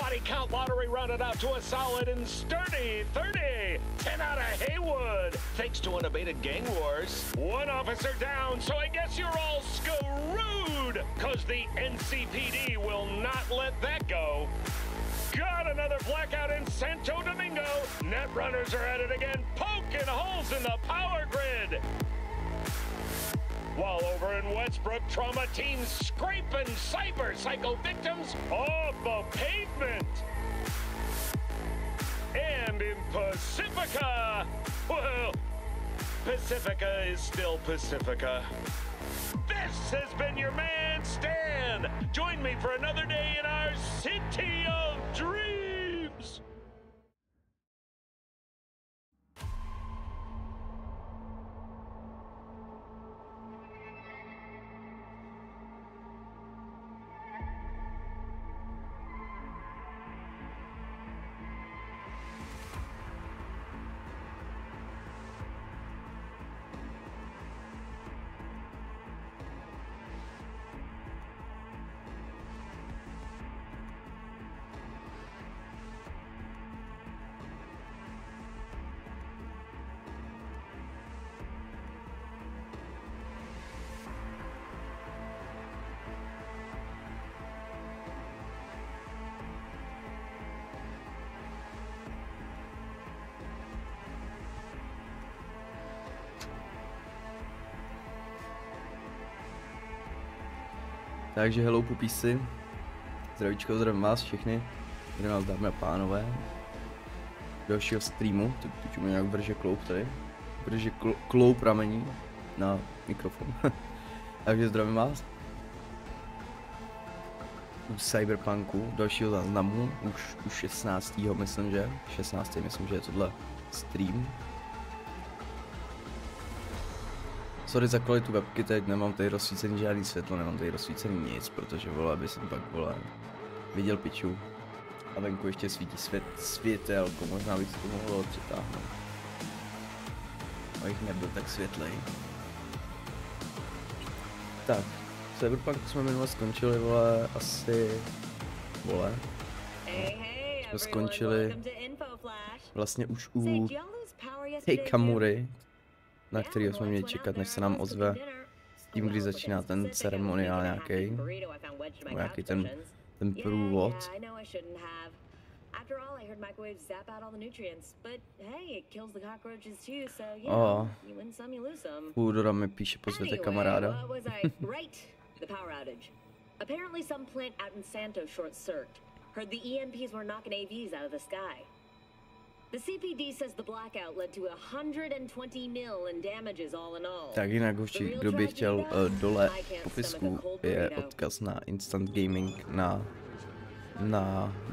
body count lottery rounded out to a solid and sturdy 30. 10 out of Haywood, thanks to unabated gang wars. One officer down, so I guess you're all screwed, cause the NCPD will not let that go. Got another blackout in Santo Domingo. Net runners are at it again, poking holes in the power grid. While over in Westbrook, trauma teams scraping cyber psycho victims off the pavement. And in Pacifica, well, Pacifica is still Pacifica. This has been your man, Stan. Join me for another day in our city of dreams. Takže hello pupísi, zdravíčko, zdravím vás všechny, zdravím vás dámy a pánové, dalšího streamu, teď mi nějak vrže kloup tady, vrže kloup ramení na mikrofon, takže zdravím vás. U Cyberpunku, dalšího záznamu, už 16. myslím, že je tohle stream. Sorry za kvalitu webky, teď nemám tady rozsvícený žádný světlo, nemám tady rozsvícený nic, protože vole, aby jsem pak vole viděl piču. A venku ještě svítí světelko, možná bych si to mohl přitáhnout. Abych nebyl tak světlej. Tak, Cyberpunku jsme minule skončili, vole, asi, vole. Jsme skončili vlastně už u té kamury, na kterého jsme měli čekat, než se nám ozve s tím, kdy začíná ten ceremoniál nějaký ten průvod. Půdora mi píše, pozvěte kamaráda. Apparently some plant out in Santo short-circuited. Heard the EMPs were knocking AVs out of the sky. The CPD says the blackout led to 120 mil in damages all in all. Tak jinak hoši, kdo by chtěl, dole v popisku je odkaz na instant gaming,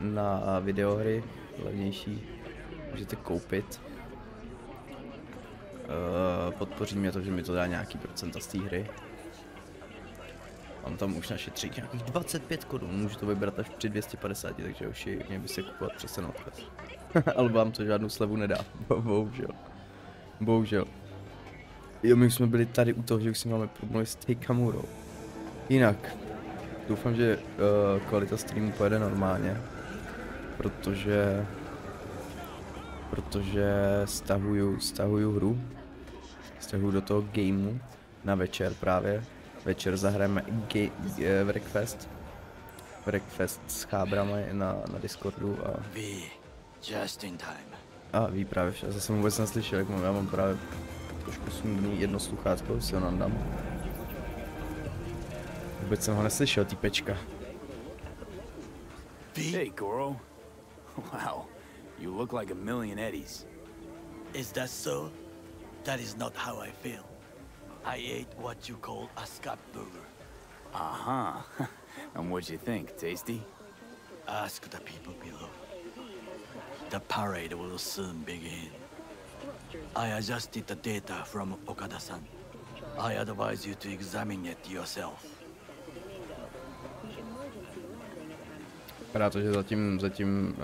na videohry, levnější, můžete koupit. Podpoří mě to, že mi to dá nějaký procenta z té hry. Mám tam už našetřit nějakých 25 korun, můžu to vybrat až při 250, takže hoši, mě by se kupovat přes ten odkaz. Ale vám to žádnou slevu nedá, bohužel. Jo, my už jsme byli tady u toho, že už si máme promluvit s té kamurou. Jinak, doufám, že kvalita streamu pojede normálně, protože stahuju hru, stahuju do toho gameu na večer právě. Večer zahrajeme breakfast s chábrama na Discordu a... Just in time. A ví právě, já jsem vůbec neslyšel, jak já mám právě trošku smutný jedno sluchátko, si ho nandám. Vůbec jsem ho neslyšel, týpečka. Hey, Goro. Wow, you look like a million eddies. Is that so? That is not how I feel. I ate what you call a scat burger. Uh-huh. And what'd you think, tasty? Ask the people below. The parade will soon begin. I adjusted the data from Okada-san. I advise you to examine it yourself. Vypadá to, že zatím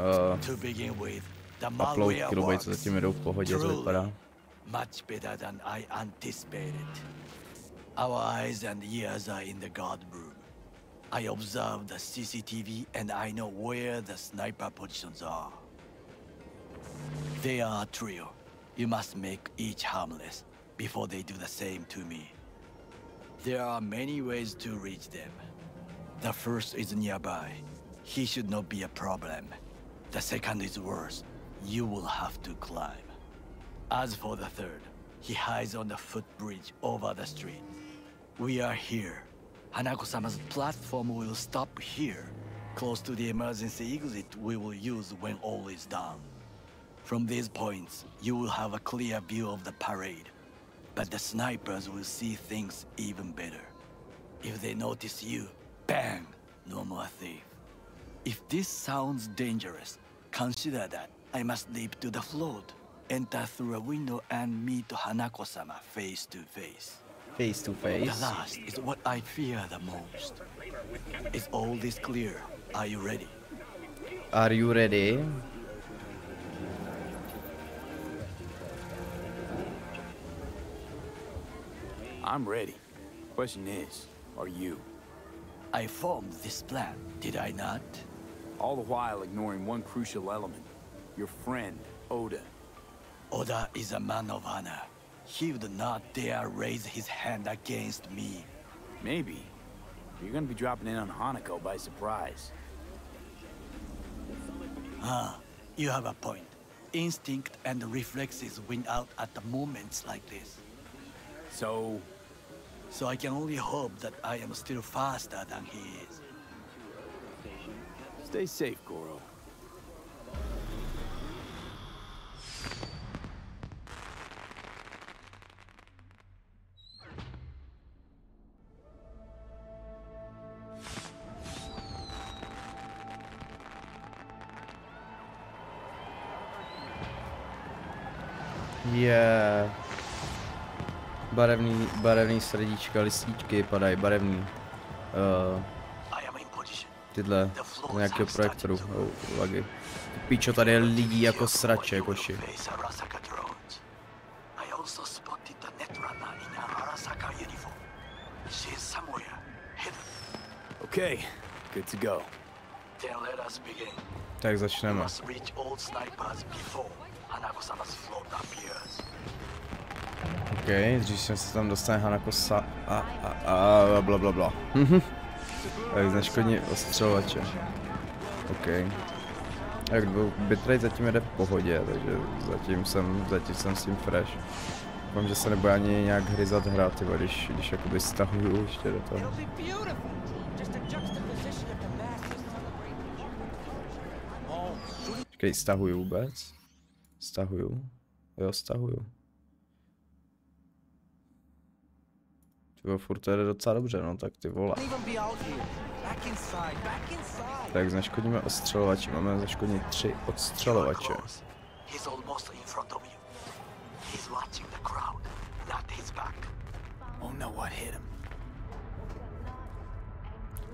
upload kilobajt zatím jedou v pohodě, to vypadá. Much better than I anticipated. Our eyes and ears are in the guard room. I observed the CCTV and I know where the sniper positions are. They are a trio. You must make each harmless before they do the same to me. There are many ways to reach them. The first is nearby. He should not be a problem. The second is worse. You will have to climb. As for the third, he hides on the footbridge over the street. We are here. Hanako-sama's platform will stop here, close to the emergency exit we will use when all is done. From these points, you will have a clear view of the parade, but the snipers will see things even better. If they notice you, bang! No more thief. If this sounds dangerous, consider that I must leap to the float, enter through a window and meet Hanako-sama face to face. Face to face. The last is what I fear the most. Is all this clear? Are you ready? Are you ready? I'm ready. Question is, are you? I formed this plan, did I not? All the while ignoring one crucial element. Your friend, Oda. Oda is a man of honor. He would not dare raise his hand against me. Maybe. You're gonna be dropping in on Hanako by surprise. You have a point. Instinct and reflexes win out at the moments like this. So I can only hope that I am still faster than he is. stay safe, Goro. Je barevný srdíčka, lističky padají, barevný tyhle nějakého projektoru, lagy. Píčo, tady je lidí jako srače, koši. Okay, good to go. Tak začneme. OK, dřív se tam dostane Hanako-sa a blablabla. Tak zneškodní ostřelovače. OK. Jak bitrate zatím jede v pohodě, takže zatím jsem s tím fresh. Doufám, že se nebude ani nějak hryzat hrát, tyba, když jakoby stahuju ještě do toho. Počkej, stahuju vůbec? Stahuju? Jo, stahuju. Tyba, furt to jede docela dobře, no tak ty vole. Tak zneškodníme ostřelovače, máme zneškodnit 3 odstřelovače.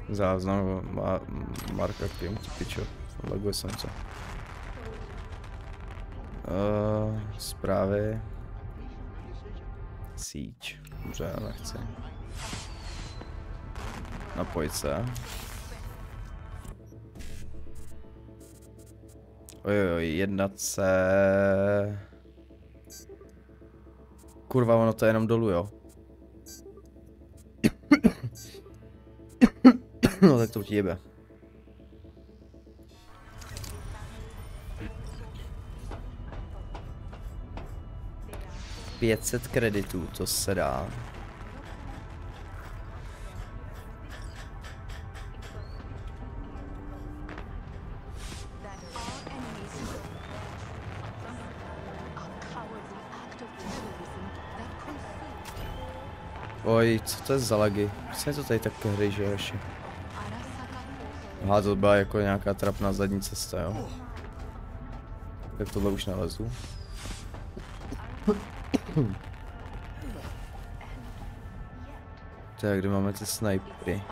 Záznam má Marka Kim, ty pičo, laguje jsem co. Zprávy. Síť, dobře, já nechci. Napojit se. Ojoj, jednat se. Kurva, ono to je jenom dolů, jo. No tak to ti jebe. $500 kreditů, to se dá. Oj, co to je za lagy? Vlastně to tady tak hry, že ještě. Aha, to byla jako nějaká trapná zadní cesta, jo. Tak tohle už nalezu. Tak, kde máme ty snajpy?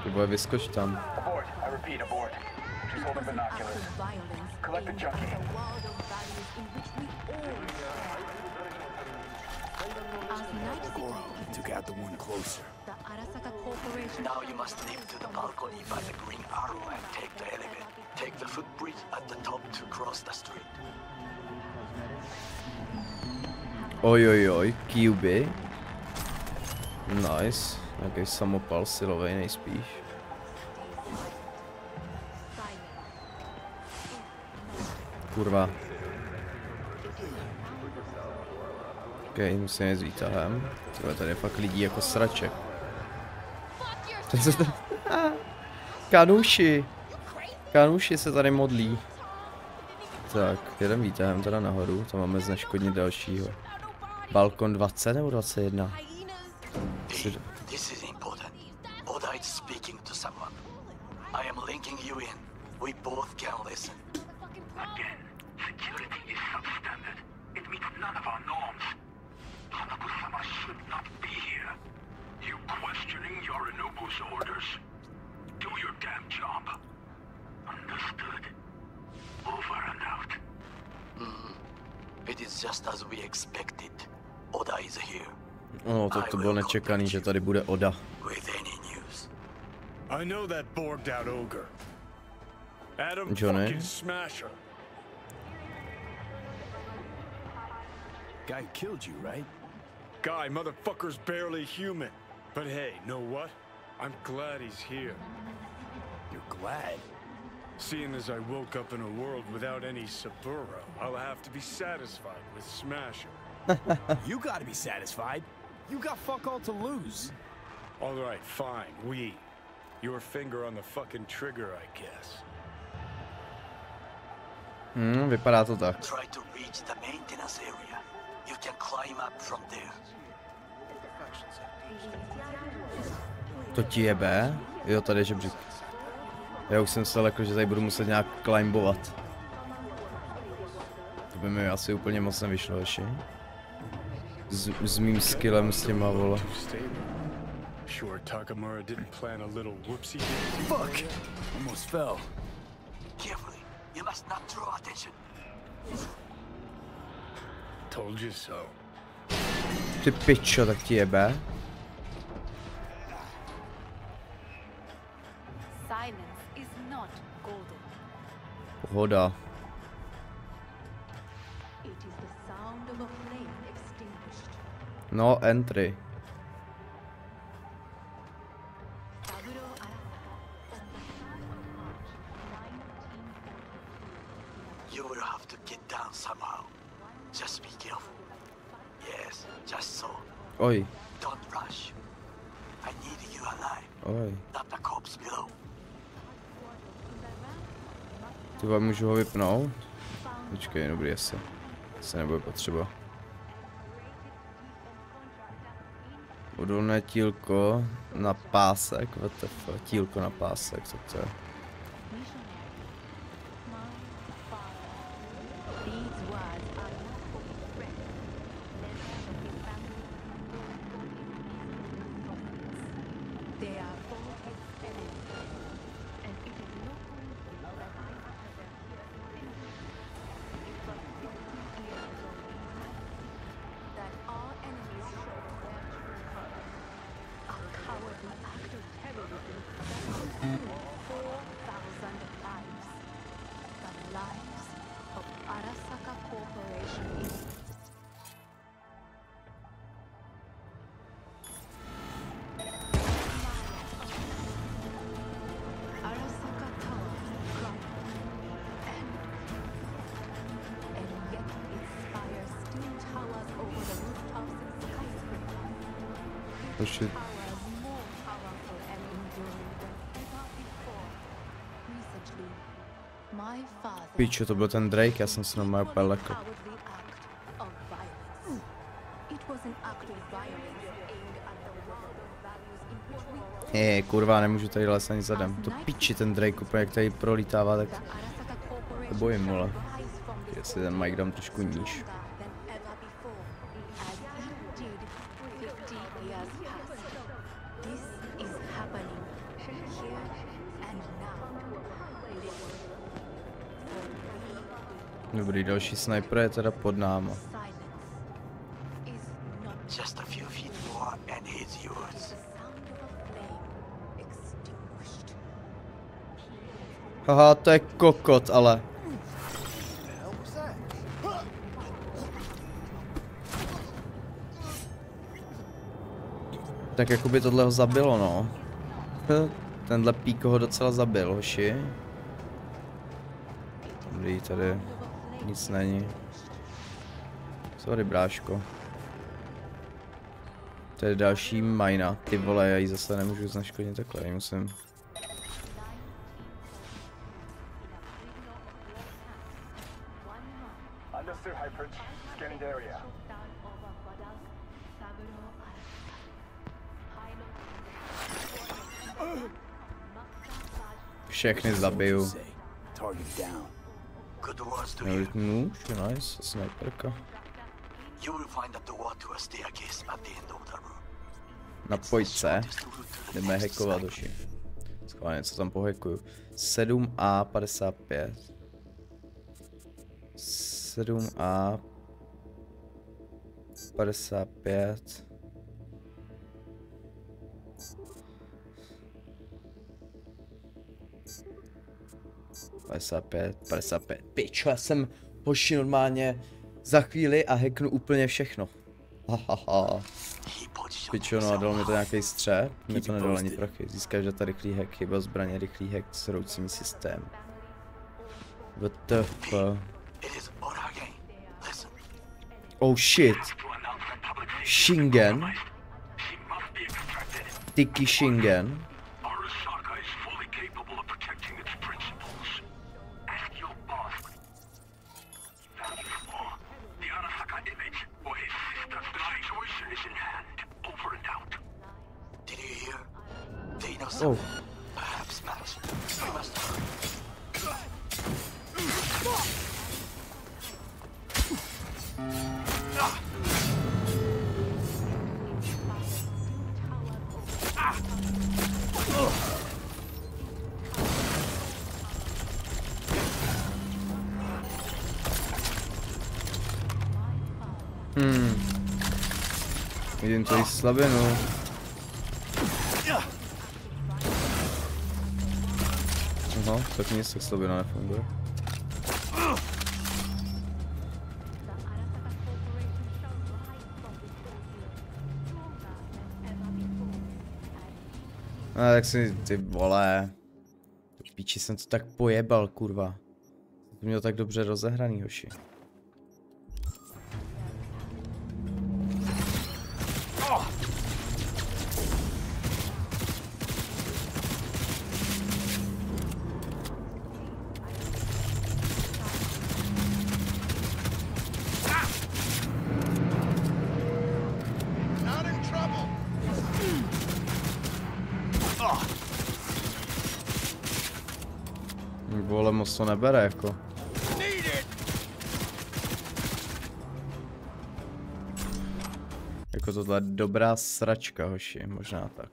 To bude vyskoč tam. Abort. I repeat, abort. She's holding binoculars. Collect the junkie. Took out the one closer. Now you must leap to the balcony by the green arrow and take the elevator. Take the footbridge at the top to cross the street. Ojojoj, Cuby. Nice. Nějaký samopal silovej nejspíš. Kurva. Ok, musím jít s výtahem. Tady je fakt lidí jako sraček. Kanuši. Kanuši se tady modlí. Tak, jedem výtahem teda nahoru, to máme zneškodnit dalšího. Balkon 20 nebo 21? This is important. Oda is speaking to someone. I am linking you in. We both can listen. Again, security is substandard. It meets none of our norms. Hanako-sama should not be here. You questioning Yorinobu's orders? Do your damn job. Understood. Over and out. It is just as we expected. Oda is here. No, tak to bylo nečekaný, že tady bude Oda. With any news. I know that borged out ogre. Adam Johnny. fucking Smasher. Guy killed you, right? Guy, motherfucker's barely human. But hey, know what? I'm glad he's here. You're glad? Seeing as I woke up in a world without any Saburo, I'll have to be satisfied with Smasher. You gotta be satisfied. You got fuck all to lose. All right, fine, we. Your finger on the fucking trigger, I guess. Vypadá to tak. Try to reach the maintenance area. You can climb up from there. To ti jebe? Jo, tady je žebřík. Já už jsem se lekl, že tady budu muset nějak climbovat. To by mi asi úplně moc nevyšlo ještě. S mým skillem s těma, vole. Sure, Takamura didn't plan a little whoopsie. Fuck! Almost fell. Carefully. You must not draw attention. Told you so. Ty pičo, tak ti jebe. Silence is not golden. Pohoda. It is the sound of a flame extinguished. No, entry. You will have to get down somehow. Just be careful. Yes, just so. Oj, Don't rush. I need you alive, oj. not the corpse below. Ty vole, můžu ho vypnout? Počkej, dobrý, asi nebude potřeba. Odolné tílko na pásek, WTF, tílko na pásek, co to je? Počkej. Pičo, to byl ten Drake, já jsem se normálně úplně lekl. Kurva, nemůžu tady les ani zadem. To piči, ten Drake úplně jak tady prolítává, tak to bojím, vole. Jestli ten mic dám trošku níž. Dobrý, další sniper je teda pod náma. Just a few feet more and it's yours. Haha, to je kokot, ale. Tak jako by tohle ho zabilo, no. Tenhle pík ho docela zabil, hoši. Dobrý, tady nic není. Sorry, bráško. To je další majna, ty vole, já ji zase nemůžu znaškodnit takhle, já musím. Všechny zabiju. Prolítnu, nice, sniperka. Napojit se. Jdeme hackovat, doši. Schválně, co tam pohackuju. 7A 55. 7A 55. Pičo, já jsem hoši normálně za chvíli a hacknu úplně všechno. Hahaha. Pičo, no a dalo mi to nějaký střep, mi to nedalo ani prachy. Získáš data rychlý hack, chyba zbraně, rychlý hack s roucím systém. WTF. Oh shit. Shingen. Tiki Shingen. Oh. Vidím tvoji slabinu. Aha, tak nic, tak slabina nefunguje. No tak si, ty vole. Píči, jsem to tak pojebal, kurva. To měl tak dobře rozehraný, hoši. Vole, moc to nebere, jako. Jako tohle je dobrá sračka, hoši, možná tak.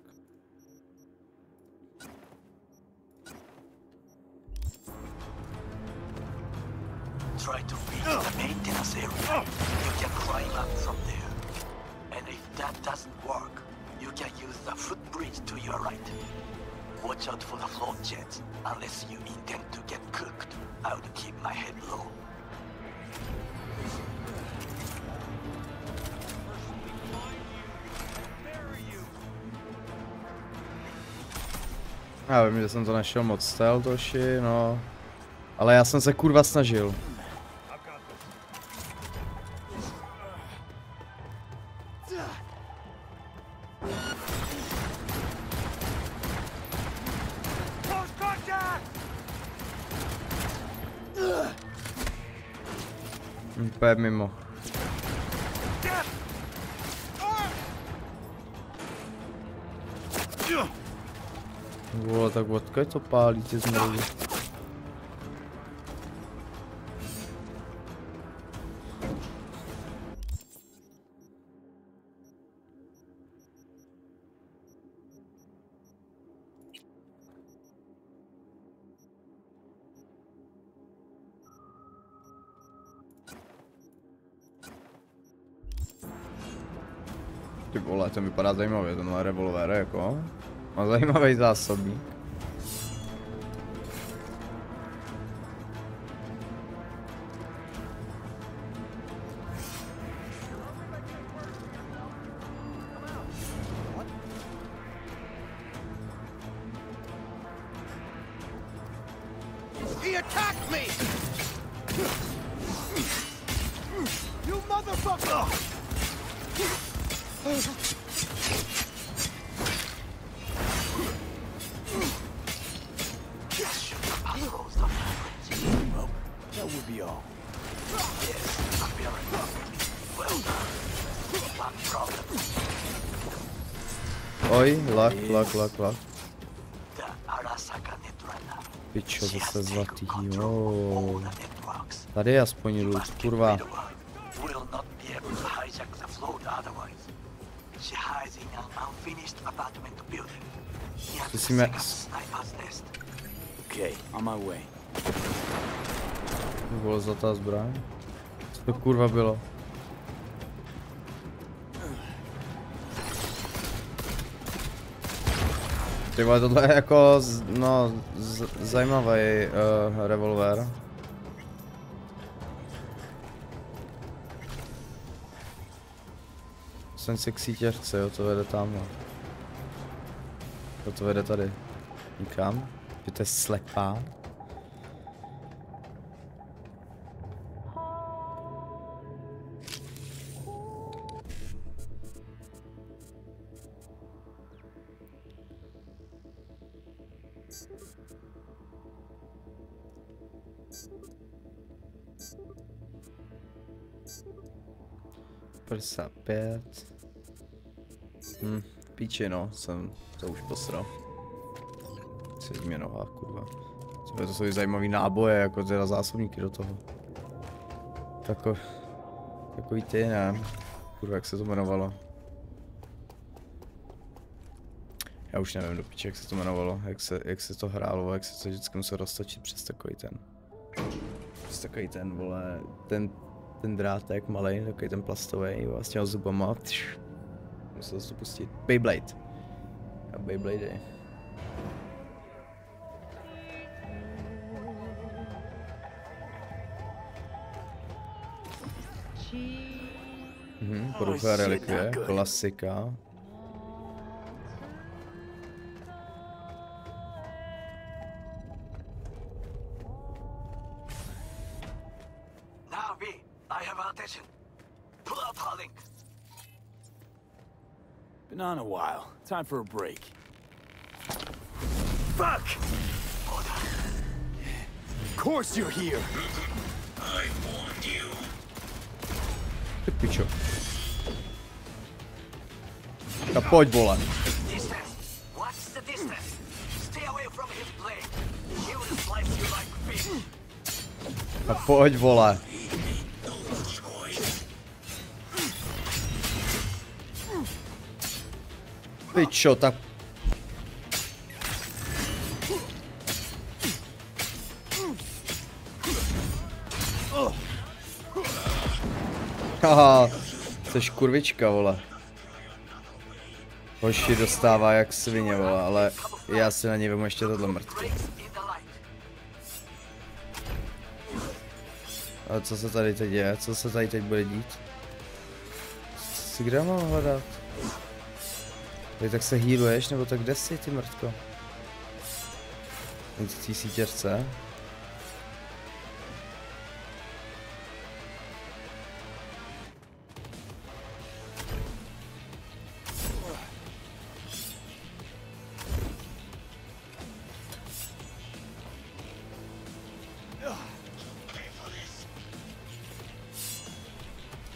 Try to reach the maintenance area. You can climb up from there. And if that doesn't work, you can use the footbridge to your right. Watch out for the floor jets. Unless you intend to get cooked, I would keep my head low. Já vím, že jsem to našel moc stealth, toši, no. Ale já jsem se kurva snažil. Úplně mimo. Vole, tak odkud to pálí ty zmrvy? Ty vole, ten vypadá zajímavě, tenhle revolver jako. Má zajímavý zásobník. He attacked me! You motherfucker! Well, that would be all. Yes, apparently. Well done. One problem. Oj, lak. The Arasaka Netrunner. Pičo, zase zlatý, jo. Tady je aspoň loot, kurva. Will not be able to hijack the float otherwise. She hides in an unfinished apartment building. Musíme... Sniper's nest. Okay, on my way. Byla zlatá zbraň. Co to kurva bylo? Ty vole, tohle je jako, no, zajímavý revolver. Jsem si k sítěřce, jo, to vede tamhle. To vede tady. Nikam? Že to je slepá. Pět. Píči no, jsem to už posral. Sedí mě noha, kurva. To jsou zajímavý náboje, jako teda zásobníky do toho. Takový ty, ne? Kurva, jak se to jmenovalo. Já už nevím do piče, jak se to jmenovalo, jak se to hrálo, jak se to vždycky muselo roztočit přes takový ten. Přes takový ten, vole, ten drátek malej, takový ten plastový, vlastně s zubama. Musel se to pustit. Beyblade. A Beyblade. Porucha relikvie, klasika. Been on a while. Time for a break. Fuck! Of course you're here. I warned you. Ty pičo. Tak pojď, vole. What's the distance? Stay away from his blade. He will slice you like fish. Tak pojď, vole. Pičo, tak... Haha, jseš kurvička, vole. Hoši dostává jak svině, vole, ale já si na něj vemu ještě tohle mrtvo. Ale co se tady teď děje? Co se tady teď bude dít? Si kde mám hledat? Tady tak se healuješ, nebo tak kde jsi, ty mrtko? Něco v té sítěřce.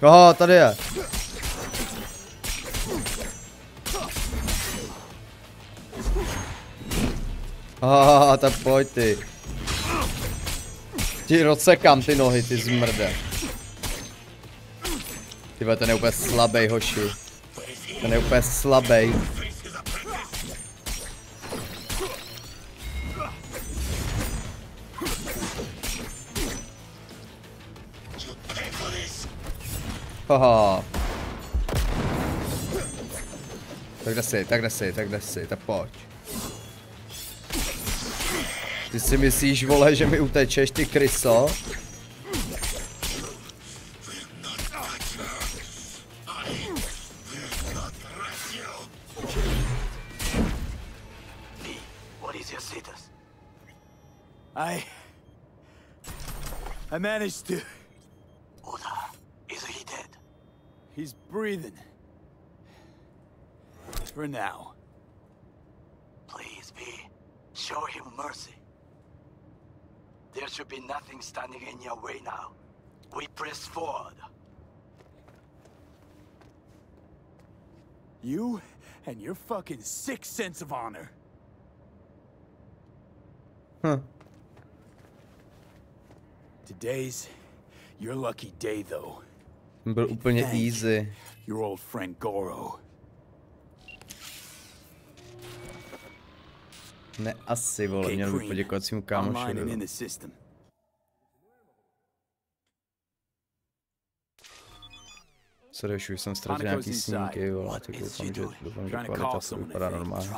Aha, tady je. Aha, tak pojď ty. Ti rozsekám ty nohy, ty zmrde. Tyhle, ten je úplně slabej, hoši. Ten je úplně slabej. Haha. tak jde si, tak pojď. Ty si myslíš, vole, že mi utečeš, ty kryso? I managed to. Oda, is he dead? He's breathing. For now. Please, V, show him mercy. There should be nothing standing in your way now. We press forward. You and your fucking sick sense of honor. Huh. Today's your lucky day, though. Byl úplně easy. Your old friend Goro. Ne, asi, vole, měl bych poděkovat svým kámošovi. Sorry, už jsem ztratil nějaký snímky, vole, tak doufám, že kvalita se vypadá normálně.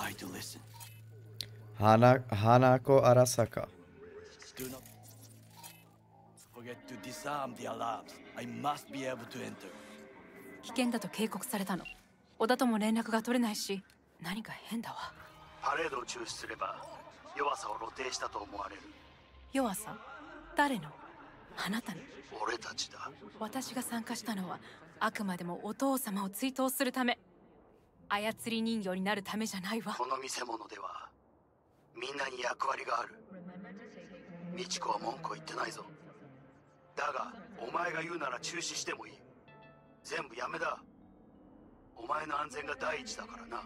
Hanako Arasaka. Forget to disarm the alarms. I must be able to enter. 危険だと警告されたの。小田とも連絡が取れないし、何か変だわ。パレードを中止すれば弱さを露呈したと思われる。弱さ？誰の？あなたの？俺たちだ。私が参加したのはあくまでもお父様を追悼するため。操り人形になるためじゃないわ。この見せ物ではみんなに役割がある。美智子は文句を言ってないぞ。だがお前が言うなら中止してもいい。全部やめだ。お前の安全が第一だからな。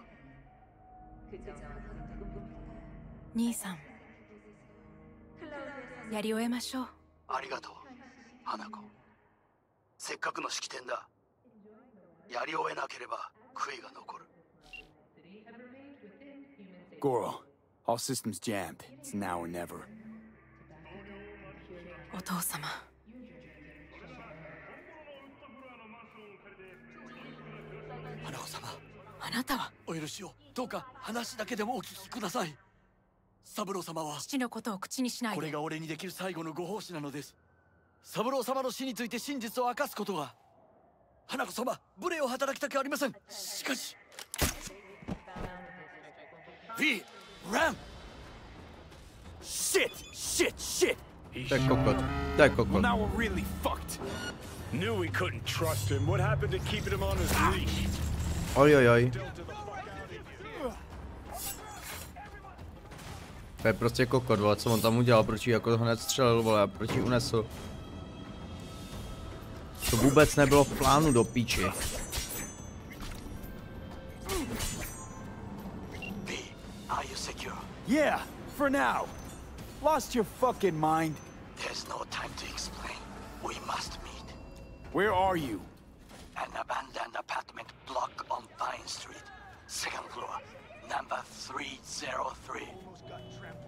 兄さん、やり終えましょう。ありがとう、花子。せっかくの式典だ。やり終えなければ悔いが残る。Goro, all systems jammed. It's now or never. お父様。花子様。あなたは。お許しを。どうか話だけでもお聞きください。三郎様は父のことを口にしないで。これが俺にできる最後のご奉仕なのです。三郎様の死について真実を明かすことが。花子様、無礼を働きたくありません。しかし V, Ram! Shit! Tak kokot. Well, now we're really fucked. Knew we couldn't trust him. What happened to keeping him on his leash? Ojojoj. To je prostě kokot, vole, co on tam udělal, proč jí jako hned střelil, vole, proč jí unesl. To vůbec nebylo v plánu, do píči. Are you secure? Yeah, for now. Lost your fucking mind? There's no time to explain. We must meet. Where are you? An abandoned apartment block on Pine Street. Second floor. Number 303.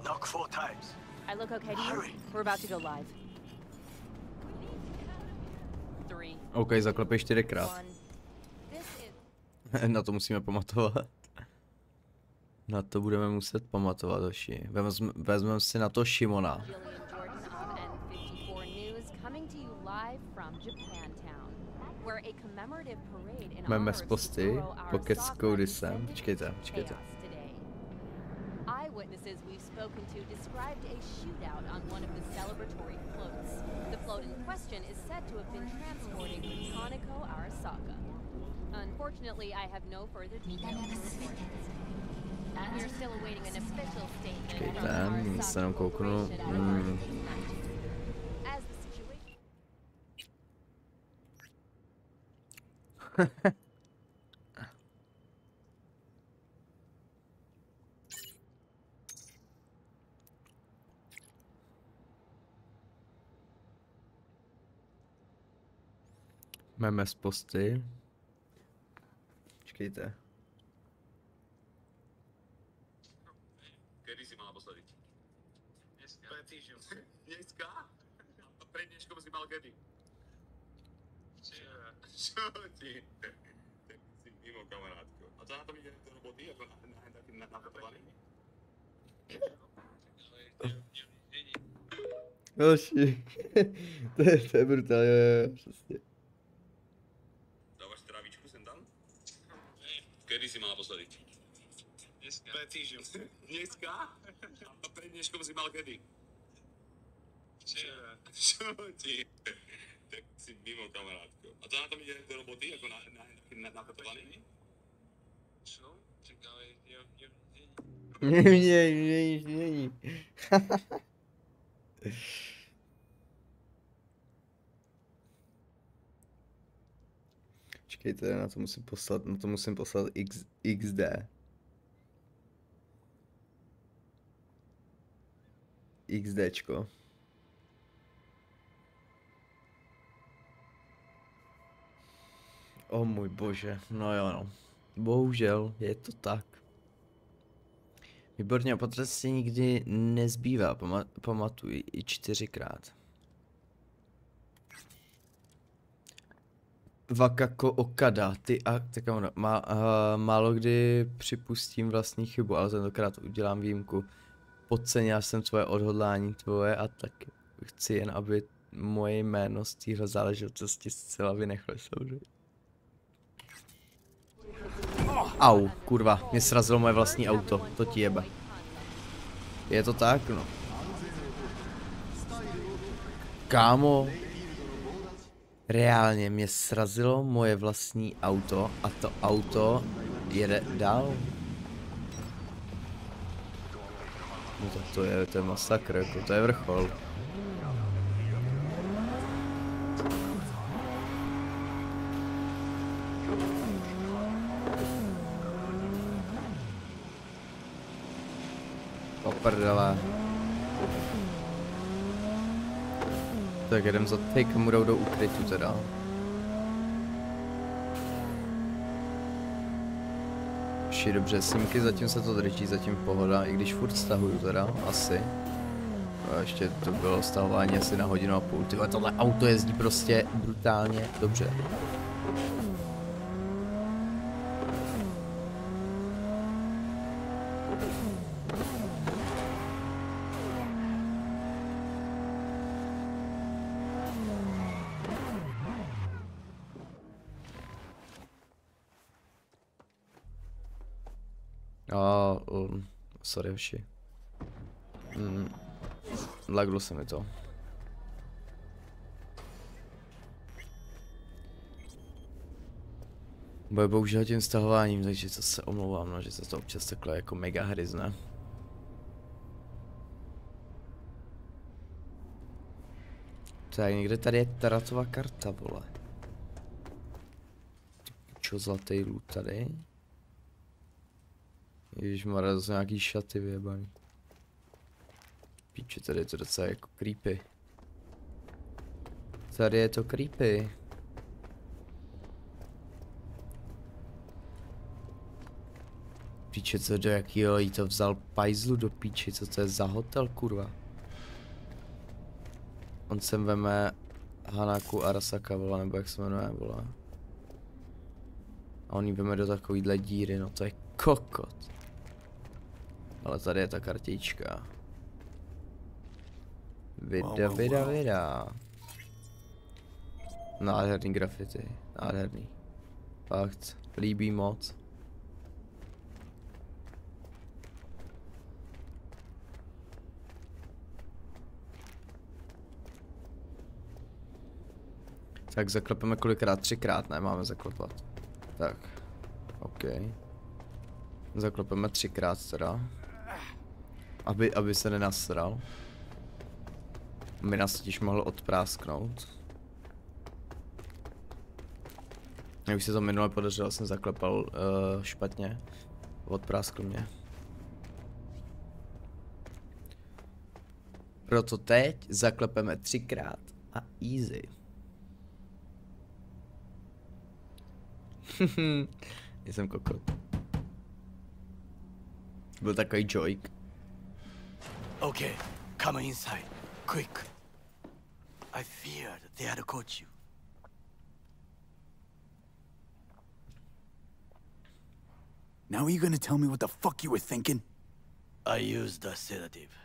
Knock 4 times. I look okay to you? Hurry. We're about to go live. 3. OK, zaklepej 4krát. Na to musíme pamatovat. Na to budeme muset pamatovat, hoši. Vezmeme si na to Šimona. Máme z posty, pokec s Codysem. Počkejte. Eyewitnesses we've spoken to described a shootout on one of the celebratory floats. The float in question is said to have been transporting Hanako Arasaka. Unfortunately, I have no further details. We're still awaiting an official statement from Arasaka. As the situation. Máme z posty. Počkejte. Kedy si mal naposledy? Pred týždňom. Dneska? A pred dneškom si mal kedy? Včera. Čo ti? Si mimo, kamarátko. A A co na tom je to roboty, jako taky nakopovaný? Další. to je brutál, jo, přesně. Dáváš trávičku sem tam? Kedy si mal naposledy? Dneska. Pred týždňom. Dneska? A pred dneškom si mal kedy? Včera. Čo ti? Tak si mimo, kamarátko. A to na tom ide do roboty, jako nakopovaný? Čo? Čekáme, Není. Počkejte, na to musím poslat XD. XDčko. O můj bože, no jo no. Bohužel, je to tak. Výborně, a si nikdy nezbývá, pamatuj, i 4krát. Wakako Okada, málo kdy připustím vlastní chybu, ale tentokrát udělám výjimku. Podcenil jsem tvoje odhodlání tvoje a taky chci jen, aby moje jméno z téhle záležitosti zcela vynechli soudy. Au, kurva, mě srazilo moje vlastní auto, to ti jebe. Je to tak, no. Kámo, reálně mě srazilo moje vlastní auto a to auto jede dál. No to je masakr, jako to je vrchol. Oprdele. Tak jedem za take, budou do ukrytu teda. Vši dobře, snímky, zatím se to drží, zatím pohoda, i když furt stahuju teda, asi. A ještě to bylo stahování asi na 1,5 hodiny. Tyhle, tohle auto jezdí prostě brutálně dobře. Sorry, vši. Laglo se mi to. Bude bohužel tím stahováním, takže to se omlouvám, no, že se to občas takhle jako mega hryzne. Tak někde tady je teratová karta, vole. Čo, zlatý loot tady? Ježišmarja, to jsou nějaký šaty vyjebaný. Píče, tady je to docela jako creepy. Tady je to creepy. Píče, co do jakýho jí to vzal pajzlu do píči, co to je za hotel, kurva. On sem veme Hanaku Arasaka, vola, nebo jak se jmenuje, vola. A on jí veme do takovýhle díry, no to je kokot. Ale tady je ta kartička. Vida. Nádherný graffiti, nádherný. Fakt, líbí moc. Tak zaklepeme kolikrát? 3krát, ne? Máme zaklepat. Tak, OK. Zaklepeme 3krát teda. Aby se nenasral. My nás totiž mohl odprásknout. Jak už se to minule podařilo, jsem zaklepal špatně. Odpráskl mě. Proto teď zaklepeme 3krát a easy. Jsem kokot. Byl takový joyk. Okay, come inside, quick. I feared they had caught you. Now are you gonna tell me what the fuck you were thinking? I used a sedative.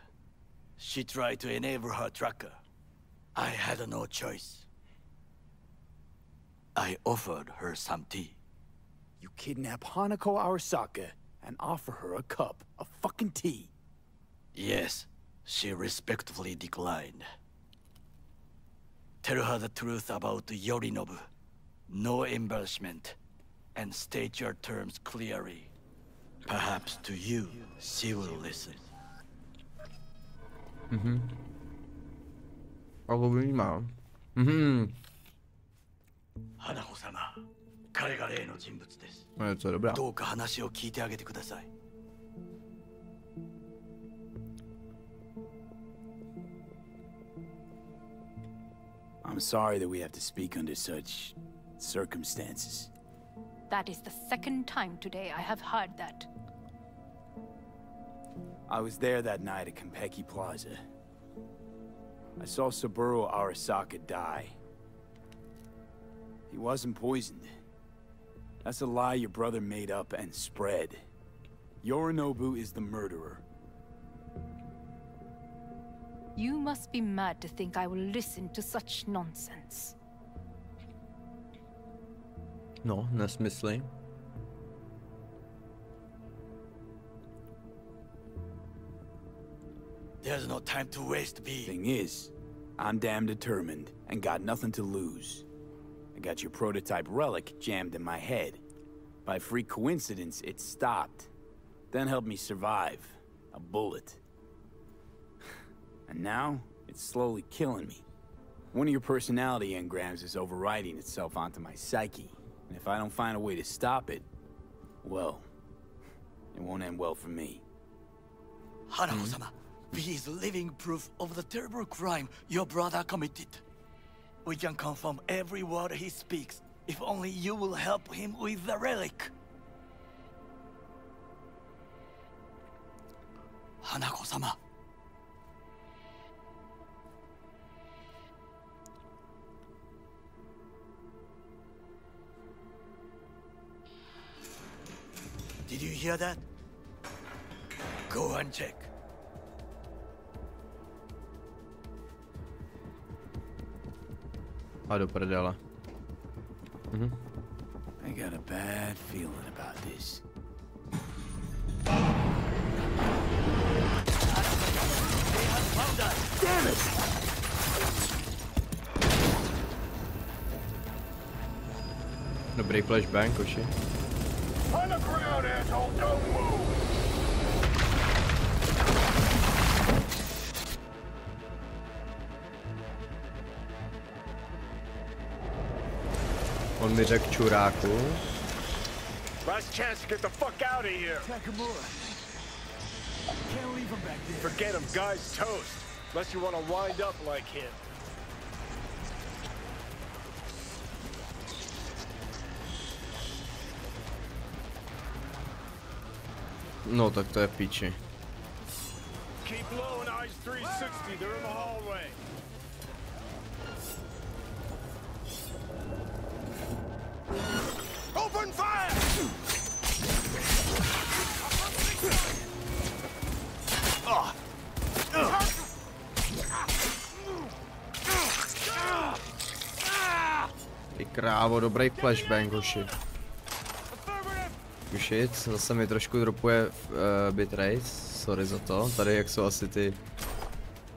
She tried to enable her tracker. I had no choice. I offered her some tea. You kidnap Hanako Arasaka and offer her a cup of fucking tea. Yes, she respectfully declined. Tell her the truth about Yorinobu. No embellishment. And state your terms clearly. Perhaps to you, she will listen. Omlouvám. Hanako-sama, 彼が例の人物です。To je dobrá. どうか話を聞いてあげてください。I'm sorry that we have to speak under such circumstances. That is the second time today I have heard that. I was there that night at Konpeki Plaza. I saw Saburo Arasaka die. He wasn't poisoned. That's a lie your brother made up and spread. Yorinobu is the murderer. You must be mad to think I will listen to such nonsense. No, nesmysly. There's no time to waste, B. Thing is, I'm damn determined and got nothing to lose. I got your prototype relic jammed in my head. By freak coincidence, it stopped. Then helped me survive. A bullet. And now, it's slowly killing me. One of your personality engrams is overriding itself onto my psyche. And if I don't find a way to stop it, well, it won't end well for me. Hanako-sama, B is living proof of the terrible crime your brother committed. We can confirm every word he speaks, if only you will help him with the relic. Hanako-sama. Did you hear that? Go and check. A do prdele. I got a bad feeling about this. Damn it! Dobrý flashbang, koši. On the ground, asshole! Don't move! On mi řekl čuráku. Last chance to get the fuck out of here. Takamura. Can't leave him back there. Forget him, guy's toast. Unless you want to wind up like him. No, tak to je v píči. Keep low and eyes 360. They're in the hallway. Open fire! Ty krávo, dobrý flashbang, hoši. Shit, zase mi trošku dropuje bitrate, sorry za to. Tady jak jsou asi ty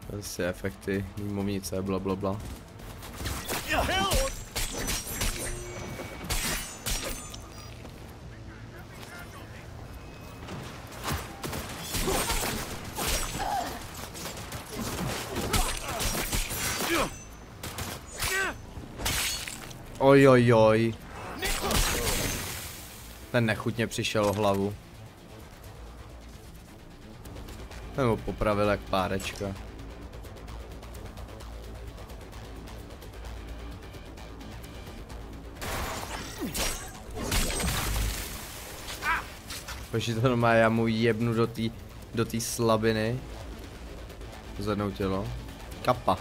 prostě efekty, mimovnice, blablabla. Ojojoj. Ten nechutně přišel o hlavu. Ten ho popravil jak párečka. Počkej, to normálně, já mu jebnu do té slabiny. Zvednou tělo. Kapa.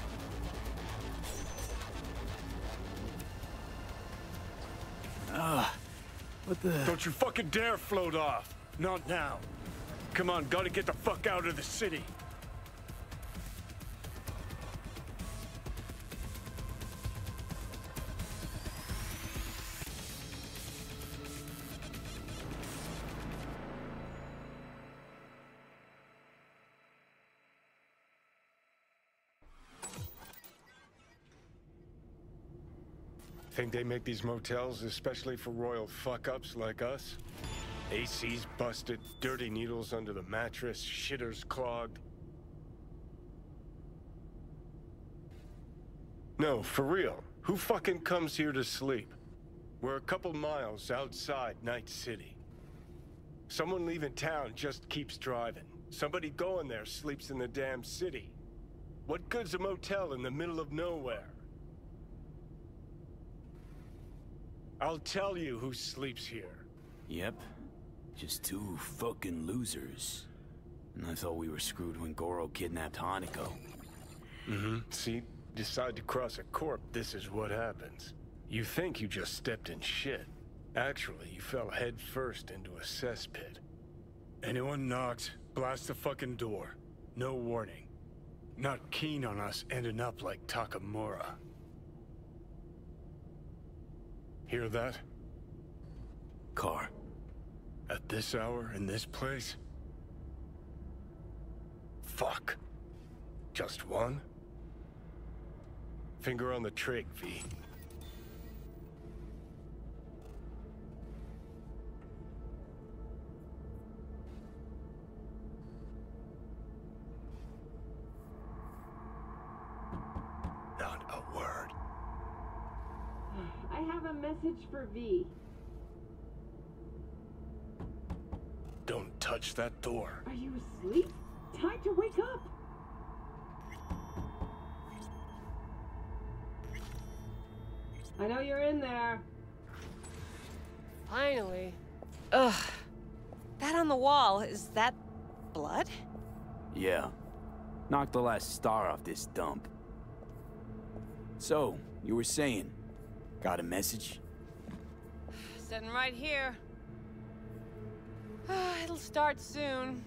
Don't you fucking dare float off. Not now. Come on, gotta get the fuck out of the city. Think they make these motels especially for royal fuck-ups like us? AC's busted, dirty needles under the mattress, shitters clogged. No, for real. Who fucking comes here to sleep? We're a couple miles outside Night City. Someone leaving town just keeps driving. Somebody going there sleeps in the damn city. What good's a motel in the middle of nowhere? I'll tell you who sleeps here. Yep. Just two fucking losers. And I thought we were screwed when Goro kidnapped Hanako. Mm-hmm. See? Decide to cross a corp, this is what happens. You think you just stepped in shit. Actually, you fell head first into a cesspit. Anyone knocks, blast the fucking door. No warning. Not keen on us ending up like Takamura. Hear that? Car. At this hour, in this place? Fuck. Just one? Finger on the trig, V. Not a word. I have a message for V. Don't touch that door. Are you asleep? Time to wake up! I know you're in there. Finally. Ugh. That on the wall, is that blood? Yeah. Knocked the last star off this dump. So, you were saying, got a message? Sitting right here. It'll start soon.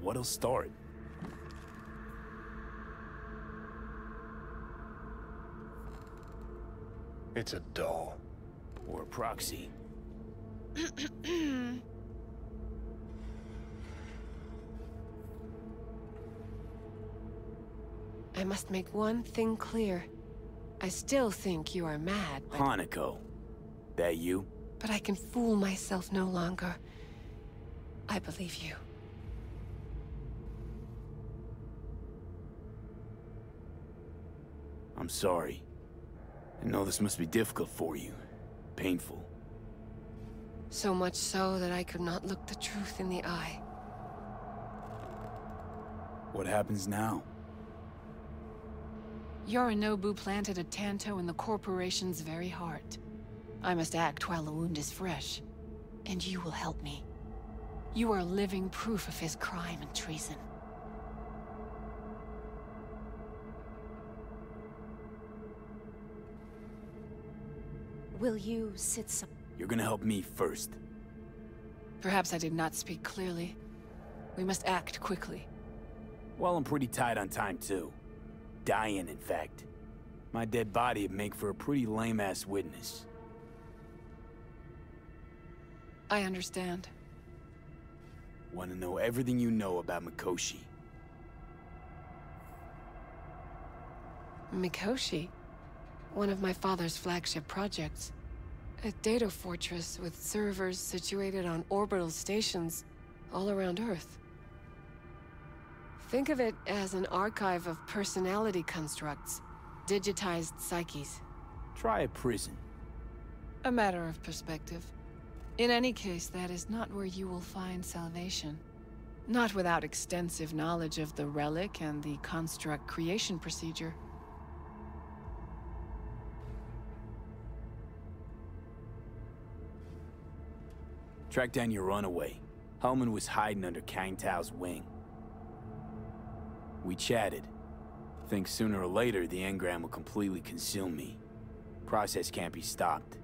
What'll start? It's a doll. Or a proxy. I must make one thing clear. I still think you are mad, but... Hanako. That you? But I can fool myself no longer. I believe you. I'm sorry. I know this must be difficult for you. Painful. So much so that I could not look the truth in the eye. What happens now? Yorinobu planted a tanto in the corporation's very heart. I must act while the wound is fresh. And you will help me. You are living proof of his crime and treason. Will you sit some... You're gonna help me first. Perhaps I did not speak clearly. We must act quickly. Well, I'm pretty tight on time, too. Dying, in fact. My dead body would make for a pretty lame-ass witness. I understand. Want to know everything you know about Mikoshi. Mikoshi? One of my father's flagship projects. A data fortress with servers situated on orbital stations all around Earth. Think of it as an archive of personality constructs, digitized psyches. Try a prison. A matter of perspective. In any case, that is not where you will find salvation. Not without extensive knowledge of the relic and the construct creation procedure. Track down your runaway. Hellman was hiding under Kang Tao's wing. We chatted. Think sooner or later the engram will completely consume me. Process can't be stopped.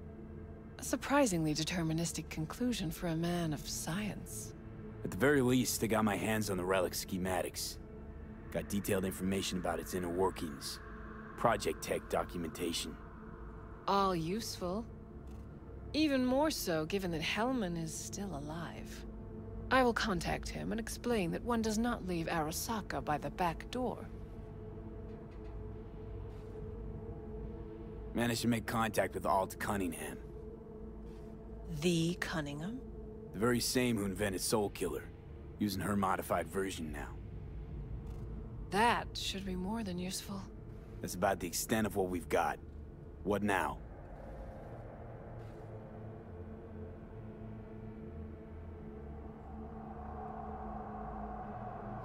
A surprisingly deterministic conclusion for a man of science. At the very least, I got my hands on the relic schematics. Got detailed information about its inner workings. Project tech documentation. All useful. Even more so given that Hellman is still alive. I will contact him and explain that one does not leave Arasaka by the back door. Managed to make contact with Alt Cunningham. The Cunningham? The very same who invented Soul Killer. Using her modified version now. That should be more than useful. That's about the extent of what we've got. What now?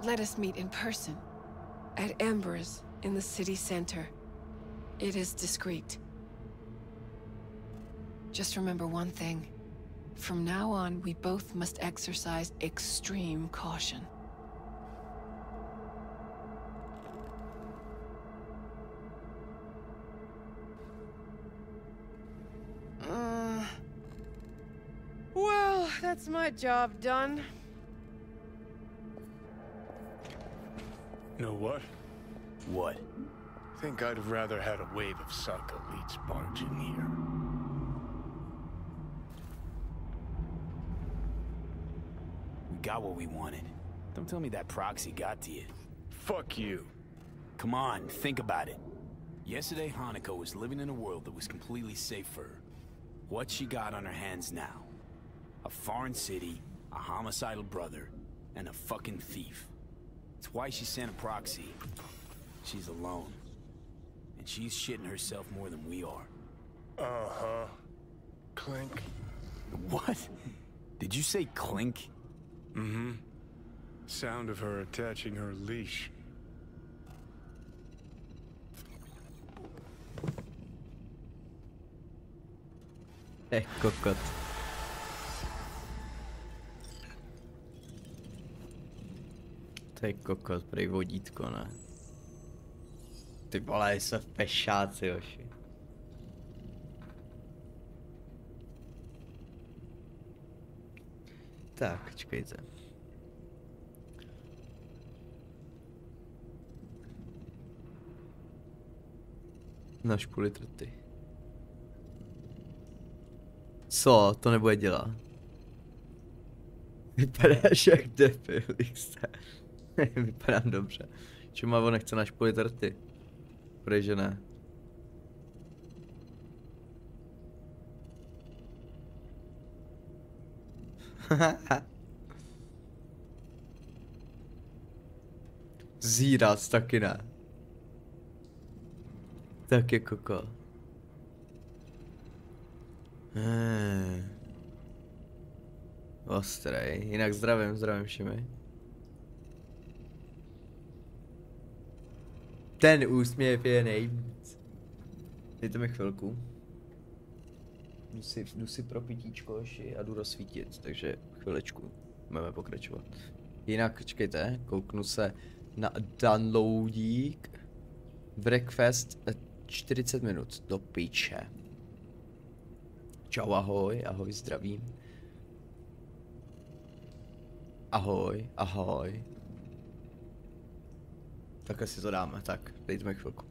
Let us meet in person. At Embers, in the city center. It is discreet. Just remember one thing. From now on, we both must exercise extreme caution. Well, that's my job done. Know what? What? Think I'd have rather had a wave of suck elites barge in here. We got what we wanted. Don't tell me that proxy got to you. Fuck you. Come on, think about it. Yesterday, Hanako was living in a world that was completely safe for her. What's she got on her hands now? A foreign city, a homicidal brother, and a fucking thief. It's why she sent a proxy. She's alone. And she's shitting herself more than we are. Uh-huh. Clink. What? Did you say clink? Mm-hmm. Sound of her attaching her leash. Kokot. To je kokot, prej vodítko, ne? Ty vole, jsou pešáci, hoši. Tak, čekejte. Na špůli trty. Co? To nebude dělat. Vypadáš jak debil, XD. Vypadám dobře. Čumavo nechce na špůli trty. Protože ne. Zírat taky ne. Tak je koko. Ostrej. Jinak zdravím všemi. Ten úsměv je nejvíc. Dejte mi chvilku. Jdu si pro pitíčko a jdu rozsvítit, takže chvilečku. Budeme pokračovat. Jinak, čekejte, kouknu se na downloadík. Breakfast 40 minut do piče. Čau, ahoj, ahoj, zdravím. Ahoj, ahoj. Takhle si to dáme, tak, dejte mi chvilku.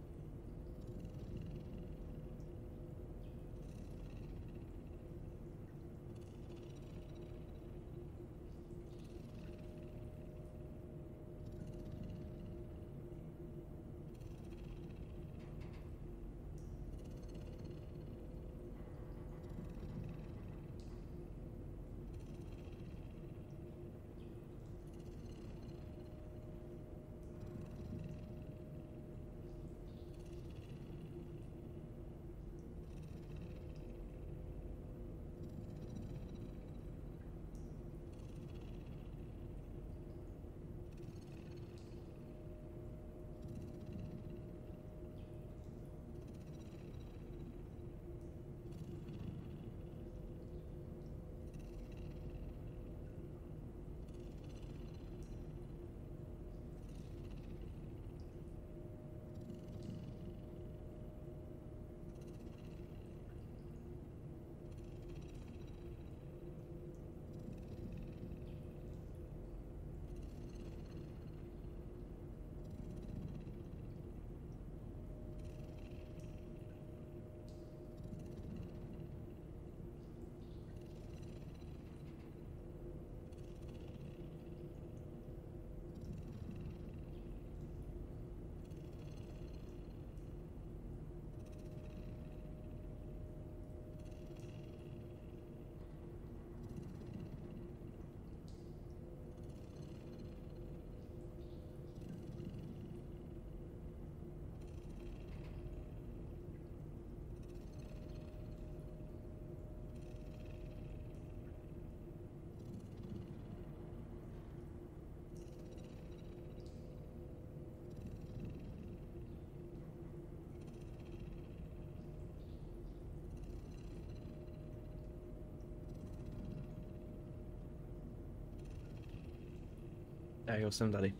A jo, jsem tady.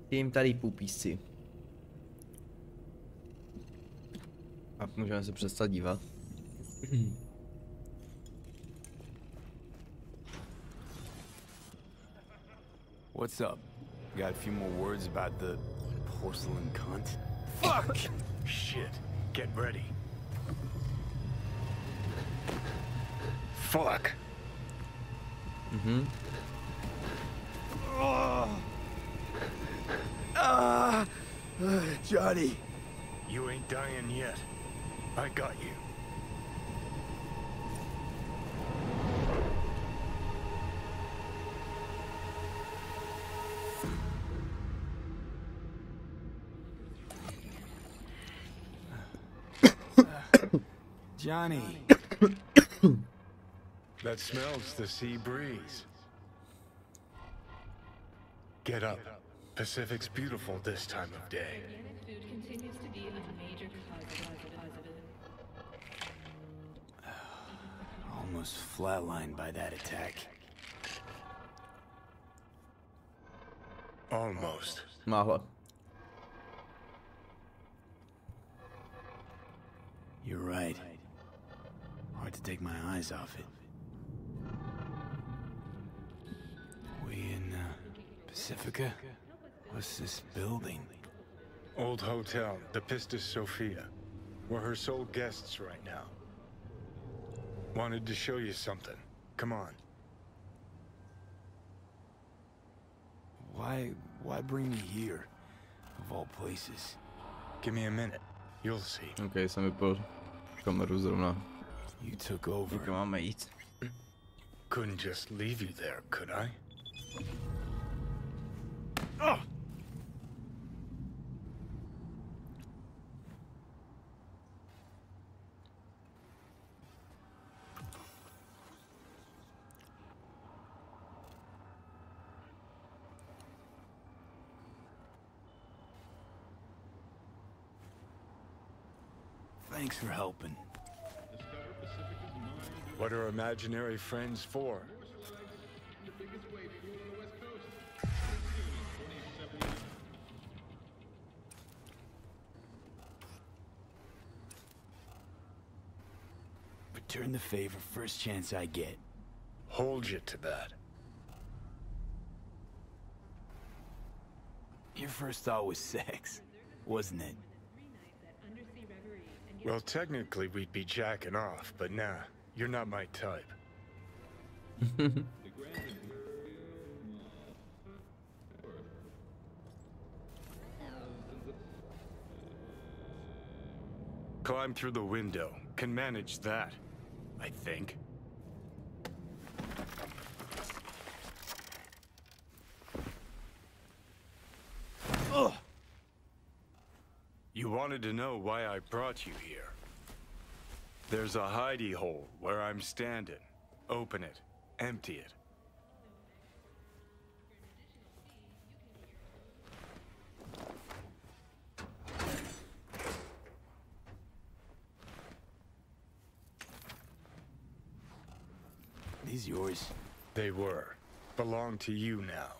Tím tady pupísci. A můžeme se přestat dívat. What's up? Got a few more words about the porcelain cunt? Fuck! Shit. Get ready. Fuck. Johnny. You ain't dying yet. I got you. Johnny. That smells the sea breeze. Get up. Pacific's beautiful this time of day. Almost flatlined by that attack. Almost. Málo. You're right. Hard to take my eyes off it. We in Pacifica? What's this building? Old hotel, the Pistis Sophia. We're her sole guests right now. Wanted to show you something. Come on. Why bring me here, of all places? Give me a minute. You'll see. Okay, jsem vypl kameru zrovna. You took over. Někam máme jít. Couldn't just leave you there, could I? Oh! Thanks for helping. What are imaginary friends for? Return the favor first chance I get. Hold you to that. Your first thought was sex, wasn't it? Well, technically we'd be jacking off, but nah, you're not my type. Climb through the window. Can manage that, I think. Ugh. You wanted to know why I brought you here. There's a hidey hole where I'm standing. Open it. Empty it. These yours? They were. Belong to you now.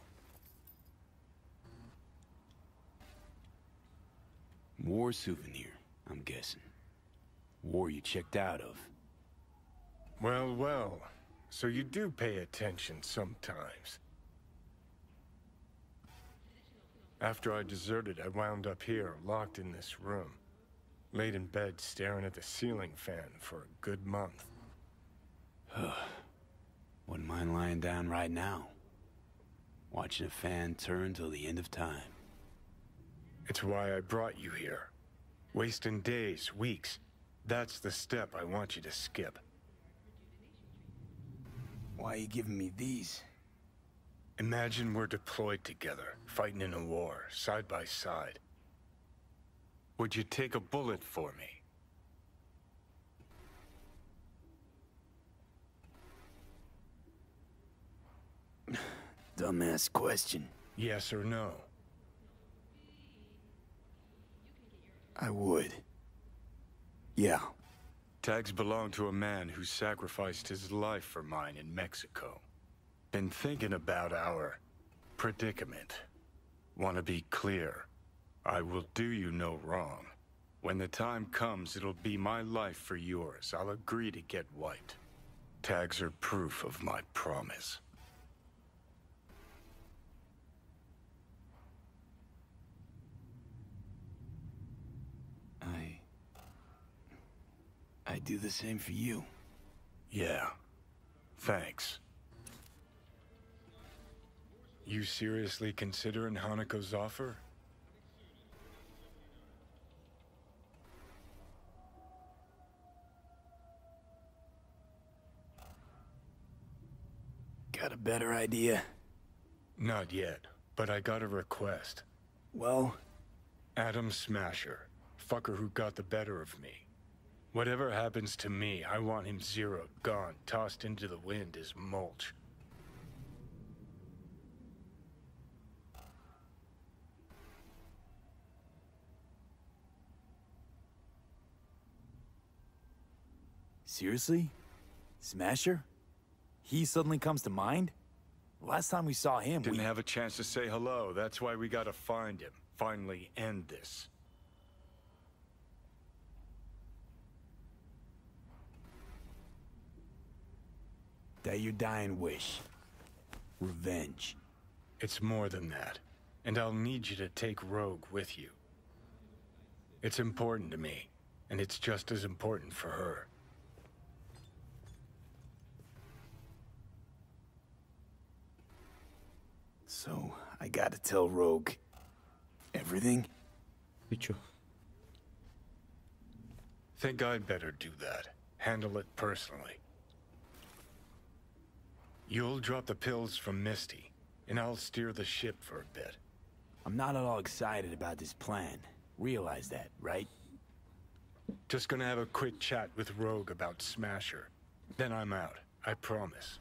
War souvenir, I'm guessing. War you checked out of. Well, well. So you do pay attention sometimes. After I deserted, I wound up here, locked in this room. Laid in bed, staring at the ceiling fan for a good month. Wouldn't mind lying down right now. Watching a fan turn till the end of time. It's why I brought you here. Wasting days, weeks. That's the step I want you to skip. Why are you giving me these? Imagine we're deployed together, fighting in a war, side by side. Would you take a bullet for me? Dumbass question. Yes or no? I would. Yeah. Tags belong to a man who sacrificed his life for mine in Mexico. Been thinking about our predicament. Want to be clear. I will do you no wrong. When the time comes, it'll be my life for yours. I'll agree to get wiped. Tags are proof of my promise. I do the same for you. Yeah. Thanks. You seriously considering Hanako's offer? Got a better idea? Not yet, but I got a request. Well? Adam Smasher. Fucker who got the better of me. Whatever happens to me, I want him zeroed, gone, tossed into the wind as mulch. Seriously? Smasher? He suddenly comes to mind? Last time we saw him, Didn't have a chance to say hello. That's why we gotta find him. Finally end this. That your dying wish. Revenge. It's more than that. And I'll need you to take Rogue with you. It's important to me. And it's just as important for her. So, I gotta tell Rogue everything? Pičo. Think I'd better do that. Handle it personally. You'll drop the pills from Misty, and I'll steer the ship for a bit. I'm not at all excited about this plan. Realize that, right? Just gonna have a quick chat with Rogue about Smasher. Then I'm out. I promise.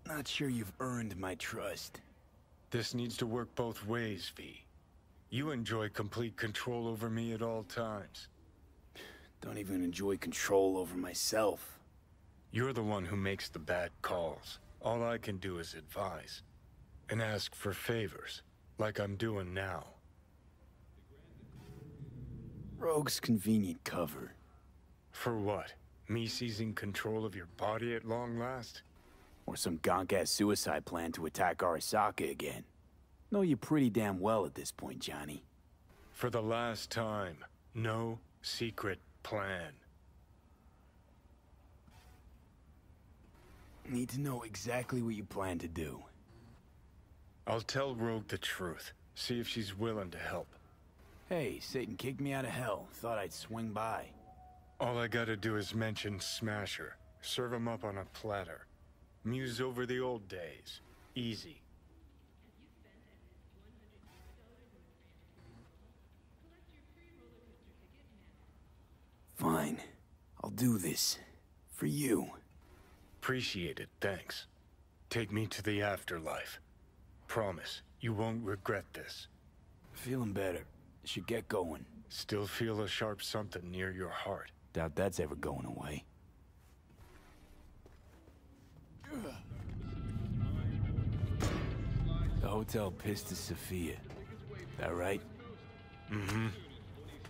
Not sure you've earned my trust. This needs to work both ways, V. You enjoy complete control over me at all times. Don't even enjoy control over myself. You're the one who makes the bad calls. All I can do is advise. And ask for favors, like I'm doing now. Rogue's convenient cover. For what? Me seizing control of your body at long last? Or some gonk-ass suicide plan to attack Arasaka again. Know you pretty damn well at this point, Johnny. For the last time, no secret plan. Need to know exactly what you plan to do. I'll tell Rogue the truth. See if she's willing to help. Hey, Satan kicked me out of hell. Thought I'd swing by. All I gotta do is mention Smasher. Serve him up on a platter. Muse over the old days. Easy. Fine. I'll do this. For you. Appreciate it, thanks. Take me to the afterlife. Promise, you won't regret this. Feeling better. Should get going. Still feel a sharp something near your heart. Doubt that's ever going away. The hotel Pistis Sophia. That right? Mm-hmm.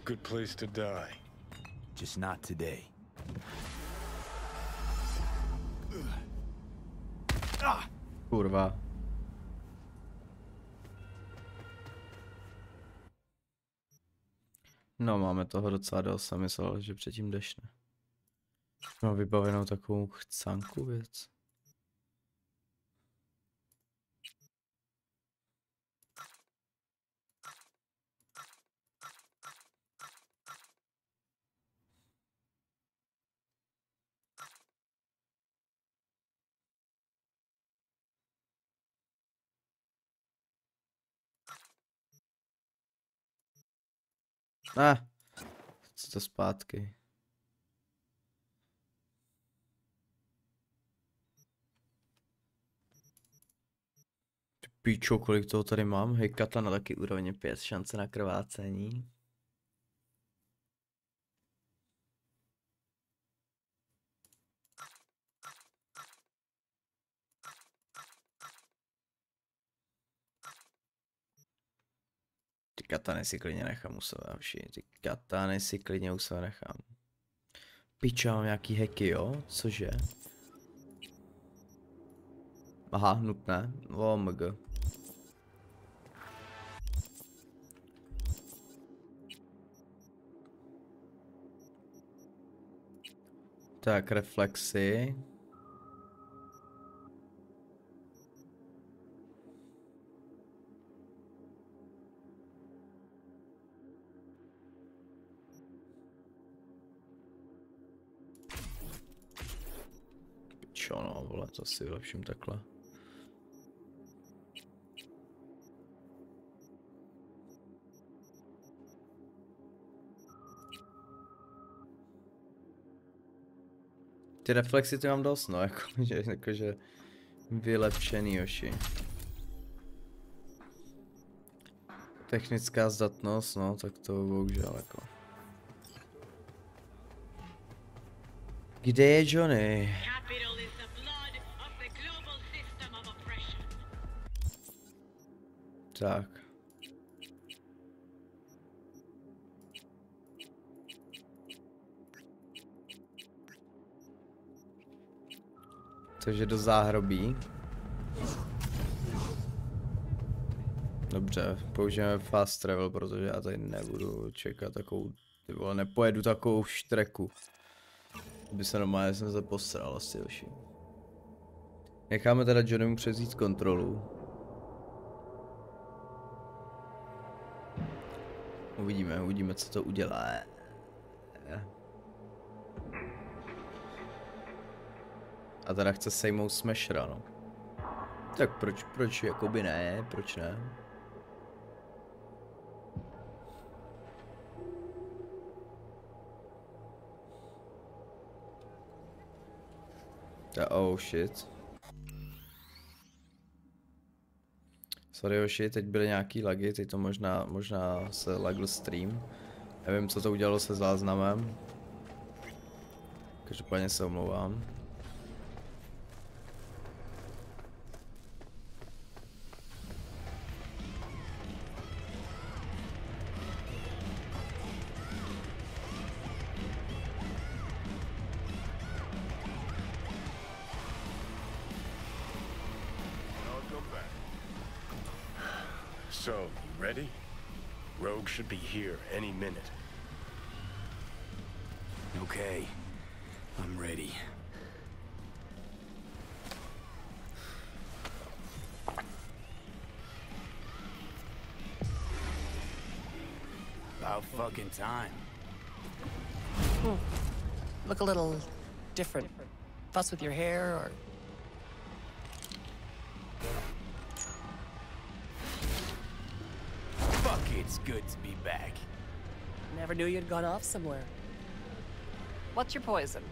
Good place to die. Just not today. Kurva. No, máme toho docela dost, jsem myslel, že předtím dešne. Mám vybavenou takovou chcánku věc. Co to zpátky. Ty píčo, kolik toho tady mám? Hej, katana taky úrovně 5, šance na krvácení. katany si klidně nechám u sebe, ty katany si klidně u sebe nechám. Piča, mám nějaký hacky, jo? Cože? Aha, nutné. OMG. Tak, reflexy. Pičo, no, vole, to si vylepším takhle. Ty reflexy ty mám dost, no, jakože vylepšený, joši. Technická zdatnost, no, tak to bohužel jako. Kde je Johnny? Tak. Takže do záhrobí. Dobře, použijeme fast travel, protože já tady nebudu čekat takovou, ty vole, nepojedu takovou štreku. By se normálně jsem se posral asi, joši. Necháme teda Johnnymu převzít kontrolu. Uvidíme, co to udělá. A teda chce sejmout Smashera, no. Tak proč jakoby ne, proč ne? Oh shit. Sorry hoši, teď byly nějaký lagy, teď to možná se lagl stream. Nevím, co to udělalo se záznamem. Každopádně se omlouvám. So, you ready? Rogue should be here any minute. Okay, I'm ready. About fucking time. Look a little different. Fuss with your hair or... It's good to be back. Never knew you'd gone off somewhere. What's your poison?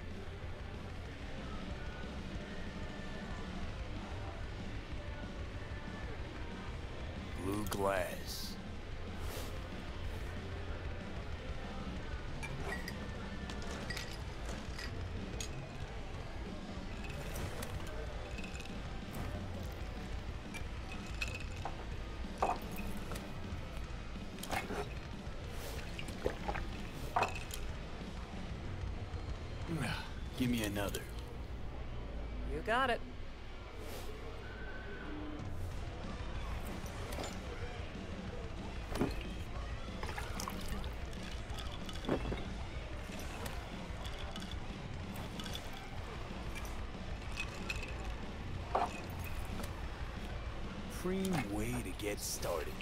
Blue glass. Give me another. You got it. Supreme way to get started.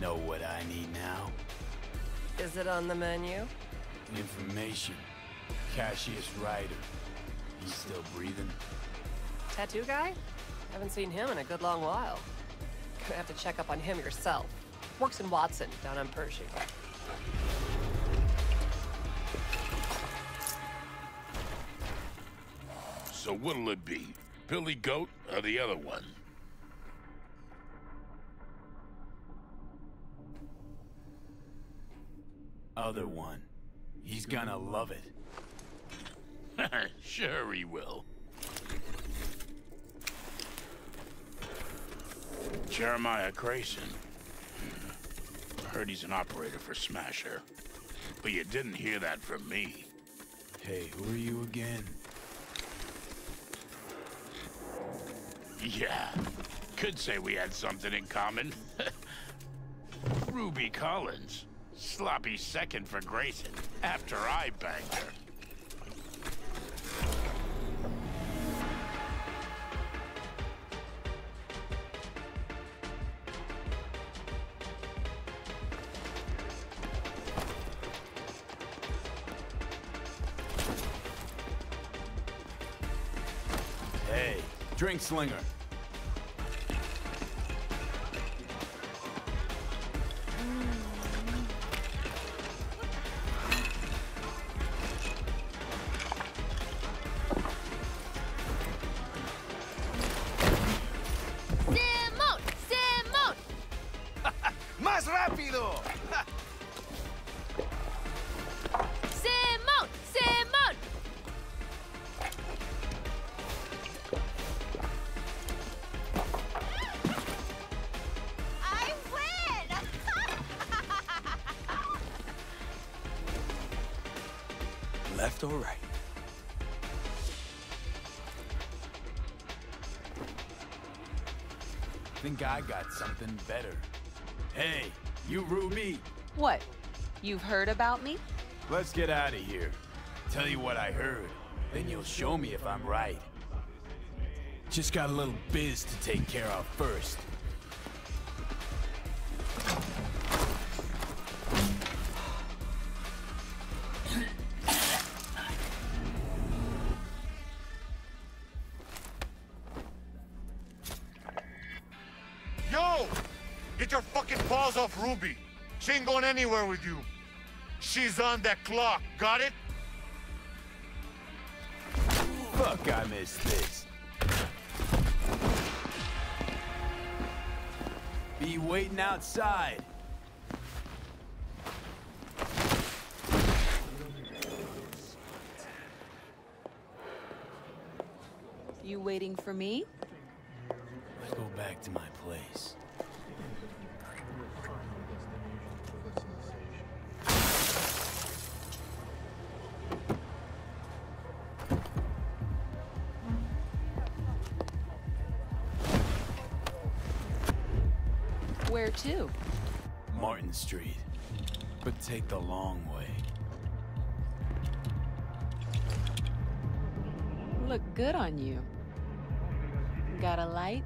Know what I need now? Is it on the menu? Information. Cassius Ryder. He's still breathing? Tattoo guy? Haven't seen him in a good long while. Gonna have to check up on him yourself. Works in Watson, down on Pershing. So what'll it be? Billy Goat or the other one? Other one. He's gonna love it. Sure he will. Jeremiah Grayson. Heard he's an operator for Smasher. But you didn't hear that from me. Hey, who are you again? Yeah, could say we had something in common. Ruby Collins. Sloppy second for Grayson, after I banged her. Hey, drink slinger. ¡Más rápido! ¡Simón! ¡Simón! I win! Left or right? Think I got something better. Hey, you Ruby. What? You've heard about me? Let's get out of here. Tell you what I heard, then you'll show me if I'm right. Just got a little biz to take care of first. Yo! Get your fucking paws off Ruby. She ain't going anywhere with you. She's on that clock, got it? Fuck, I missed this. Be waiting outside. You waiting for me? Let's go back to my place. Where to? Martin Street. But take the long way. Look good on you. Got a light?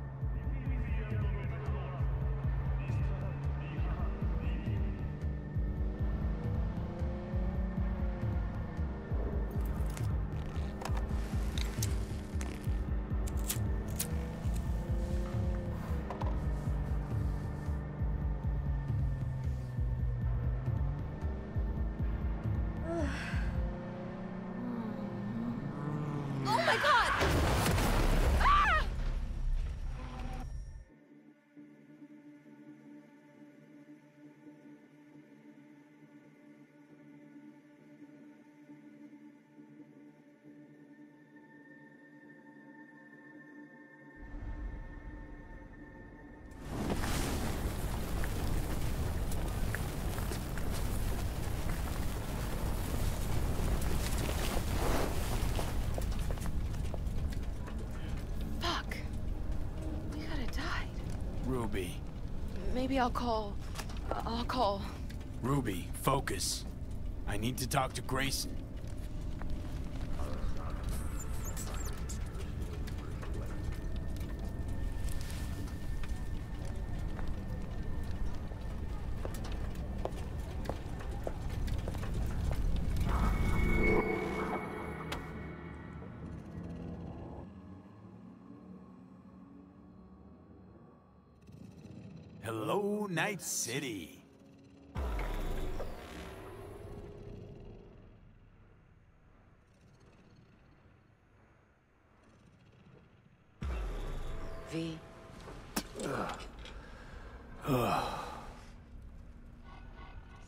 Oh my god! Ah! Fuck. We could have died. Ruby. Maybe I'll call. Ruby, focus. I need to talk to Grayson. Hello, Night City.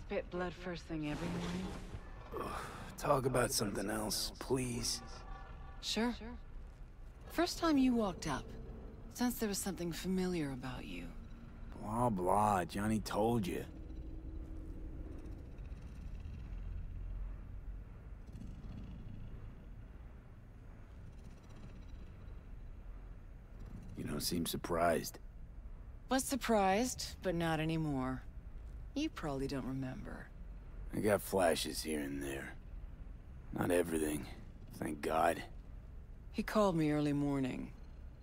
Spit blood first thing every morning? Talk about something else, please. Sure. First time you walked up, sensed there was something familiar about you. Blah, blah. Johnny told you. You don't seem surprised. Was surprised, but not anymore. You probably don't remember. I got flashes here and there. Not everything, thank God. He called me early morning.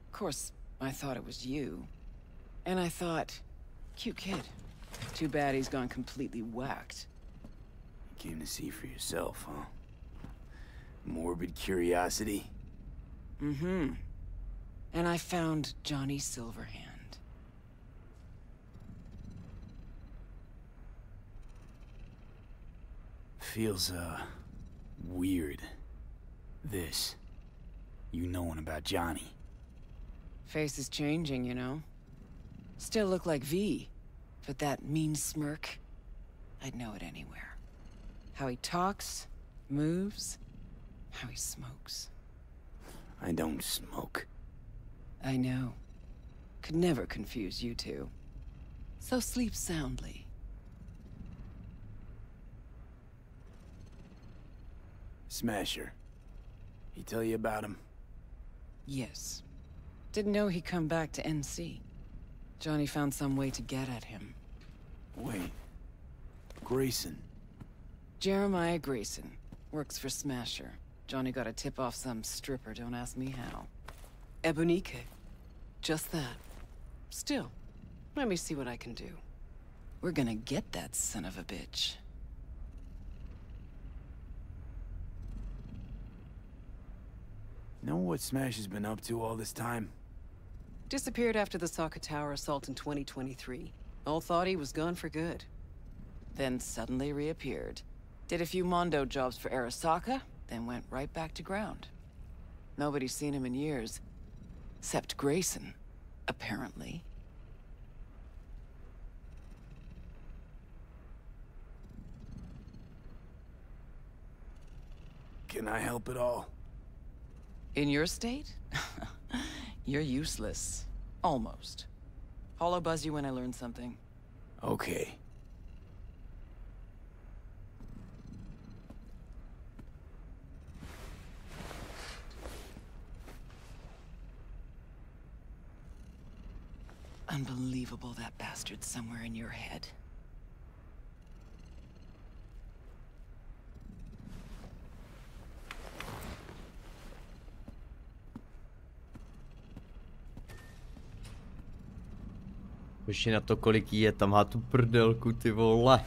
Of course, I thought it was you. And I thought, cute kid. Too bad he's gone completely whacked. You came to see for yourself, huh? Morbid curiosity? Mm-hmm. And I found Johnny Silverhand. Feels, weird. This. You knowing about Johnny. Face is changing, you know? Still look like V, but that mean smirk, I'd know it anywhere. How he talks, moves, how he smokes. I don't smoke. I know. Could never confuse you two. So sleep soundly. Smasher. He tell you about him? Yes. Didn't know he'd come back to NC. Johnny found some way to get at him. Wait. Grayson. Jeremiah Grayson. Works for Smasher. Johnny got a tip off some stripper, don't ask me how. Ebonique. Just that. Still, let me see what I can do. We're gonna get that son of a bitch. Know what Smash has been up to all this time? Disappeared after the Sokka Tower assault in 2023. All thought he was gone for good. Then suddenly reappeared. Did a few Mondo jobs for Arasaka, then went right back to ground. Nobody's seen him in years. Except Grayson, apparently. Can I help at all? In your state? You're useless. Almost. Hollow buzz you when I learn something. Okay. Unbelievable that bastard's somewhere in your head. Už na to, kolik jí je, tam má tu prdelku, ty vole.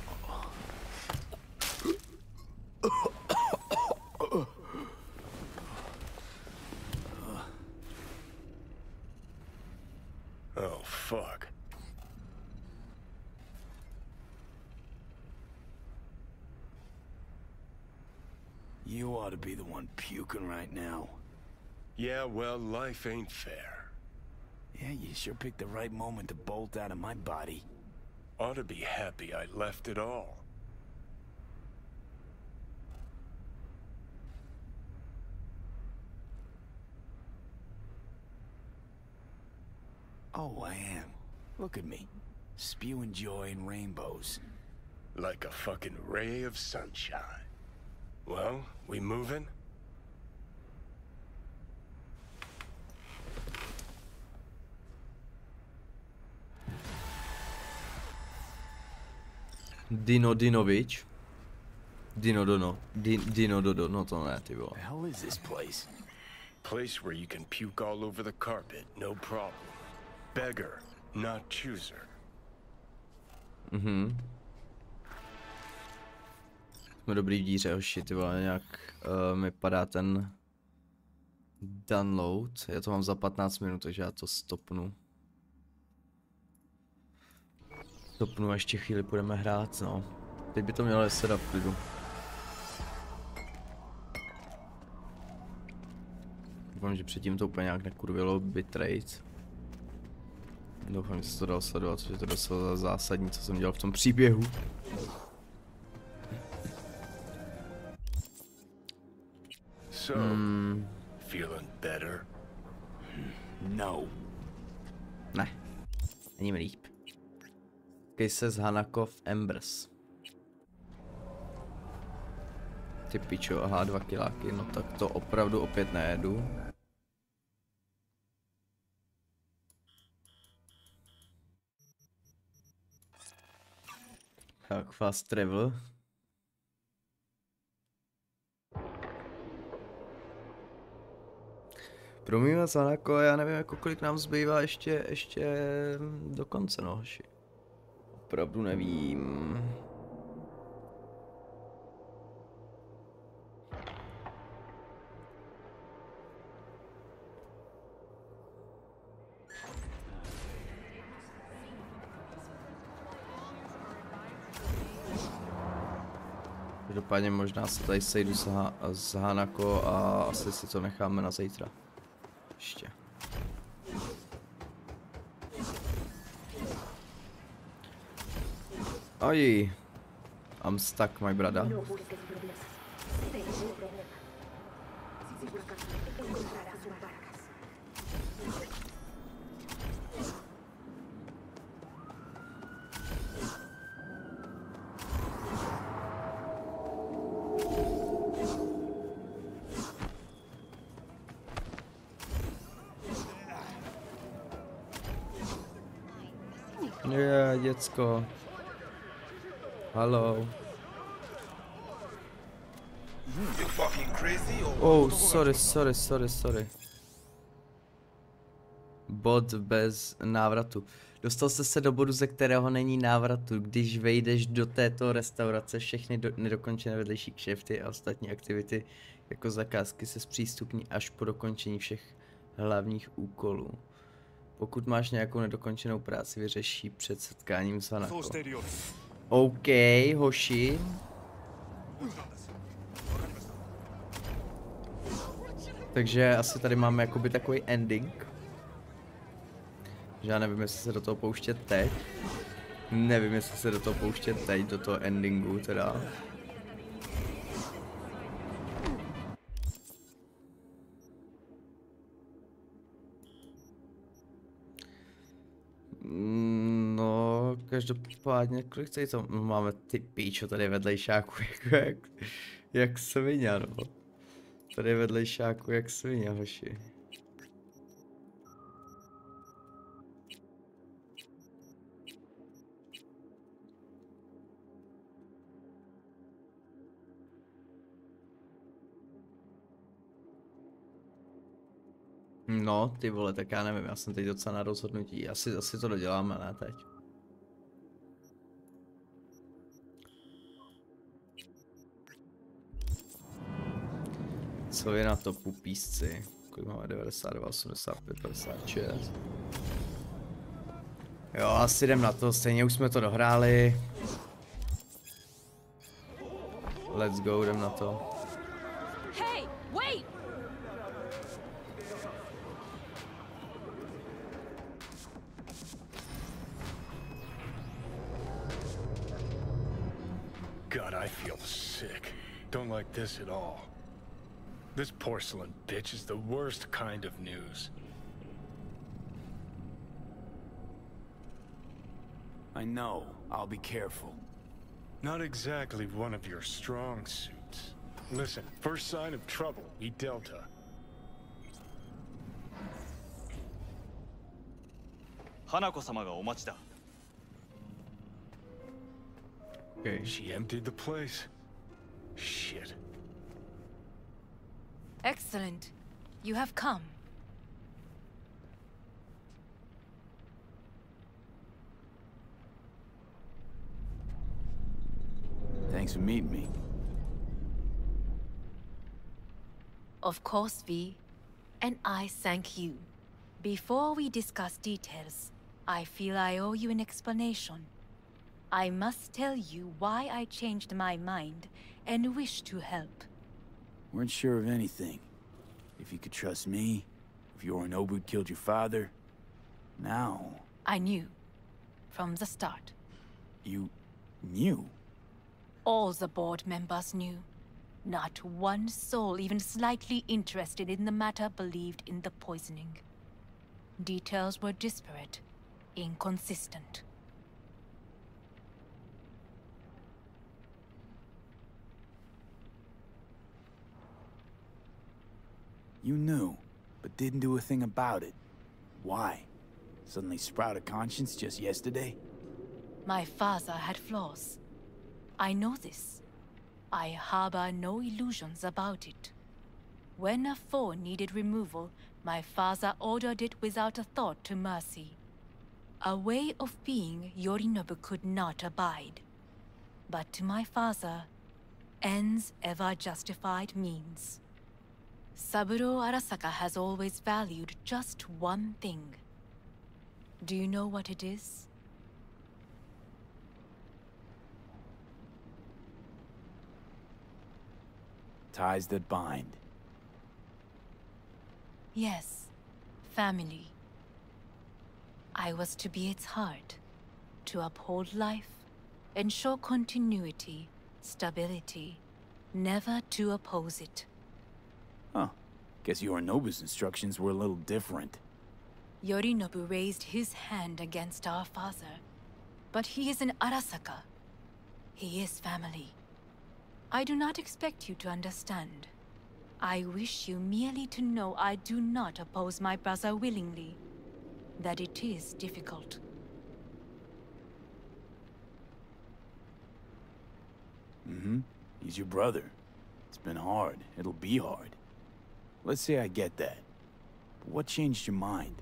Oh, fuck. You ought to be the one puking right now. Yeah, well, life ain't fair. Yeah, you sure picked the right moment to bolt out of my body. Ought to be happy I left it all. Oh, I am. Look at me. Spewing joy and rainbows. Like a fucking ray of sunshine. Well, we moving? Dinovič. Dinododo, no to ne, ty vole. The hell is this place? Place where you can puke all over the carpet, no problem. Beggar, not chooser. Mhm. Jsme dobrý v díře, hoši, ty vole, nějak mi padá ten download. Já to mám za 15 minut, takže já to stopnu. Stopnu a ještě chvíli budeme hrát, no. Teď by to mělo sedat v klidu. Doufám, že předtím to úplně nějak nekurvilo bitrate. Doufám, že se to dalo sledovat, že to docela zásadní, co jsem dělal v tom příběhu. So, feeling better? No. Ne, není mi líp. Kejse z Hanako v Embers. Ty pičo, aha, 2 kiláky, no tak to opravdu opět nejedu. Tak, fast travel. Promíme z Hanako, já nevím, jako kolik nám zbývá ještě do konce, no hoši. Opravdu nevím. Každopádně možná se tady sejdu z Hanako a asi si to necháme na zítra. Ještě. Oj, I'm stuck, my brother. Je, děcko. Hallo. Oh, sorry. Bod bez návratu. Dostal jste se do bodu, ze kterého není návratu. Když vejdeš do této restaurace, všechny nedokončené vedlejší kšefty a ostatní aktivity jako zakázky se zpřístupní až po dokončení všech hlavních úkolů. Pokud máš nějakou nedokončenou práci, vyřeší před setkáním s Hanako. OK, hoši. Takže asi tady máme jakoby takový ending. Že já nevím, jestli se do toho pouštět teď. Do toho endingu teda. No, každopádně, kolik tady to máme ty píčo tady vedlejšáku, jak svině, no. Tady vedlejšáku jak svině, hoši. No, ty vole, tak já nevím, já jsem teď docela na rozhodnutí, asi to doděláme, ne teď. Co je na to pupísci? Kolik máme? 92, 85, 56. Jo, asi jdem na to, stejně už jsme to dohráli. Let's go, jdem na to. Hey, wait! God, I feel sick. Don't like this at all. This porcelain bitch is the worst kind of news. I know. I'll be careful. Not exactly one of your strong suits. Listen, first sign of trouble, eat Delta. Hanako-sama ga omachi da. Okay. She emptied the place. Shit. Excellent. You have come. Thanks for meeting me. Of course, V. And I thank you. Before we discuss details, I feel I owe you an explanation. I must tell you why I changed my mind and wish to help. Weren't sure of anything. If you could trust me, if Yorinobu killed your father, now... I knew. From the start. You knew? All the board members knew. Not one soul even slightly interested in the matter believed in the poisoning. Details were disparate, inconsistent. You knew, but didn't do a thing about it. Why? Suddenly sprout a conscience just yesterday? My father had flaws. I know this. I harbor no illusions about it. When a foe needed removal, my father ordered it without a thought to mercy. A way of being Yorinobu could not abide. But to my father, ends ever justified means. Saburo Arasaka has always valued just one thing. Do you know what it is? Ties that bind. Yes, family. I was to be its heart, to uphold life, ensure continuity, stability, never to oppose it. Huh. Guess Yorinobu's instructions were a little different. Yorinobu raised his hand against our father, but he is an Arasaka. He is family. I do not expect you to understand. I wish you merely to know I do not oppose my brother willingly, that it is difficult. Mm-hmm. He's your brother. It's been hard. It'll be hard. Let's say I get that. But what changed your mind?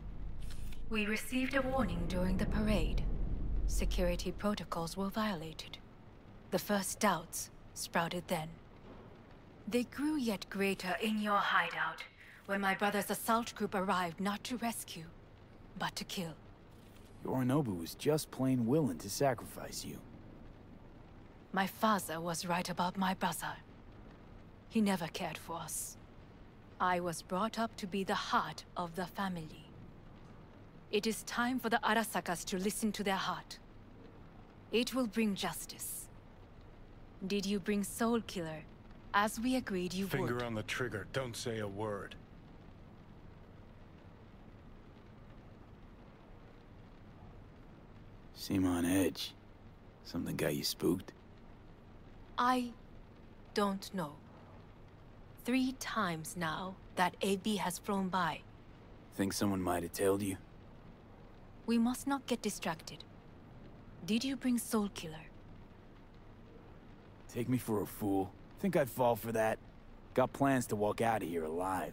We received a warning during the parade. Security protocols were violated. The first doubts sprouted then. They grew yet greater in your hideout, when my brother's assault group arrived not to rescue, but to kill. Yorinobu was just plain willing to sacrifice you. My father was right about my brother. He never cared for us. I was brought up to be the heart of the family. It is time for the Arasakas to listen to their heart. It will bring justice. Did you bring Soul Killer, as we agreed you would? Finger on the trigger, don't say a word. Seem on edge. Something got you spooked? I don't know. 3 times now that AB has flown by. Think someone might have tailed you? We must not get distracted. Did you bring Soul Killer? Take me for a fool. Think I'd fall for that? Got plans to walk out of here alive.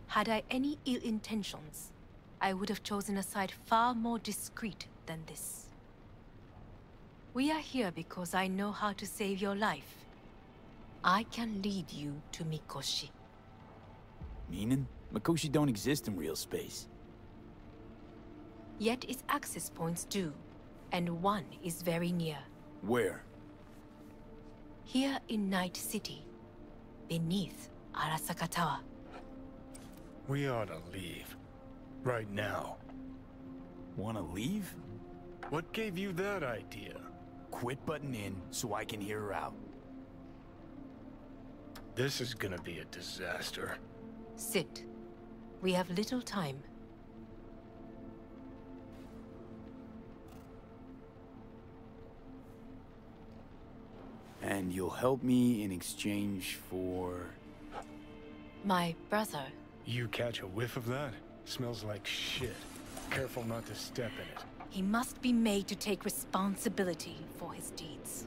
Had I any ill intentions, I would have chosen a side far more discreet than this. We are here because I know how to save your life. I can lead you to Mikoshi. Meaning? Mikoshi don't exist in real space. Yet its access points do, and one is very near. Where? Here in Night City, beneath Arasaka Tower. We ought to leave. Right now. Wanna leave? What gave you that idea? Quit butting in so I can hear her out. This is gonna be a disaster. Sit. We have little time. And you'll help me in exchange for... My brother. You catch a whiff of that? Smells like shit. Careful not to step in it. He must be made to take responsibility for his deeds.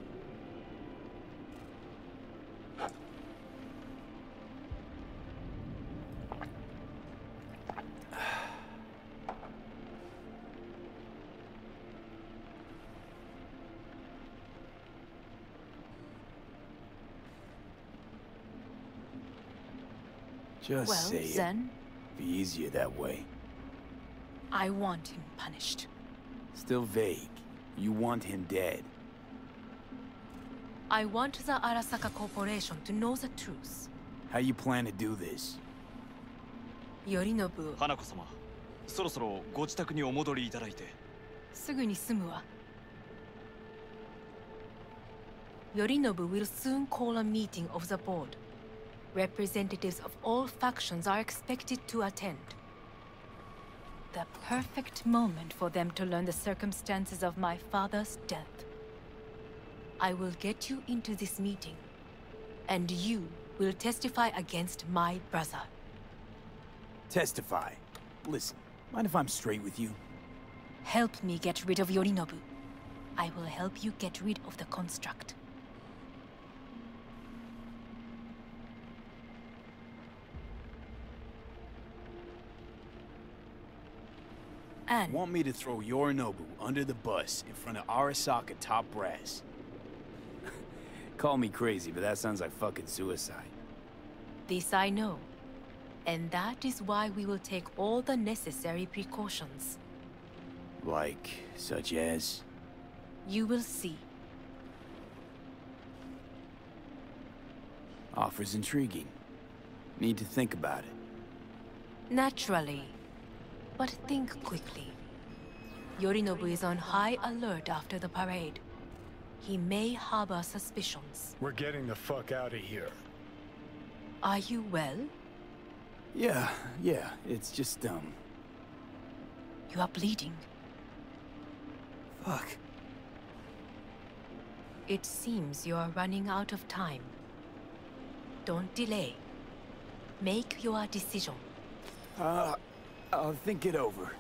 Just say it. Zen, Be easier that way. I want him punished. Still vague. You want him dead. I want the Arasaka Corporation to know the truth. How you plan to do this? Yorinobu. 花子様、そろそろご自宅にお戻りいただいて。すぐに済むわ。Yorinobu will soon call a meeting of the board. Representatives of all factions are expected to attend. The perfect moment for them to learn the circumstances of my father's death. I will get you into this meeting, and you will testify against my brother. Testify? Listen, mind if I'm straight with you? Help me get rid of Yorinobu. I will help you get rid of the construct. And want me to throw Yorinobu under the bus in front of Arasaka top brass? Call me crazy, but that sounds like fucking suicide. This I know. And that is why we will take all the necessary precautions. Like, such as? You will see. Offers intriguing. Need to think about it. Naturally. But think quickly. Yorinobu is on high alert after the parade. He may harbor suspicions. We're getting the fuck out of here. Are you well? Yeah, it's just, You are bleeding. Fuck. It seems you are running out of time. Don't delay. Make your decision. I'll think it over.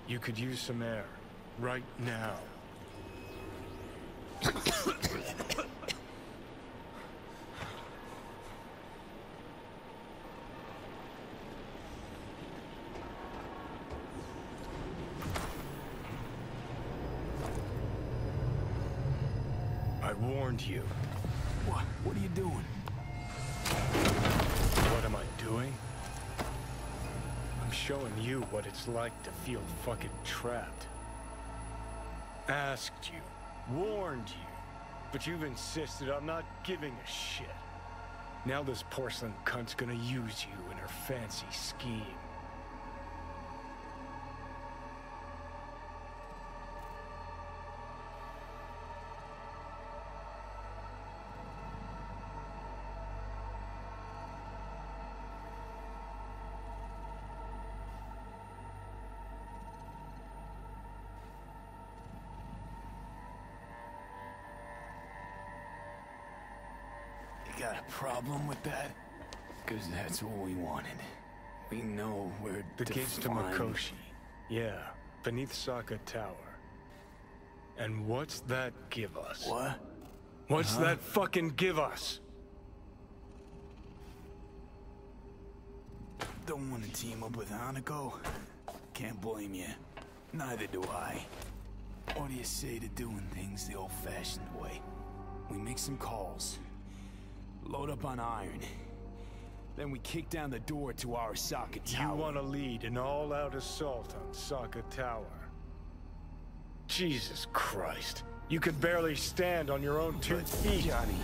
You could use some air. Right now. I warned you. What are you doing? What am I doing? I'm showing you what it's like to feel fucking trapped. Asked you, warned you, but you've insisted I'm not giving a shit. Now this porcelain cunt's gonna use you in her fancy scheme. Got a problem with that? Because that's what we wanted. We know where the gates to Makoshi. Yeah, beneath Saka Tower. And what's that give us? What? What's that fucking give us? Don't want to team up with Hanako? Can't blame you. Neither do I. What do you say to doing things the old-fashioned way? We make some calls. Load up on iron. Then we kick down the door to our Saka Tower. You want to lead an all-out assault on Saka Tower? Jesus Christ. You could barely stand on your own 2 feet. Johnny.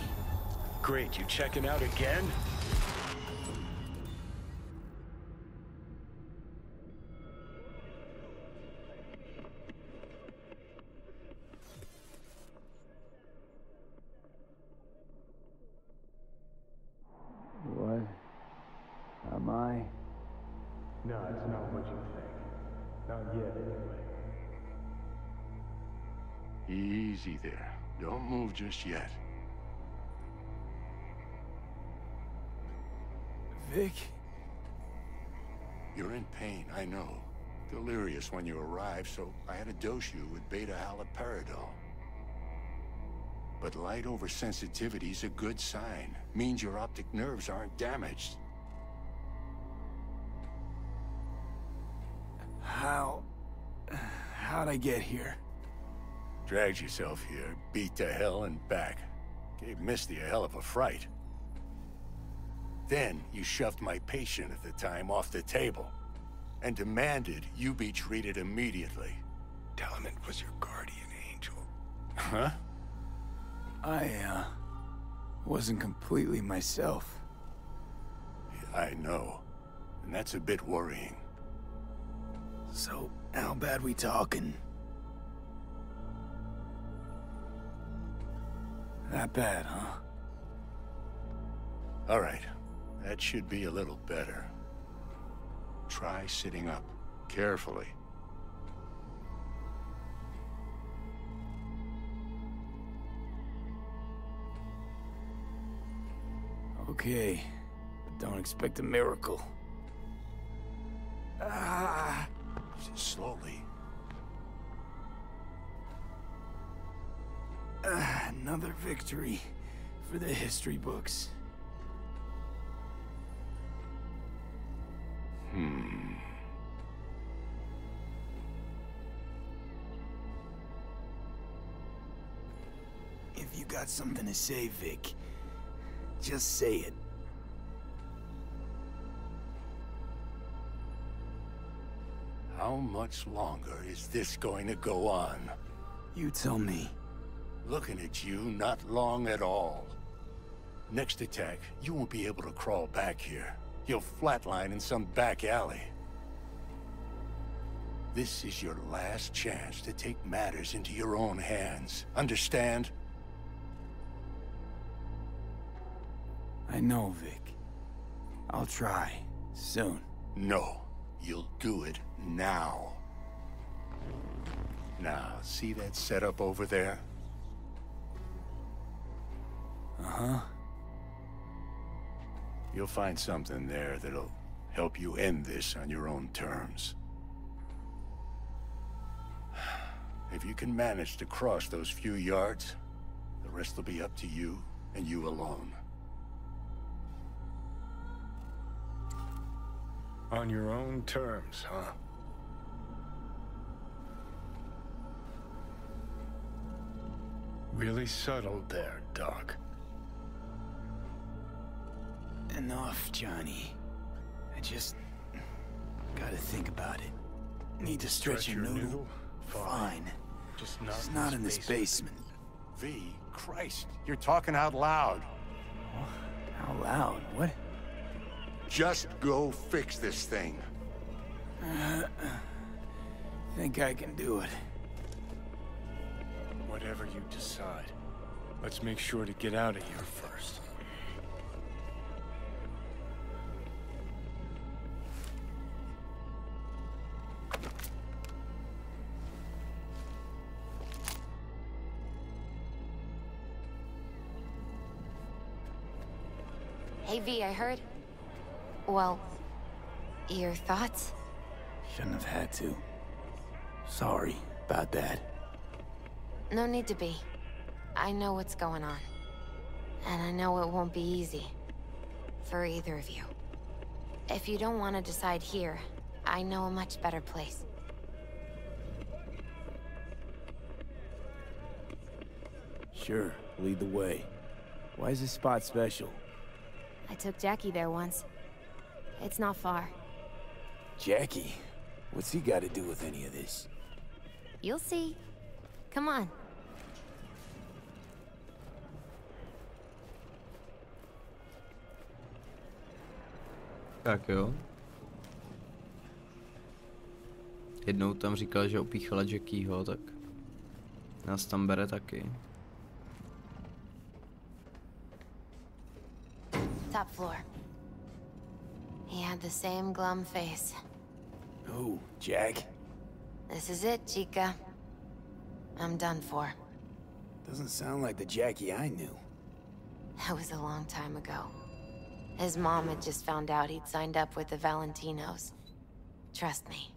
Great, you checking out again? What? Am I? No, it's not what you think. Not yet, anyway. Easy there. Don't move just yet. Vic? You're in pain, I know. Delirious when you arrived, so I had to dose you with beta-haloperidol. But light oversensitivity's a good sign. Means your optic nerves aren't damaged. How'd I get here? Dragged yourself here, beat to hell and back. Gave Misty a hell of a fright. Then you shoved my patient at the time off the table and demanded you be treated immediately. Tell him it was your guardian angel. Huh? I, wasn't completely myself. I know. And that's a bit worrying. So, how bad we talking? That bad, huh? All right. That should be a little better. Try sitting up. Carefully. Okay, but don't expect a miracle. Ah! Slowly. Another victory for the history books. If you got something to say, Vic, just say it. How much longer is this going to go on? You tell me. Looking at you, not long at all. Next attack, you won't be able to crawl back here. You'll flatline in some back alley. This is your last chance to take matters into your own hands. Understand? I know, Vic. I'll try. Soon. No. You'll do it now. Now, see that setup over there? Uh-huh. You'll find something there that'll help you end this on your own terms. If you can manage to cross those few yards, the rest will be up to you and you alone. On your own terms, huh? Really subtle there, Doc. Enough, Johnny. I just gotta think about it. Need to stretch your noodle? Fine. Just not in this basement. V, Christ, you're talking out loud. Out loud? What? Just go fix this thing. Think I can do it. Whatever you decide, let's make sure to get out of here first. Hey V, I heard... Well, your thoughts? Shouldn't have had to. Sorry about that. No need to be. I know what's going on. And I know it won't be easy. For either of you. If you don't want to decide here, I know a much better place. Sure, lead the way. Why is this spot special? I took Jackie there once. It's not far. Jackie? What's he got to do with any of this? You'll see. Come on. Tak jo. Jednou tam říkal, že opíchala Jackieho, tak nás tam bere taky. Top floor. He had the same glum face. Who, Jack? This is it, chica. I'm done for. Doesn't sound like the Jackie I knew. That was a long time ago. His mom had just found out he'd signed up with the Valentinos. Trust me.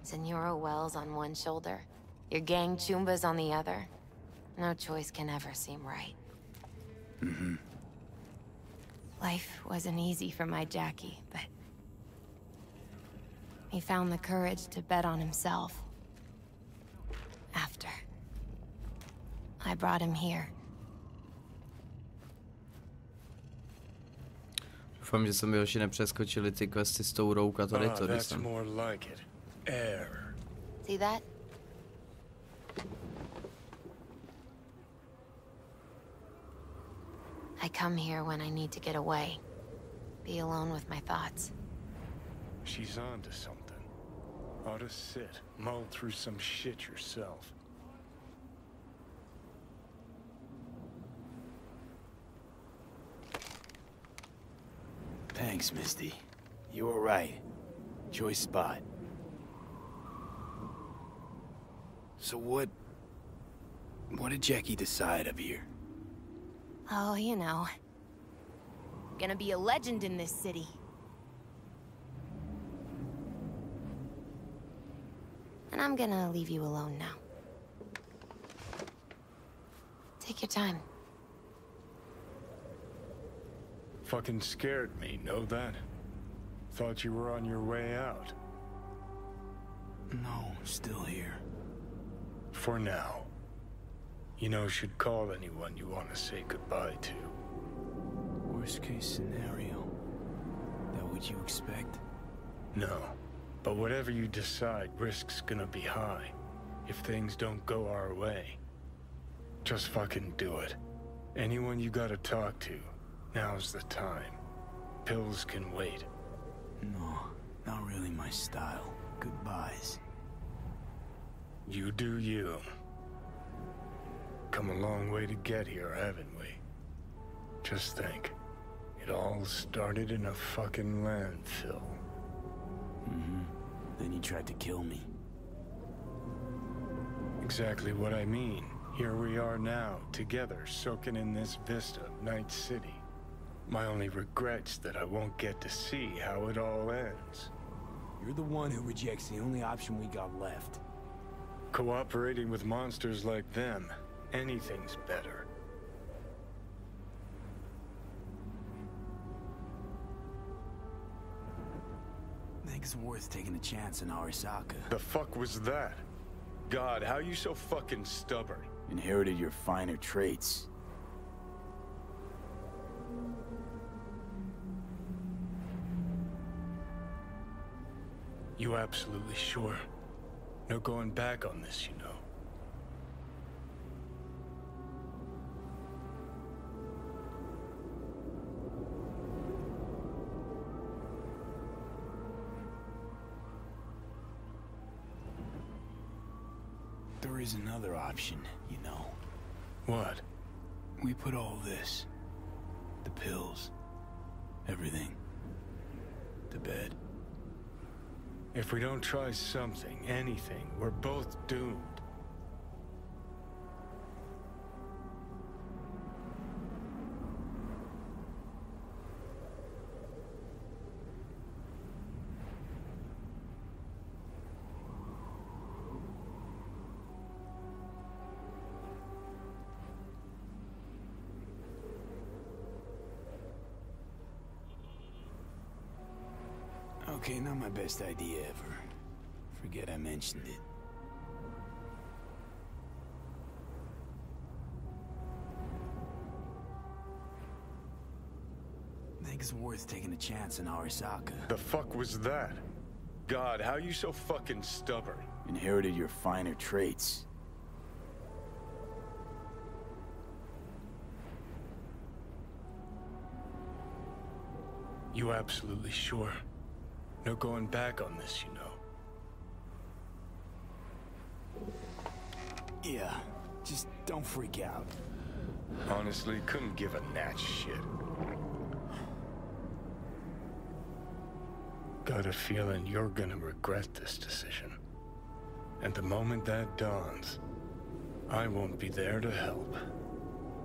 Senora Wells on one shoulder, your gang Chumbas on the other. No choice can ever seem right. Mm-hmm. Life wasn't easy for my Jackie, but... he found the courage to bet on himself. After. I brought him here. Doufám, že jsem vyhoši nepřeskočili ty questy s tou rouk a tady to, když jsem... See that? I come here when I need to get away. Be alone with my thoughts. She's on to something. Ought to sit, mull through some shit yourself. Thanks, Misty. You were right. Choice spot. So what did Jackie decide up here? Oh, you know. Gonna be a legend in this city. And I'm gonna leave you alone now. Take your time. Fucking scared me, know that? Thought you were on your way out. No, still here. For now. You know, should call anyone you want to say goodbye to. Worst case scenario. That what you expect? No. But whatever you decide, risk's gonna be high. If things don't go our way. Just fucking do it. Anyone you gotta talk to, now's the time. Pills can wait. No, not really my style. Goodbyes. You do you. Come a long way to get here, haven't we? Just think. It all started in a fucking landfill. Mm-hmm. Then you tried to kill me. Exactly what I mean. Here we are now, together, soaking in this vista of Night City. My only regret's that I won't get to see how it all ends. You're the one who rejects the only option we got left. Cooperating with monsters like them, anything's better. Think it's worth taking a chance in Arasaka. The fuck was that? God, how you so fucking stubborn? Inherited your finer traits. You absolutely sure? No going back on this, you know. There is another option, you know. What? We put all this, the pills, everything, to bed. If we don't try something, anything, we're both doomed. Okay, not my best idea ever. Forget I mentioned it. Think it's worth taking a chance in Arasaka. The fuck was that? God, how you so fucking stubborn? Inherited your finer traits. You absolutely sure? No going back on this, you know. Yeah, just don't freak out. Honestly, couldn't give a gnat's shit. Got a feeling you're gonna regret this decision. And the moment that dawns, I won't be there to help.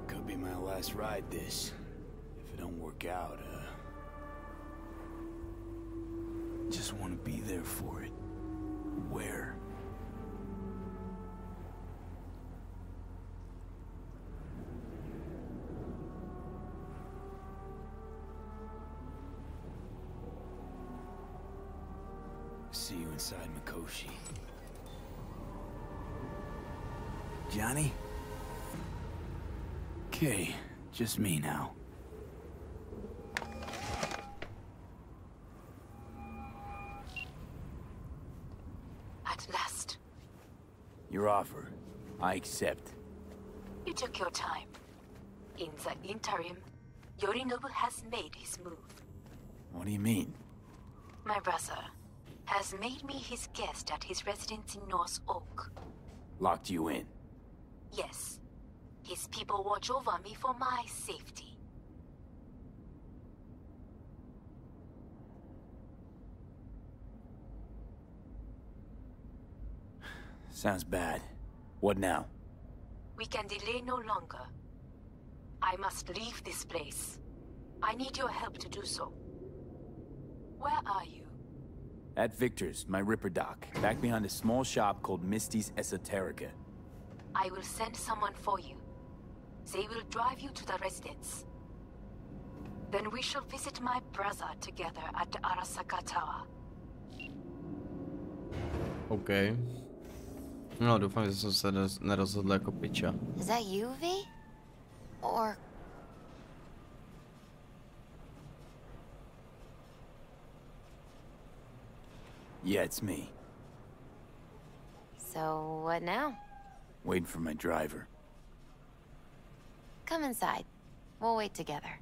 Could be my last ride this. If it don't work out, just want to be there for it. Where? See you inside Mikoshi. Johnny? Okay, just me now. At last. Your offer. I accept. You took your time. In the interim, Yorinobu has made his move. What do you mean? My brother has made me his guest at his residence in North Oak. Locked you in? Yes. His people watch over me for my safety. Sounds bad. What now? We can delay no longer. I must leave this place. I need your help to do so. Where are you? At Victor's, my Ripper dock, back behind a small shop called Misty's Esoterica. I will send someone for you. They will drive you to the residence. Then we shall visit my brother together at the Arasaka Tower. OK. No, doufám, že jsem se nerozhodl jako piča. Is that you, V? Or... Yeah, it's me. So, what now? Waiting for my driver. Come inside. We'll wait together.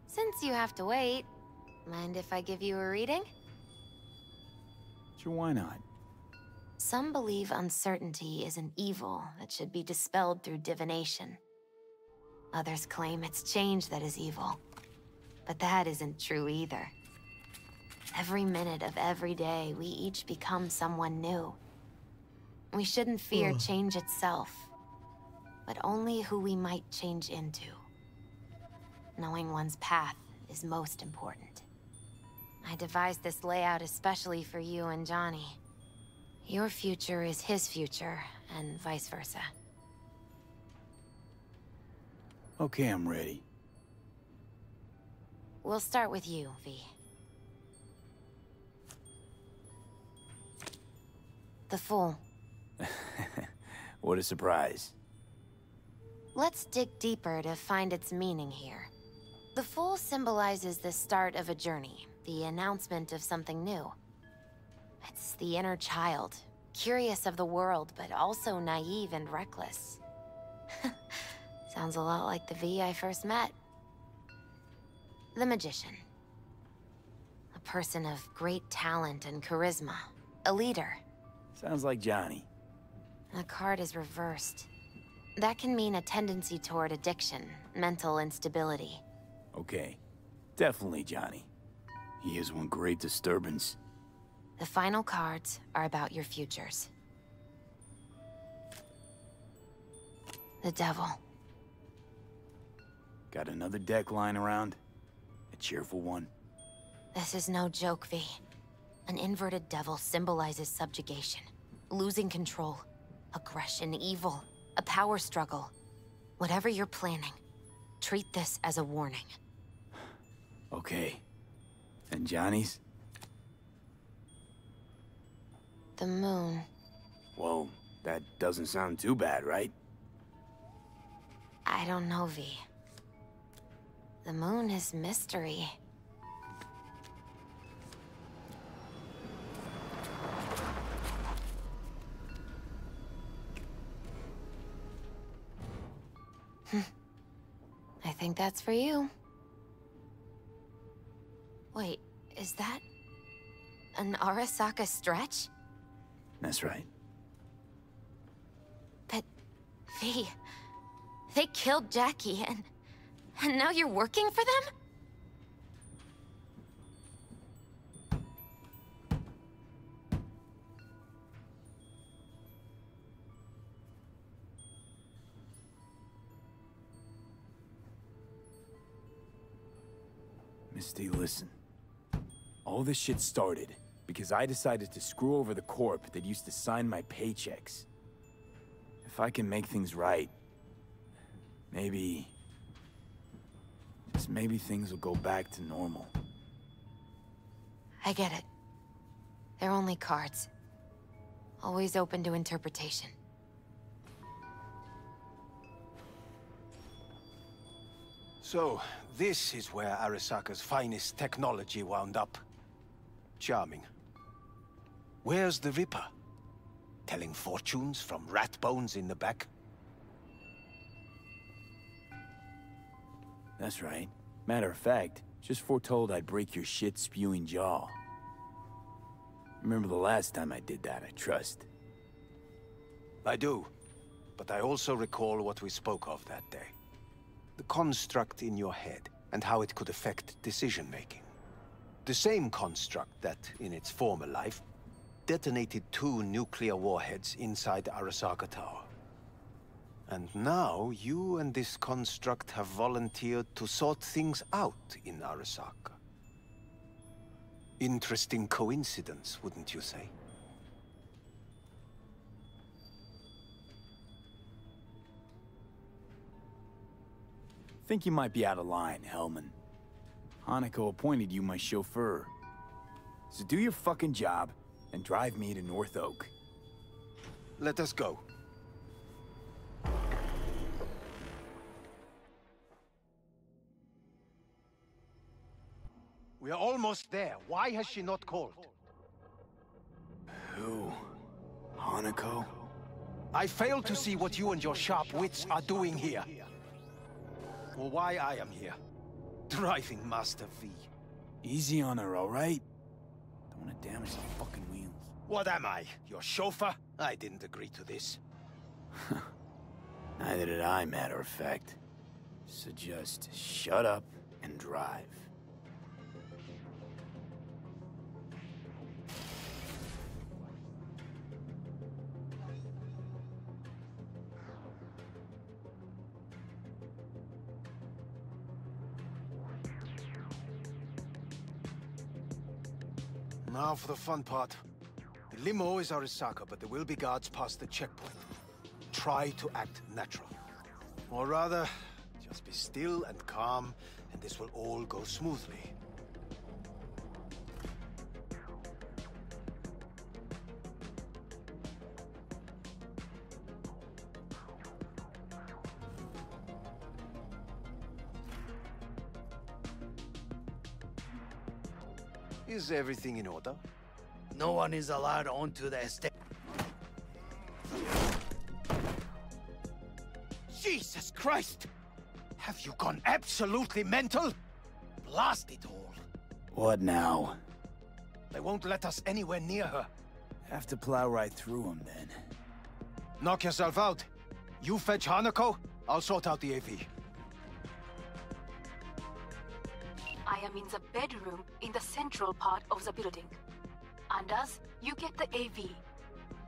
Since you have to wait, mind if I give you a reading? Sure, why not? Some believe uncertainty is an evil that should be dispelled through divination. Others claim it's change that is evil. But that isn't true either. Every minute of every day, we each become someone new. We shouldn't fear change itself, but only who we might change into. Knowing one's path is most important. I devised this layout especially for you and Johnny. Your future is his future, and vice versa. Okay, I'm ready. We'll start with you, V. The Fool. What a surprise. Let's dig deeper to find its meaning here. The Fool symbolizes the start of a journey, the announcement of something new. It's the inner child, curious of the world, but also naive and reckless. Sounds a lot like the V I first met. The Magician. A person of great talent and charisma. A leader. Sounds like Johnny. The card is reversed. That can mean a tendency toward addiction, mental instability. Okay. Definitely Johnny. He is one great disturbance. The final cards are about your futures. The Devil. Got another deck lying around? A cheerful one? This is no joke, V. An inverted devil symbolizes subjugation, losing control, aggression, evil, a power struggle. Whatever you're planning, treat this as a warning. Okay. And Johnny's? The Moon. Whoa, that doesn't sound too bad, right? I don't know, V. The Moon is mystery. I think that's for you. Wait, is that an Arasaka stretch? That's right. But, V, they killed Jackie and now you're working for them? Misty, listen. All this shit started because I decided to screw over the corp that used to sign my paychecks. If I can make things right, maybe... just maybe things will go back to normal. I get it. They're only cards. Always open to interpretation. So, this is where Arasaka's finest technology wound up. Charming. Where's the Ripper? Telling fortunes from rat bones in the back? That's right. Matter of fact, just foretold I'd break your shit-spewing jaw. Remember the last time I did that, I trust. I do. But I also recall what we spoke of that day. The construct in your head, and how it could affect decision-making. The same construct that, in its former life, detonated 2 nuclear warheads inside Arasaka Tower. And now, you and this construct have volunteered to sort things out in Arasaka. Interesting coincidence, wouldn't you say? Think you might be out of line, Hellman. Hanako appointed you my chauffeur. So do your fucking job and drive me to North Oak. Let us go. We are almost there. Why has she not called? Who? Hanako? I fail to see what you and your sharp wits are doing here. Or why I am here. Driving Master V. Easy on her, all right? Don't want to damage the fucking wheels. What am I? Your chauffeur? I didn't agree to this. Neither did I, matter of fact. So just shut up and drive. Now for the fun part. The limo is Arasaka, but there will be guards past the checkpoint. Try to act natural. Or rather, just be still and calm, and this will all go smoothly. Is everything in order? No one is allowed onto the estate. Jesus Christ! Have you gone absolutely mental? Blast it all. What now? They won't let us anywhere near her. Have to plow right through them, then. Knock yourself out. You fetch Hanako, I'll sort out the AV. I am in the bedroom in the central part of the building. Anders, you get the AV.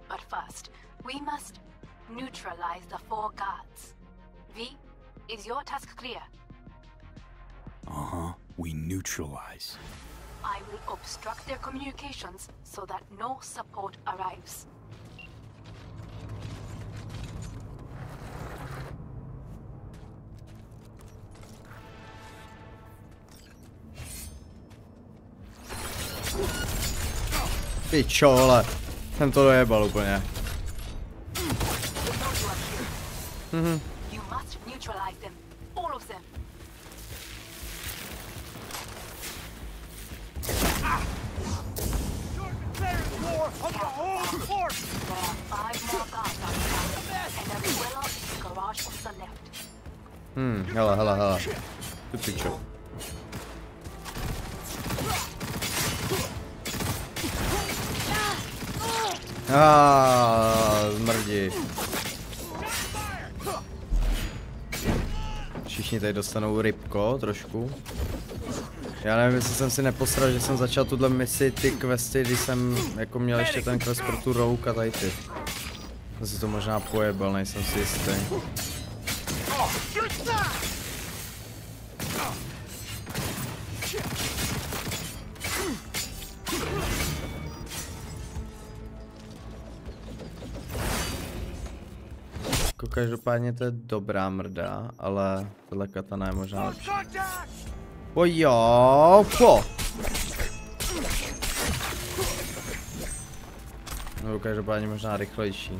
But first, we must neutralize the 4 guards. V, is your task clear? Uh-huh. We neutralize. I will obstruct their communications so that no support arrives. Pičole, jsem to dojebal úplně. You must neutralize them, all of them. You're declaring war on the whole force! There are 5 more guards outside, and as well as the garage on the left. Hele. Tu pičo. Zmrdi. Všichni tady dostanou rybko trošku. Já nevím, jestli jsem si neposral, že jsem začal tuhle misi, ty questy, když jsem jako měl ještě ten quest pro tu rouk a tady ty. Jsem si to možná pojebal, nejsem si jistý. Každopádně to je dobrá mrda, ale tohle katana je možná lepší. Ojo, po! No, každopádně možná rychlejší.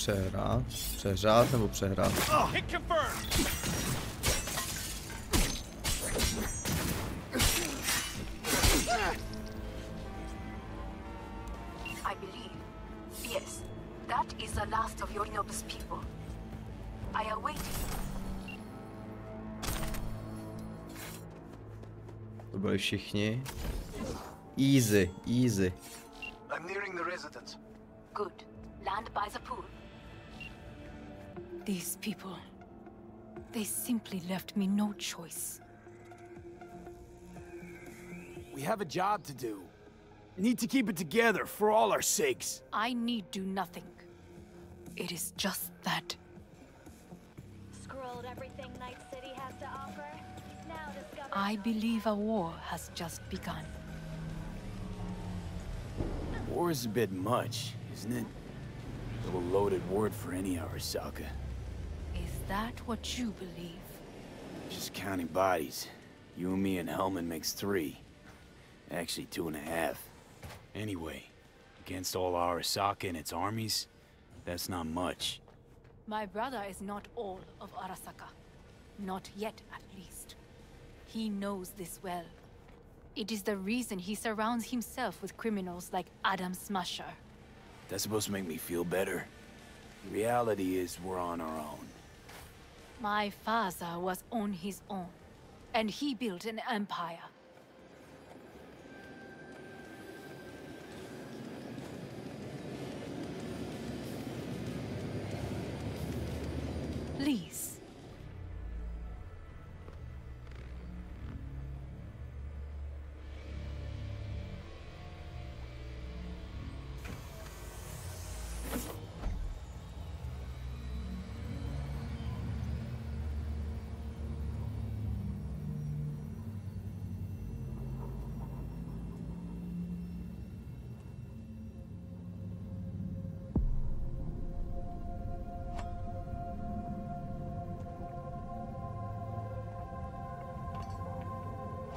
přehrát? Přehrát nebo přehrát? I believe, yes, that is the last of Yorinobu's people. I await you. To byli všichni. Easy, easy. I'm nearing the residence. Good. Land by the pool. These people, they simply left me no choice. We have a job to do. Need to keep it together for all our sakes. I need do nothing. It is just that. Scrolled everything Night City has to offer. Now discover. I believe a war has just begun. War is a bit much, isn't it? A little loaded word for any Arasaka. Is that what you believe? Just counting bodies. You and me and Hellman makes 3. Actually 2.5. Anyway, against all Arasaka and its armies, that's not much. My brother is not all of Arasaka. Not yet, at least. He knows this well. It is the reason he surrounds himself with criminals like Adam Smasher. That's supposed to make me feel better. The reality is we're on our own. My father was on his own, and he built an empire. Please.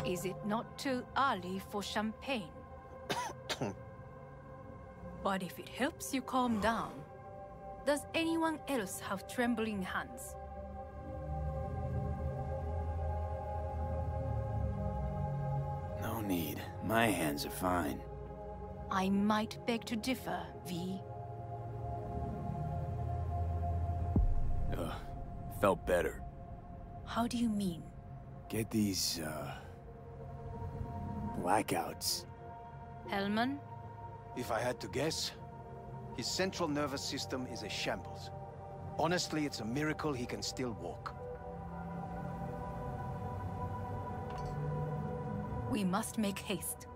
Is it not too early for champagne? But if it helps you calm down, does anyone else have trembling hands? No need. My hands are fine. I might beg to differ, V. Felt better. How do you mean? Get these, blackouts. Hellman? If I had to guess, his central nervous system is a shambles. Honestly, it's a miracle he can still walk. We must make haste.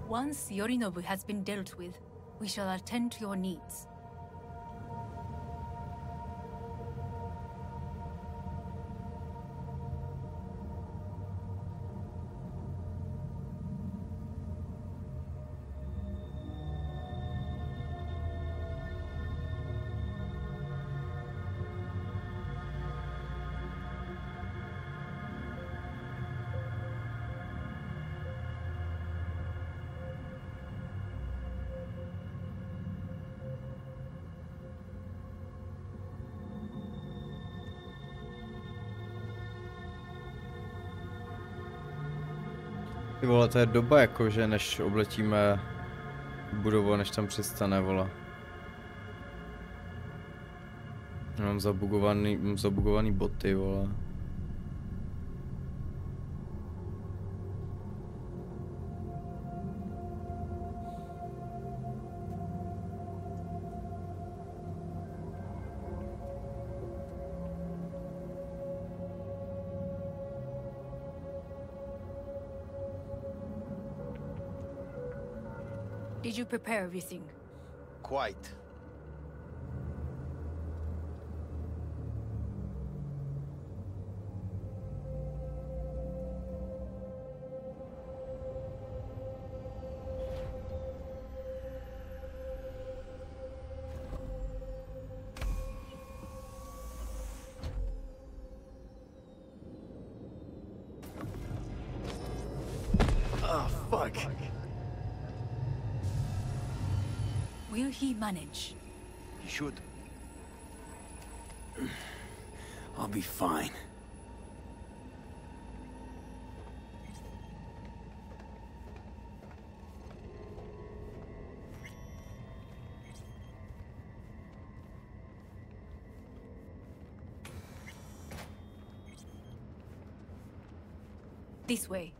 Once Yorinobu has been dealt with, we shall attend to your needs. Ty vole, to je doba jakože, než obletíme budovu, než tam přistane, vole. Mám zabugovaný boty, vole. Did you prepare everything? Quite. Oh, fuck. Will he manage? You should. I'll be fine. This way.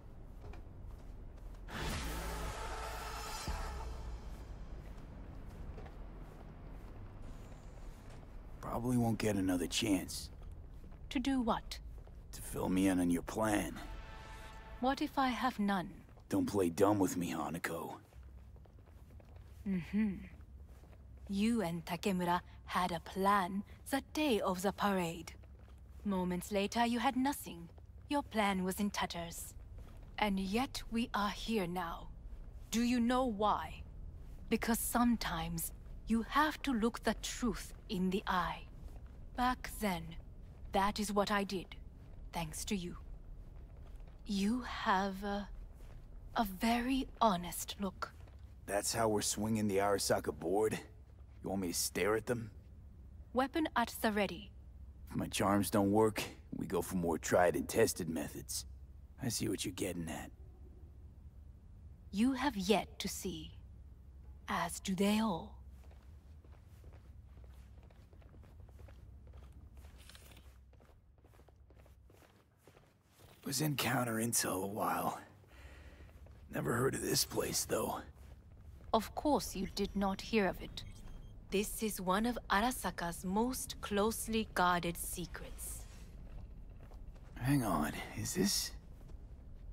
Probably won't get another chance. To do what? To fill me in on your plan. What if I have none? Don't play dumb with me, Hanako. You and Takemura had a plan the day of the parade. Moments later, you had nothing. Your plan was in tatters. And yet we are here now. Do you know why? Because sometimes you have to look the truth in the eye. Back then, that is what I did, thanks to you. You have a very honest look. That's how we're swinging the Arasaka board? You want me to stare at them? Weapon at the ready. If my charms don't work, we go for more tried and tested methods. I see what you're getting at. You have yet to see, as do they all. Was in counter intel a while. Never heard of this place, though. Of course you did not hear of it. This is one of Arasaka's most closely guarded secrets. Hang on, is this?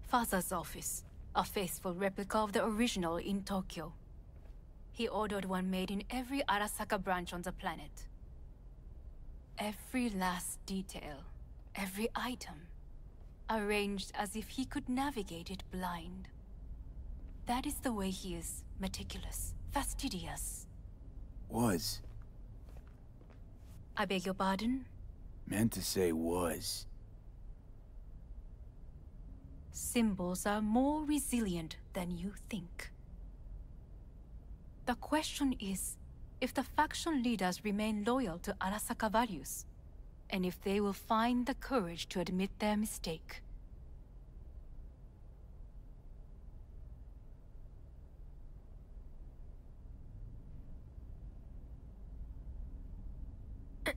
Father's office. A faithful replica of the original in Tokyo. He ordered one made in every Arasaka branch on the planet. Every last detail, every item, arranged as if he could navigate it blind. That is the way he is, meticulous, fastidious. Was. I beg your pardon? Meant to say was. Symbols are more resilient than you think. The question is, if the faction leaders remain loyal to Arasaka values, and if they will find the courage to admit their mistake.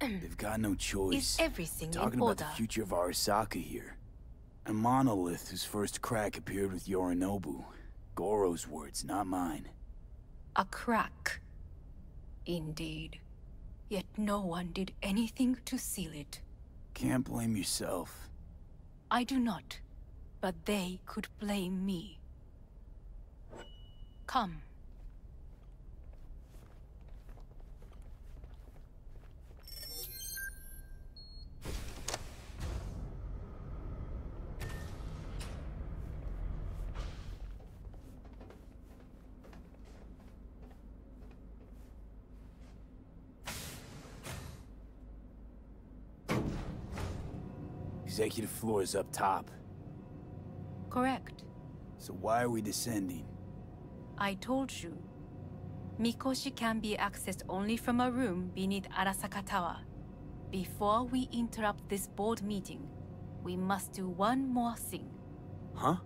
They've got no choice. Is everything Talking in about order? the future of Arasaka here. A monolith whose first crack appeared with Yorinobu. Goro's words, not mine. A crack. Indeed. Yet no one did anything to seal it. Can't blame yourself. I do not. But they could blame me. Come. Executive floor is up top. Correct. So why are we descending? I told you. Mikoshi can be accessed only from a room beneath Arasaka Tower. Before we interrupt this board meeting, we must do one more thing. Huh?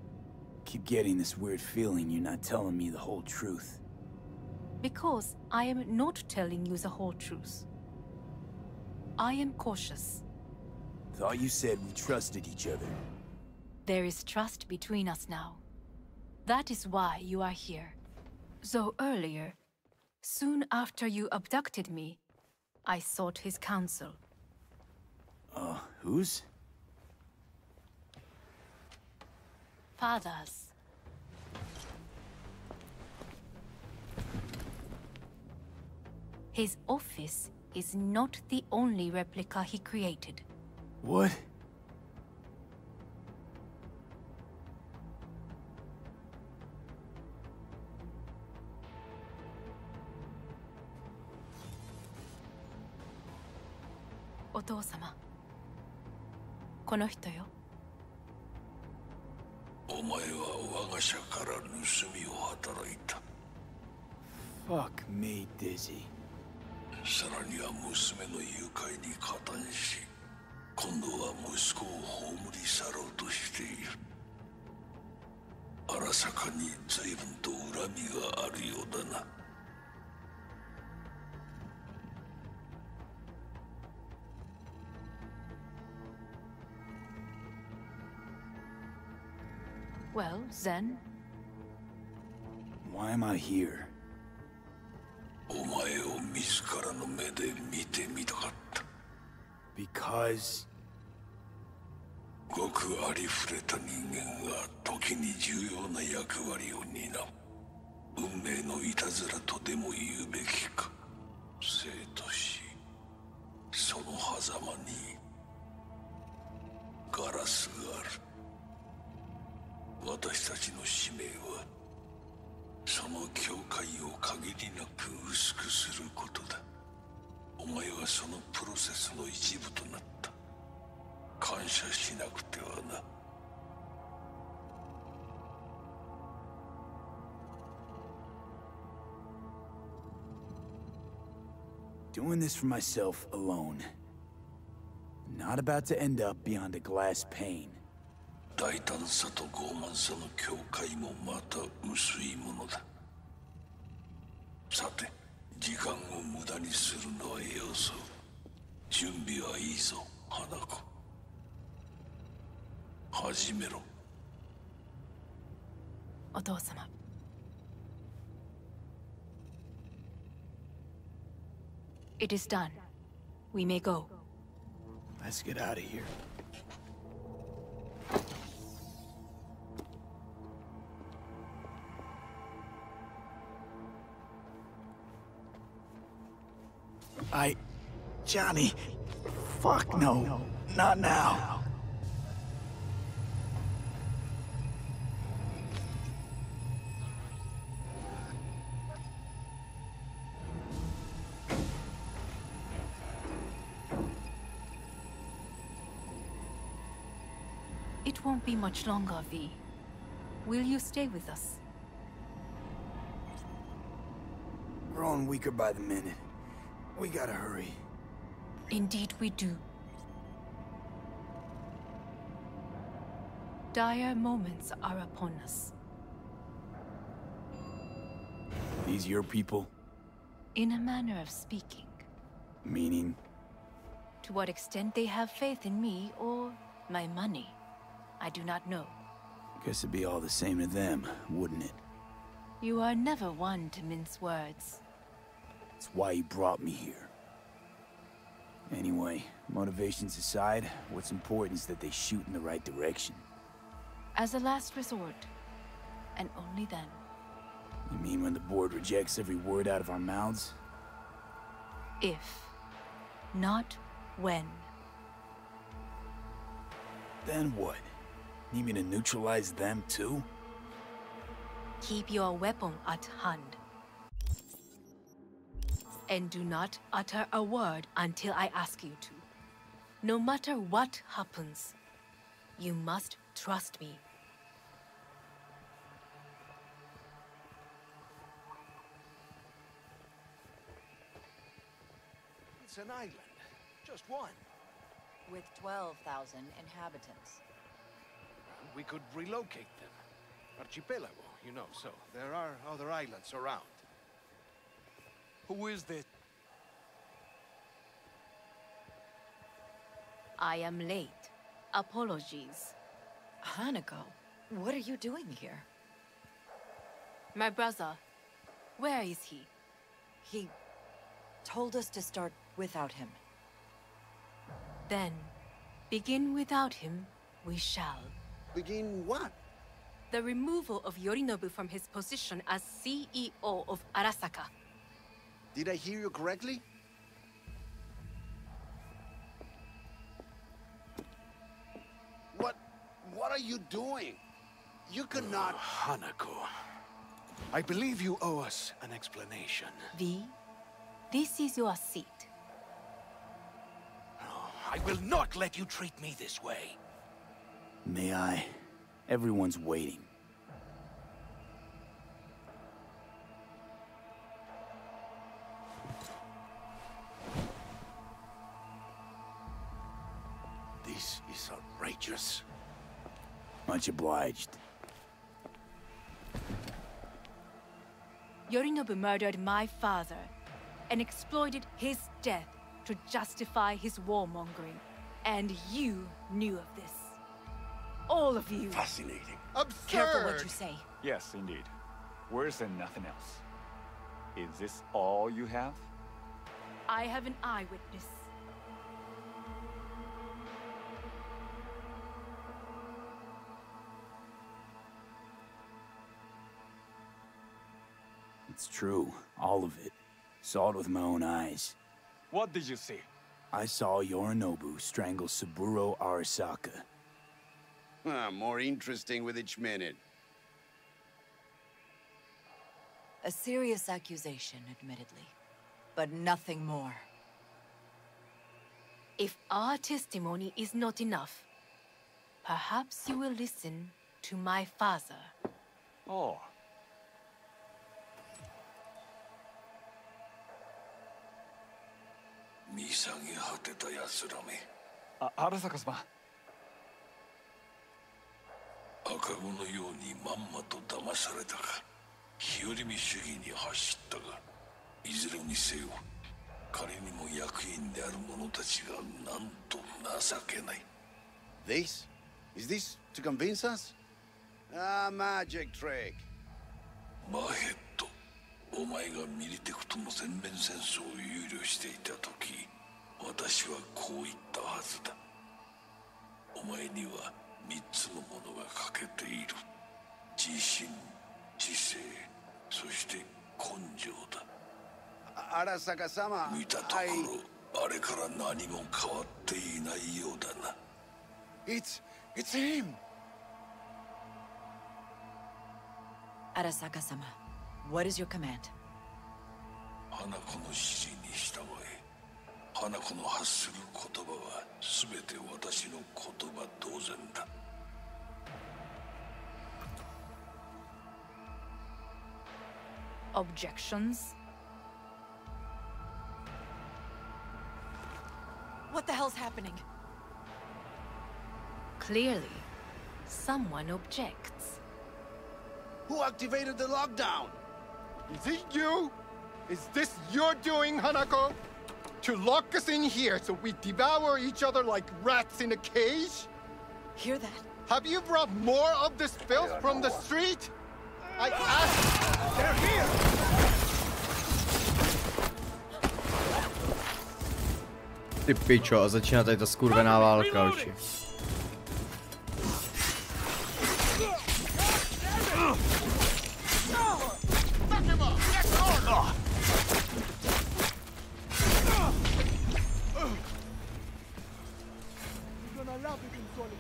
Keep getting this weird feeling you're not telling me the whole truth. Because I am not telling you the whole truth. I am cautious. Thought you said we trusted each other. There is trust between us now. That is why you are here. Though earlier, soon after you abducted me, I sought his counsel. Whose? Father's. His office is not the only replica he created. What? Otou-sama. この人よ。お前は我が社から盗みを働いた。Fuck me, Dizzy. さらには娘の誘拐に加担し、今度は息子を葬り去ろうとしている。荒坂に随分と恨みがあるようだな。Well, Zen? Why am I here? お前を自らの目で見てみたかった。Because... ごくありふれた人間が時に重要な役割を担う。運命のいたずらとでも言うべきか。生と死、その狭間にガラスがある。私たちの使命はその境界を限りなく薄くすることだ。お前はそのプロセスの一部となった。感謝しなくてはな。Doing this for myself alone. Not about to end up beyond a glass pane. 大胆さと傲慢さの境界もまた薄いものだ。さて、時間を無駄にするのはよそう。準備はいいぞ、花子。始めろ。お父様。It is done. We may go. Let's get out of here. Johnny, fuck no, not now. It won't be much longer, V. Will you stay with us? Growing weaker by the minute. We gotta hurry. Indeed we do. Dire moments are upon us. These your people? In a manner of speaking. Meaning? To what extent they have faith in me or my money, I do not know. Guess it'd be all the same to them, wouldn't it? You are never one to mince words. That's why you brought me here. Anyway, motivations aside, what's important is that they shoot in the right direction. As a last resort, and only then. You mean when the board rejects every word out of our mouths? If, not when. Then what? Need me to neutralize them too? Keep your weapon at hand. And do not utter a word until I ask you to. No matter what happens, you must trust me. It's an island. Just one. With 12,000 inhabitants. We could relocate them. Archipelago, you know, so there are other islands around. Who is this? I am late. Apologies. Hanako, what are you doing here? My brother, where is he? He told us to start without him. Then, begin without him, we shall. Begin what? The removal of Yorinobu from his position as CEO of Arasaka. Did I hear you correctly? What are you doing? You cannot... Hanako, I believe you owe us an explanation. V, this is your seat. I will not let you treat me this way. May I? Everyone's waiting. us. Much obliged. Yorinobu murdered my father and exploited his death to justify his warmongering. And you knew of this. All of you. Fascinating. Absurd! Careful what you say. Yes, indeed. Worse than nothing else. Is this all you have? I have an eyewitness. It's true, all of it. Saw it with my own eyes. What did you see? I saw Yorinobu strangle Saburo Arasaka. More interesting with each minute. A serious accusation, admittedly, but nothing more. If our testimony is not enough, perhaps you will listen to my father. Oh. Arasaka-sama. 赤子のようにまんまと騙されたか、日和見主義に走ったが、いずれにせよ彼にも役員である者たちがなんと情けない。 This? Is this to convince us? Ah, magic trick. マヘッド、お前がミリテクとの全面戦争を憂慮していた時、私はこう言ったはずだ。お前には3つのものが欠けている。自信、知性、そして根性だ。Arasaka-sama, 見たところ、あれから何も変わっていないようだな。It's him! Arasaka-sama, what is your command? 花子の指示に従え。花子の発する言葉は全て私の言葉同然だ。Objections? What the hell's happening? Clearly, someone objects. Who activated the lockdown? Is it you? Is this your doing, Hanako? To lock us in here so we devour each other like rats in a cage? Hear that? Have you brought more of this filth from the street? I asked... They're here! Ty pičo, a začíná tady ta skurvená válka, oči.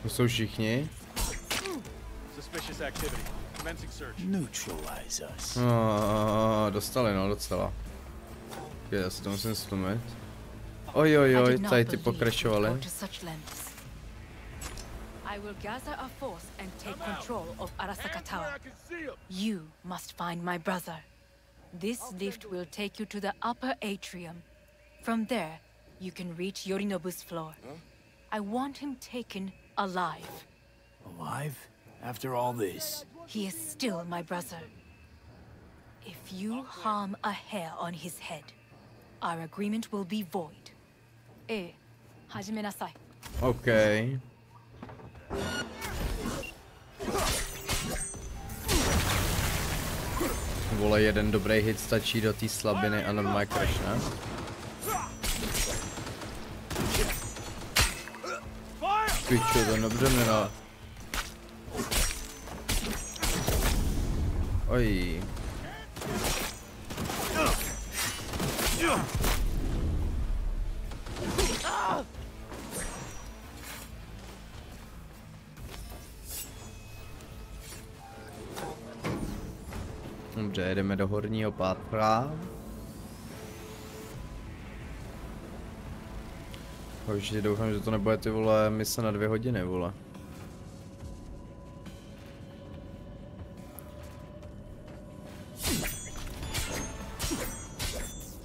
To jsou všichni? Dostali, no, docela. Já si to musím stlumit. Ojojoj, tady ty pokračovali. I will gather a force and take control of Arasaka Tower. You must find my brother. This lift will take you to the upper atrium. From there, you can reach Yorinobu's floor. I want him taken alive. Alive? After all this? He is still my brother. If you harm a hair on his head, our agreement will be void. Hajime nasai. Okay. Vole, jeden dobrý hit stačí do té slabiny a normálně crash, ne? Pičo, to dobře měla. Oj. Dobře, jdeme do horního pátra. Určitě doufám, že to nebude ty vole mise na 2 hodiny, vole.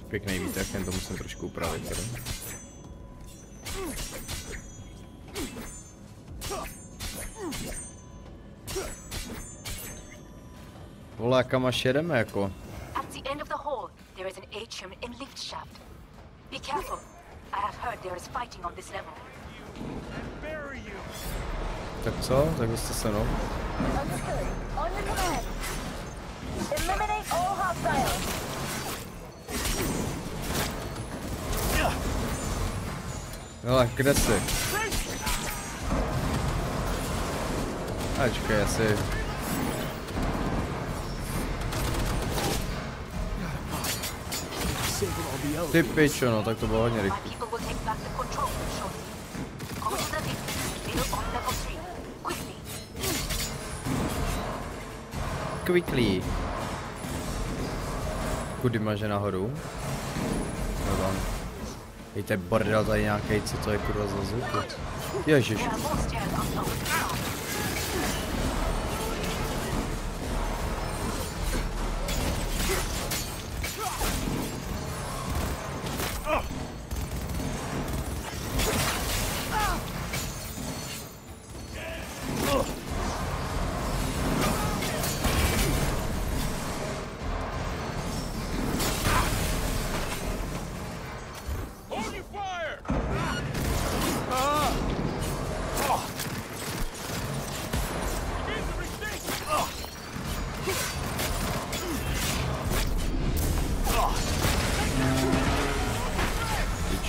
Pěkný výtah, jen to musím trošku upravit tady. Vole, kam až jedeme jako? At the end of the hall, there is an atrium in lift shaft. Be careful. I have heard there is fighting on this level. Tak co? Tak jste se no. Understood. On your command. Eliminate all hostiles. Hele, kde jsi? Ačkej, asi... Ty pičo, no, tak to bylo hodně rychle. Quickly. Kudy máže nahoru? No tam. Víte, bordel tady nějakej, co to je kurva za zvuk? Ježiš.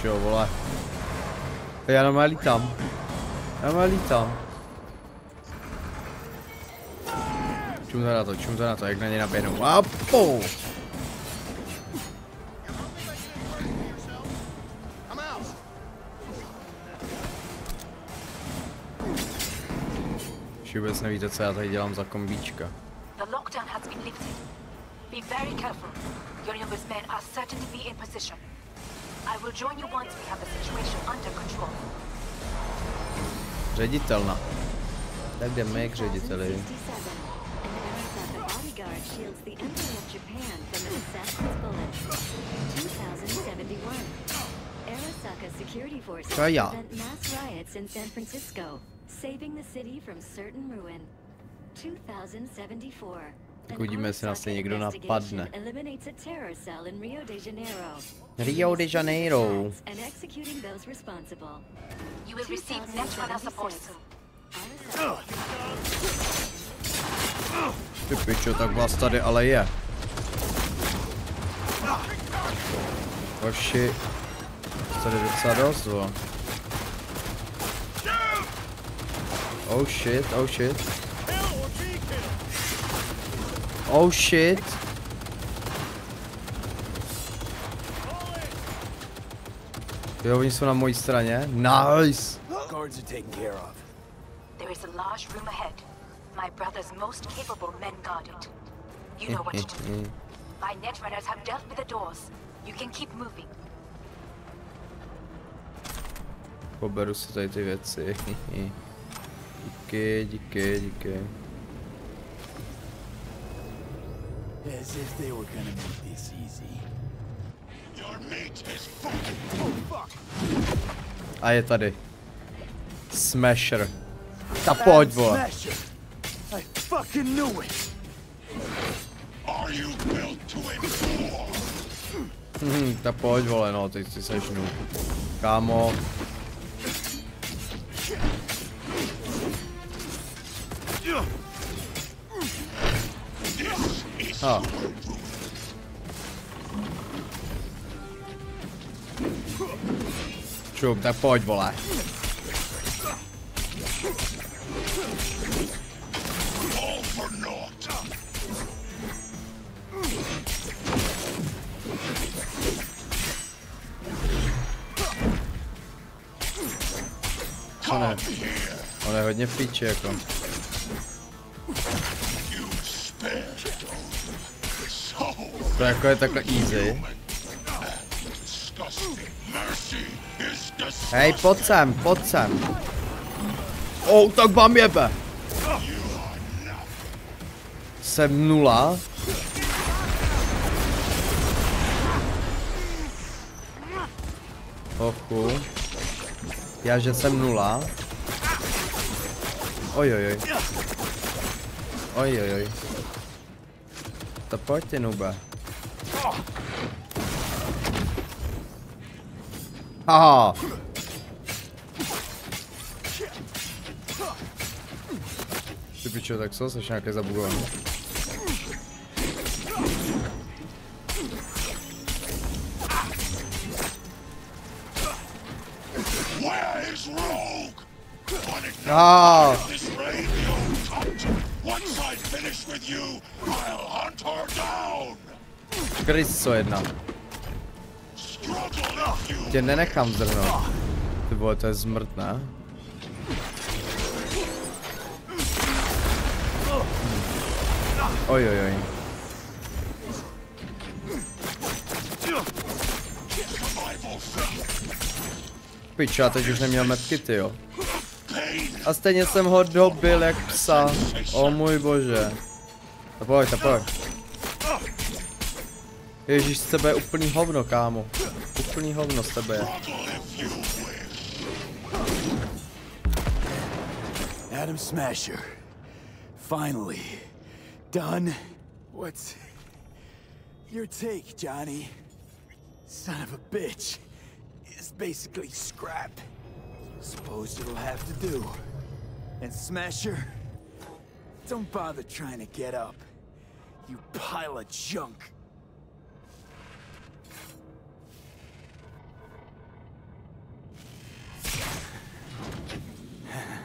Jo, vole. Já normálně lítám. Čum to na to, jak na ně naběhnu. Apo! Už vůbec nevíte, co já tady dělám za kombíčka. The lockdown has been lifted. Be very careful. Your youngest men are certain to be in position. I will join you once we have the situation under control. Ředitelna. Tak jdeme k řediteli. Kaja. Tak uvidíme, jestli nás někdo napadne. Rio de Janeiro. Ty pičo, tak vás tady ale je. Hoši. Tady docela dost, vo. Oh shit, oh shit. Oh shit. Jo, oni jsou na mojí straně. Nice. Guards are taken care of. There is a large room ahead. My brother's most capable men guard it. You know what to do. My netrunners have dealt with the doors. You can keep moving. Poberu si tady ty věci. Díky. As if they were gonna make this easy. Your mate is fucking. Oh fuck. A je tady. Smasher. Ta pojď, vole. I fucking knew it. Are you built to endure? Ta pojď, vole, no, teď si sešnu. Kámo. Čup, tak pojď, vole. On je hodně v píči, jako. To jako je takhle easy. Hej, pojď sem. Oh, tak vám jebe. Jsem 0. Ochu. Já že jsem 0. Ojojoj. Ojojoj. To pojď ty, nube. Haha. Ty pičo, tak co? Jsi nějaké zabugované. No. Kryso jedna. Tě nenechám zrnout. Ty vole, to je zmrt, ne? Ojojoj. Piča, teď už neměl metky, ty jo. A stejně jsem ho dobil jak psa. O můj bože. To pojď, to pojď. Ježíš, z tebe je úplný hovno, kámo. Úplný hovno z tebe je. Adam Smasher. Finally. Done. What's your take, Johnny? Son of a bitch. It's basically scrap. Suppose it'll have to do. And Smasher, don't bother trying to get up. You pile of junk.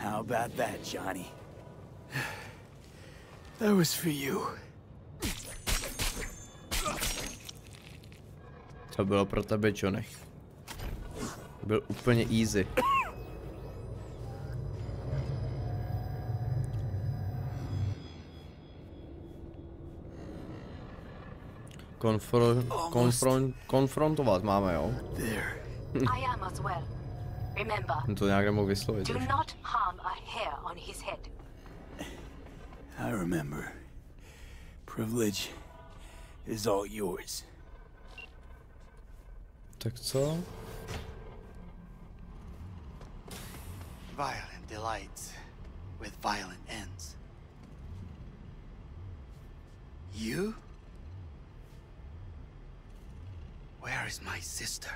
How about that, Johnny? That was for you. To bylo pro tebe, Johnny. To byl úplně easy. Konfrontovat máme, jo? I am as well. Remember, To nějak nemohu vyslovit. do not harm a hair on his head. I remember. Privilege is all yours. Tak co? Violent delights with violent ends. You? Where is my sister?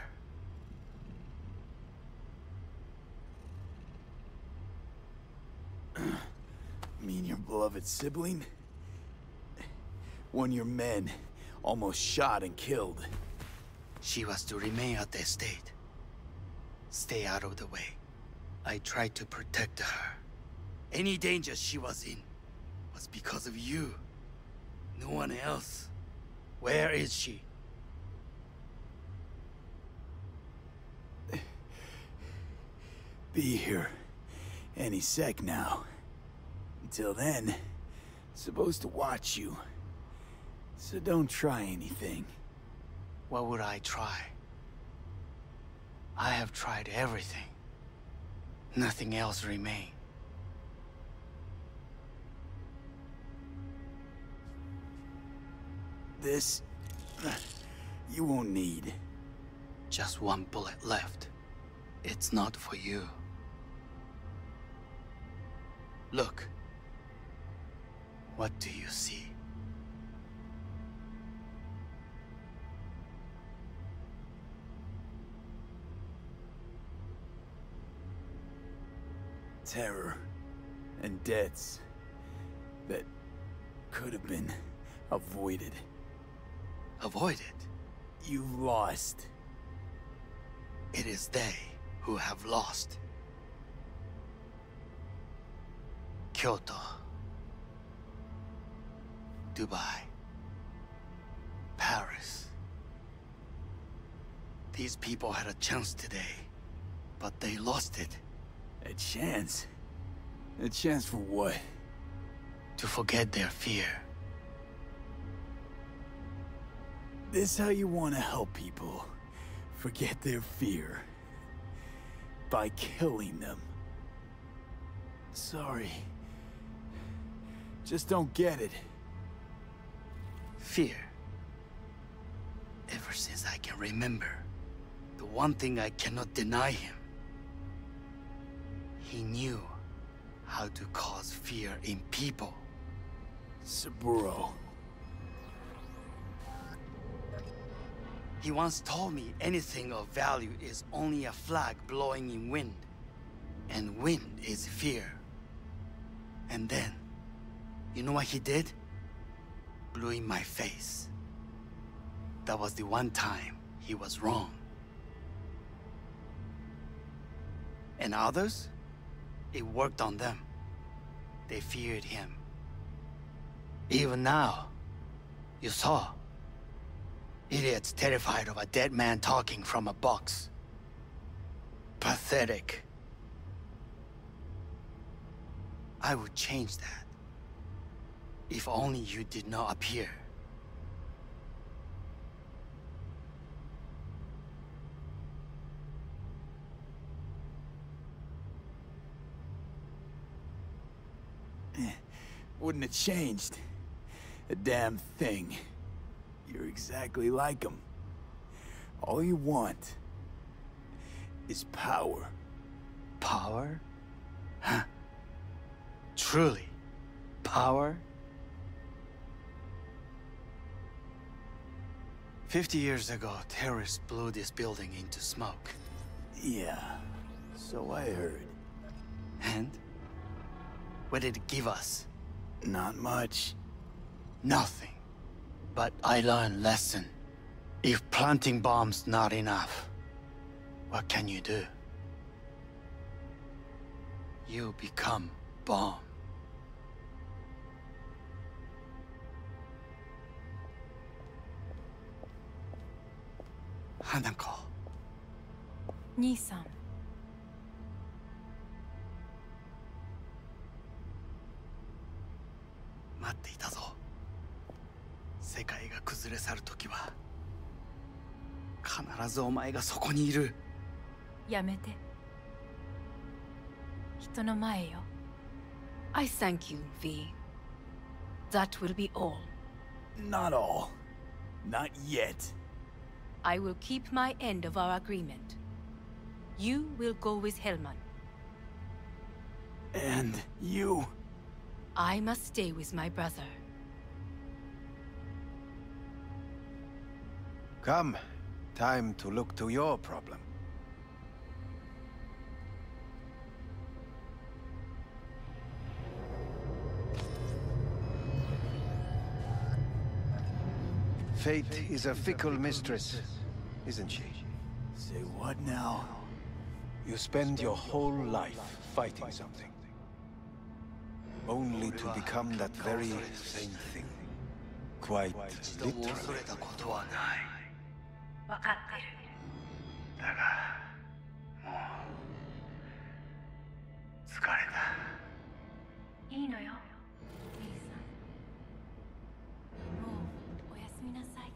Mean your beloved sibling? One your men almost shot and killed. She was to remain at the estate. Stay out of the way. I tried to protect her. Any danger she was in was because of you. No one else. Where is she? Be here any sec now. Until then, supposed to watch you. So don't try anything. What would I try? I have tried everything. Nothing else remains. This, you won't need. Just one bullet left. It's not for you. Look. What do you see? Terror and deaths that could have been avoided. Avoided? You've lost. It is they who have lost. Kyoto. Dubai. Paris. These people had a chance today, but they lost it. A chance? A chance for what? To forget their fear. This how you want to help people forget their fear? By killing them. Sorry. Just don't get it. Fear. Ever since I can remember, the one thing I cannot deny him. He knew how to cause fear in people. Saburo. He once told me anything of value is only a flag blowing in wind. And wind is fear. And then, you know what he did? Blew in my face. That was the one time he was wrong. And others? It worked on them. They feared him. Even now, you saw. Idiots terrified of a dead man talking from a box. Pathetic. I would change that. If only you did not appear. Wouldn't have changed a damn thing. You're exactly like him. All you want is power. Power? Huh? Truly? Power? 50 years ago, terrorists blew this building into smoke. Yeah, so I heard. And? What did it give us? Not much. Nothing. But I learned lesson. If planting bombs not enough, what can you do? You become bomb. Hanako. 兄さん。待っていたぞ。世界が崩れ去るときは必ずお前がそこにいる。やめて。人の前よ。I thank you, V. That will be all. Not all. Not yet. I will keep my end of our agreement. You will go with Hellman. And you? I must stay with my brother. Come. Time to look to your problem. Fate is a fickle mistress, isn't she? Say what now? You spend your whole life fighting something. Only to become that very same thing. Quite literally. わかってる。だが、もう疲れた。いいのよ。もうおやすみなさい。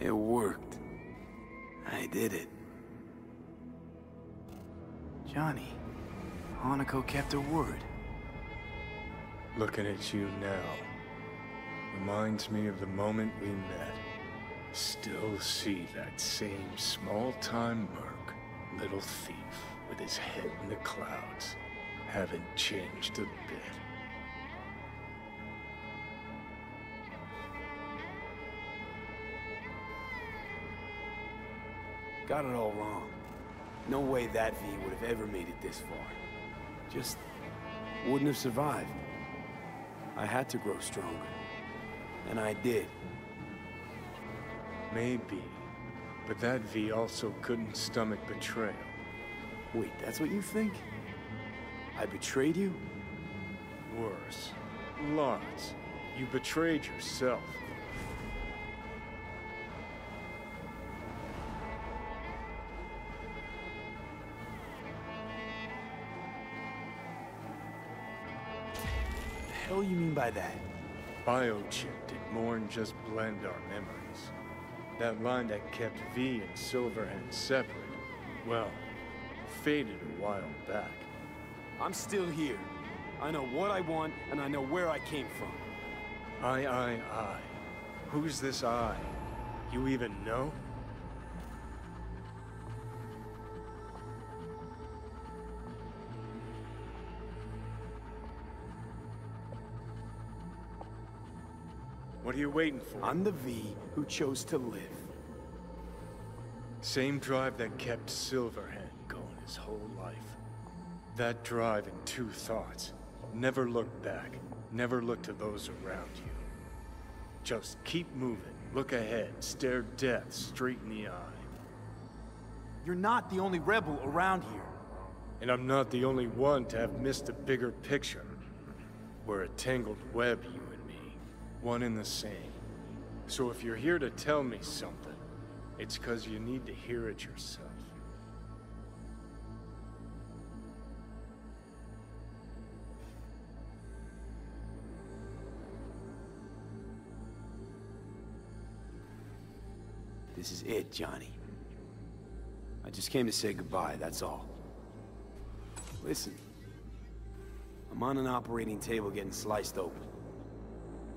It worked. I did it. Johnny, Hanako kept her word. Looking at you now reminds me of the moment we met. Still see that same small-time merc, little thief with his head in the clouds. Haven't changed a bit. Got it all wrong. No way that V would have ever made it this far. Just wouldn't have survived. I had to grow stronger. And I did. Maybe. But that V also couldn't stomach betrayal. Wait, that's what you think? I betrayed you? Worse. Lots. You betrayed yourself. The hell you mean by that? Biochip did more than just blend our memories. That line that kept V and Silverhand separate, well, faded a while back. I'm still here. I know what I want, and I know where I came from. I. Who's this I? You even know? What are you waiting for? I'm the V who chose to live. Same drive that kept Silverhand going his whole life. That drive in two thoughts. Never look back. Never look to those around you. Just keep moving. Look ahead. Stare death straight in the eye. You're not the only rebel around here. And I'm not the only one to have missed the bigger picture. We're a tangled web, you and me. One and the same. So if you're here to tell me something, it's 'cause you need to hear it yourself. This is it, Johnny. I just came to say goodbye, that's all. Listen. I'm on an operating table getting sliced open.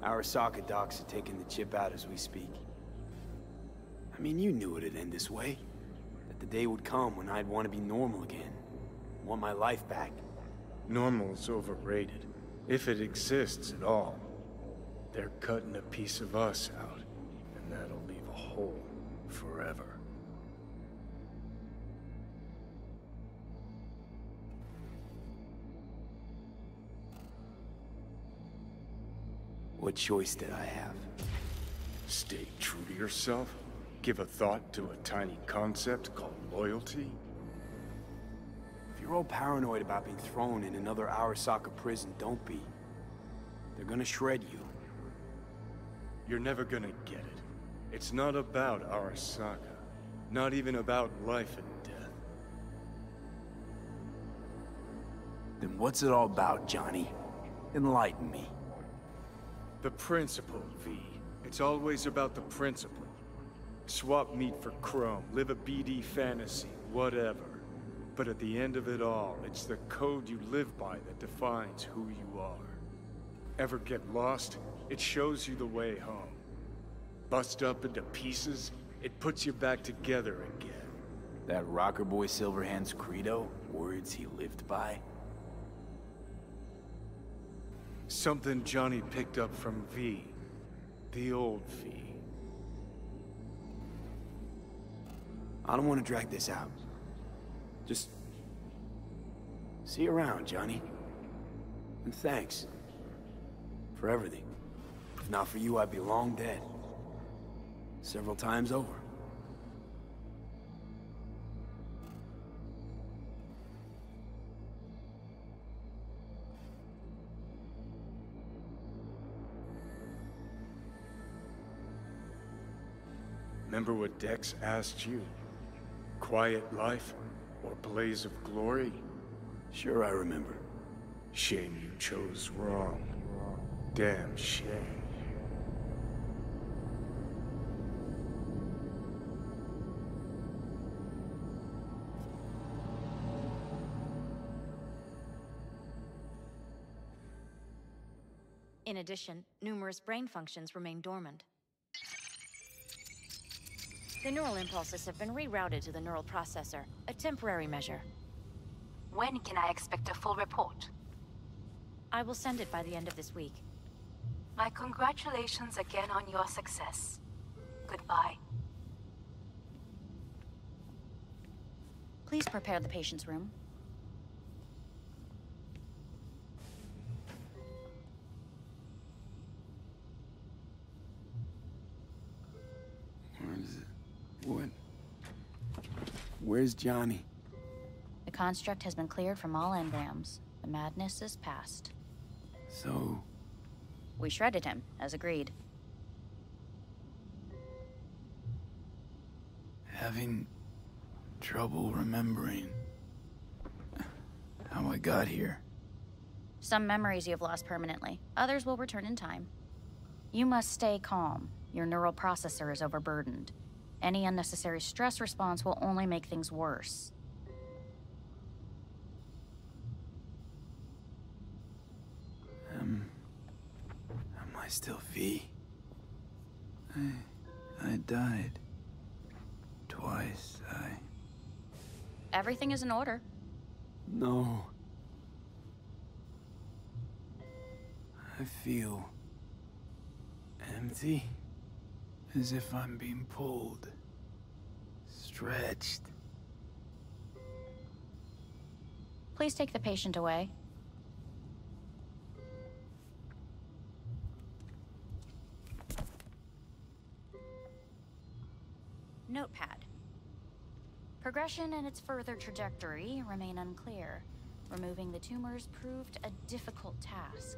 Arasaka docs are taking the chip out as we speak. I mean, you knew it'd end this way. That the day would come when I'd want to be normal again. Want my life back. Normal's overrated. If it exists at all. They're cutting a piece of us out, and that'll leave a hole forever. What choice did I have? Stay true to yourself? Give a thought to a tiny concept called loyalty? If you're all paranoid about being thrown in another Arasaka prison, don't be. They're gonna shred you. You're never gonna get it. It's not about Arasaka. Not even about life and death. Then what's it all about, Johnny? Enlighten me. The principle, V. It's always about the principle. Swap meat for chrome, live a BD fantasy, whatever. But at the end of it all, it's the code you live by that defines who you are. Ever get lost? It shows you the way home. Bust up into pieces, it puts you back together again. That rocker boy Silverhand's credo? Words he lived by? Something Johnny picked up from V. The old V. I don't want to drag this out. Just... see you around, Johnny. And thanks. For everything. If not for you, I'd be long dead. Several times over. Remember what Dex asked you? Quiet life or blaze of glory? Sure I remember. Shame you chose wrong. Damn shame. In addition, numerous brain functions remain dormant. The neural impulses have been rerouted to the neural processor, a temporary measure. When can I expect a full report? I will send it by the end of this week. My congratulations again on your success. Goodbye. Please prepare the patient's room. Where is it? What? Where's Johnny? The construct has been cleared from all engrams. The madness is past. So... We shredded him, as agreed. Having trouble remembering how I got here. Some memories you have lost permanently. Others will return in time. You must stay calm. Your neural processor is overburdened. Any unnecessary stress response will only make things worse. Am I still V? I died. Twice, Everything is in order. No. I feel empty. As if I'm being pulled. Stretched. Please take the patient away. Notepad. Progression and its further trajectory remain unclear. Removing the tumors proved a difficult task.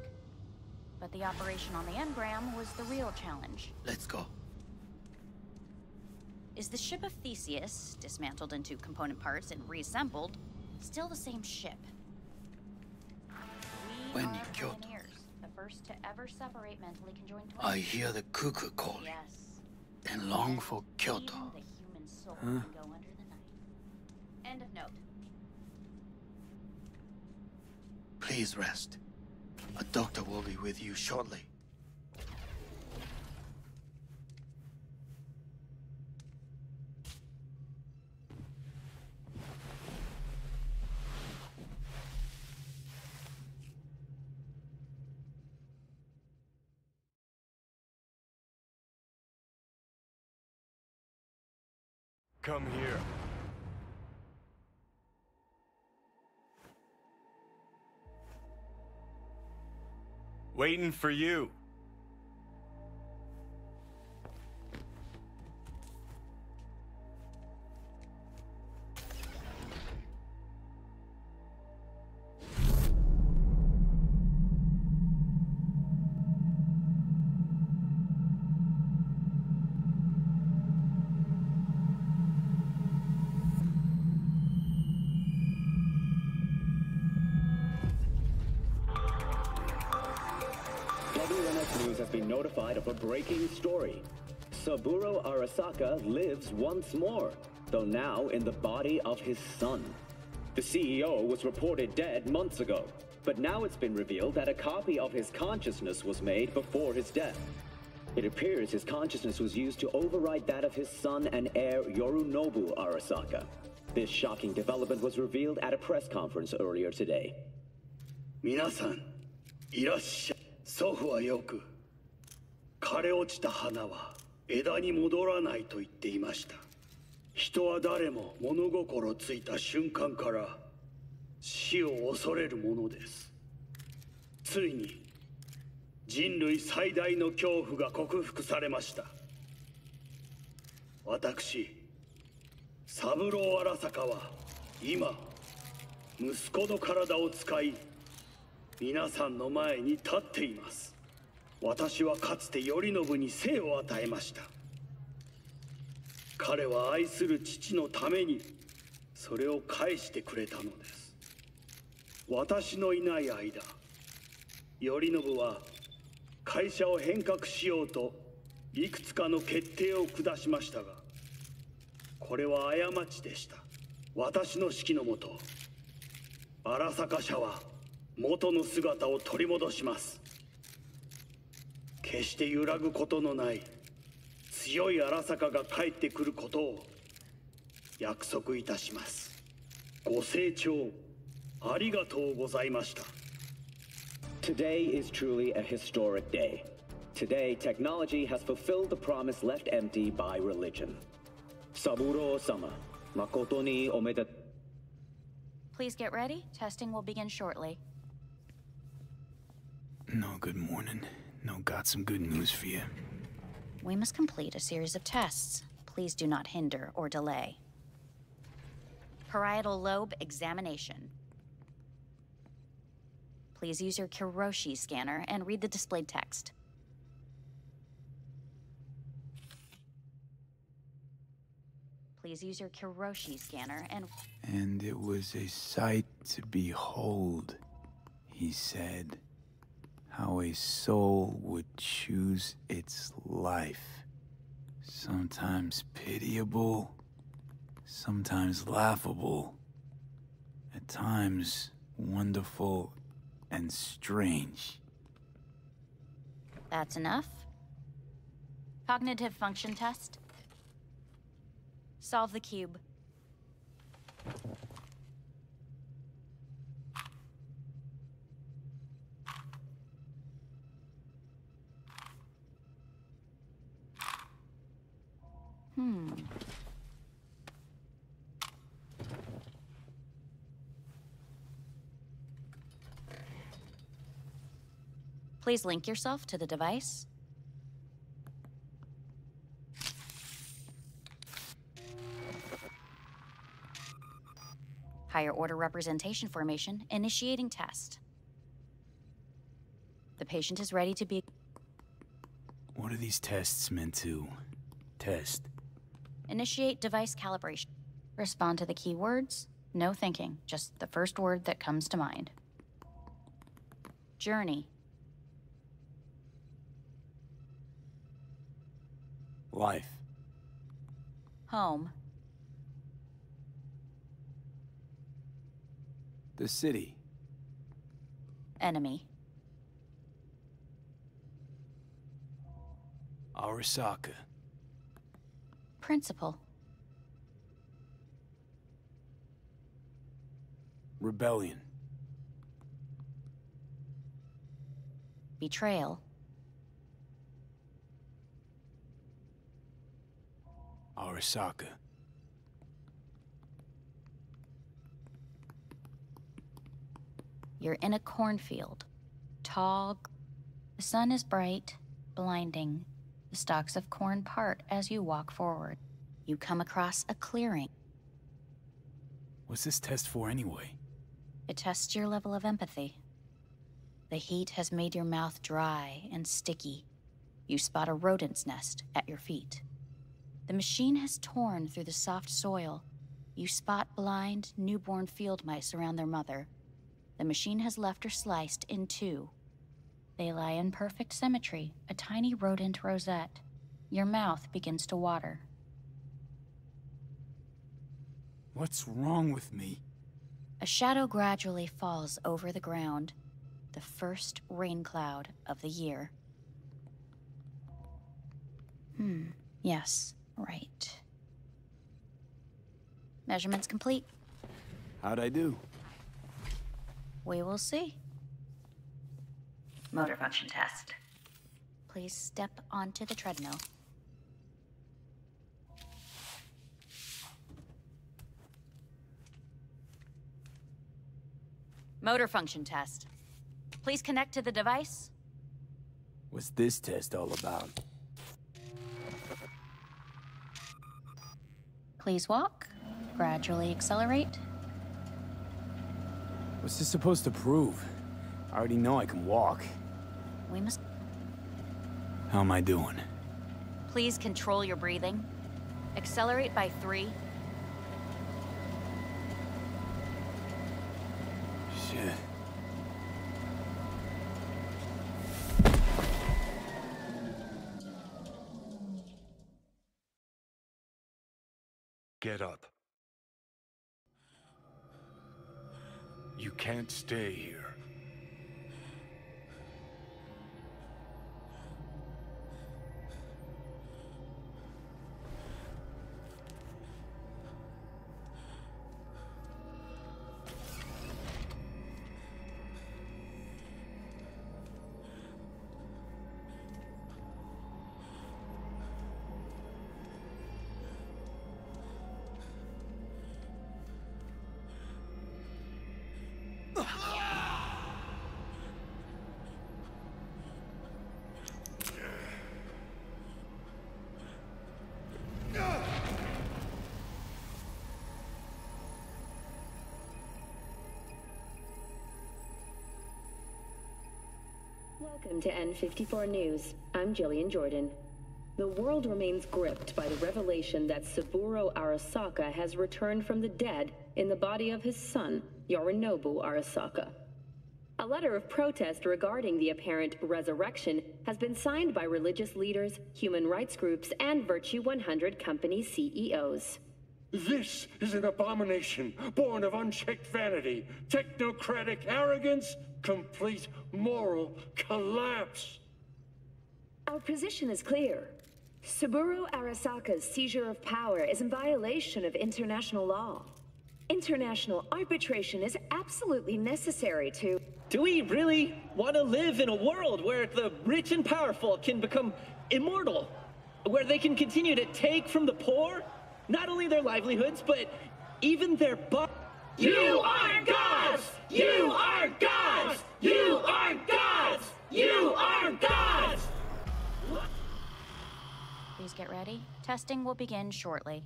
But the operation on the engram was the real challenge. Let's go. Is the ship of Theseus, dismantled into component parts and reassembled, still the same ship? We are pioneers, the first to ever separate mentally conjoined twins. I hear the cuckoo calling. Yes. And long for Kyoto. The human soul can go under the night. End of note. Please rest. A doctor will be with you shortly. Come here. Waiting for you. Has been notified of a breaking story. Saburo Arasaka lives once more, though now in the body of his son. The CEO was reported dead months ago, but now it's been revealed that a copy of his consciousness was made before his death. It appears his consciousness was used to override that of his son and heir Yorinobu Arasaka. This shocking development was revealed at a press conference earlier today. 皆さん、いらっしゃい。祖父はよく枯れ落ちた花は枝に戻らないと言っていました。人は誰も物心ついた瞬間から死を恐れるものです。ついに人類最大の恐怖が克服されました。私、三郎荒坂は今息子の体を使い皆さんの前に立っています。私はかつて頼信に生を与えました。彼は愛する父のためにそれを返してくれたのです。私のいない間、頼信は会社を変革しようといくつかの決定を下しましたが、これは過ちでした。私の指揮のもと、荒坂社は元の姿を取り戻します。決して揺らぐことのない強い荒坂が帰ってくることを約束いたします。ご清聴ありがとうございました。 Today is truly a historic day. Today, technology has fulfilled the promise left empty by religion. Saburo-sama, makoto ni omedet. Please get ready. Testing will begin shortly. No, good morning. No, got some good news for you. We must complete a series of tests. Please do not hinder or delay. Parietal lobe examination. Please use your Kiroshi scanner and read the displayed text. Please use your Kiroshi scanner and... And it was a sight to behold, he said, how a soul would choose its life. Sometimes pitiable, sometimes laughable, at times wonderful and strange. That's enough. Cognitive function test. Solve the cube. Please link yourself to the device. Higher order representation formation, initiating test. The patient is ready to be... What are these tests meant to test? Initiate device calibration. Respond to the keywords. No thinking, just the first word that comes to mind. Journey. Life. Home. The city. Enemy. Arasaka. Principal. Rebellion. Betrayal. Arasaka. You're in a cornfield. Tall. The sun is bright, blinding. The stalks of corn part as you walk forward. You come across a clearing. What's this test for anyway? It tests your level of empathy. The heat has made your mouth dry and sticky. You spot a rodent's nest at your feet. The machine has torn through the soft soil. You spot blind, newborn field mice around their mother. The machine has left her sliced in two. They lie in perfect symmetry, a tiny rodent rosette. Your mouth begins to water. What's wrong with me? A shadow gradually falls over the ground. The first rain cloud of the year. Yes, right. Measurements complete. How'd I do? We will see. Motor function test. Please step onto the treadmill. Motor function test. Please connect to the device. What's this test all about? Please walk. Gradually accelerate. What's this supposed to prove? I already know I can walk. We must... How am I doing? Please control your breathing. Accelerate by 3. Shit. Get up. You can't stay here. Welcome to N54 News. I'm Jillian Jordan. The world remains gripped by the revelation that Saburo Arasaka has returned from the dead in the body of his son, Yorinobu Arasaka. A letter of protest regarding the apparent resurrection has been signed by religious leaders, human rights groups, and Virtue 100 company CEOs. This is an abomination born of unchecked vanity, technocratic arrogance, complete moral collapse. Our position is clear. Saburo Arasaka's seizure of power is in violation of international law. International arbitration is absolutely necessary to... Do we really want to live in a world where the rich and powerful can become immortal? Where they can continue to take from the poor? Not only their livelihoods, but even their You are gods! You are gods! You are gods! You are gods! Please get ready. Testing will begin shortly.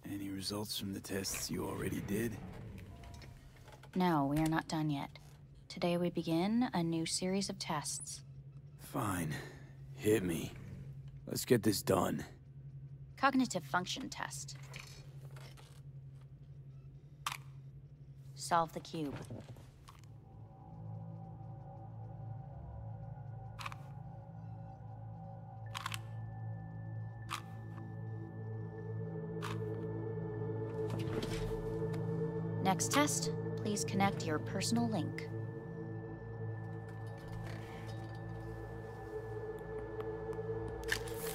Any results from the tests you already did? No, we are not done yet. Today we begin a new series of tests. Fine. Hit me. Let's get this done. Cognitive function test. Solve the cube. Next test, please connect your personal link.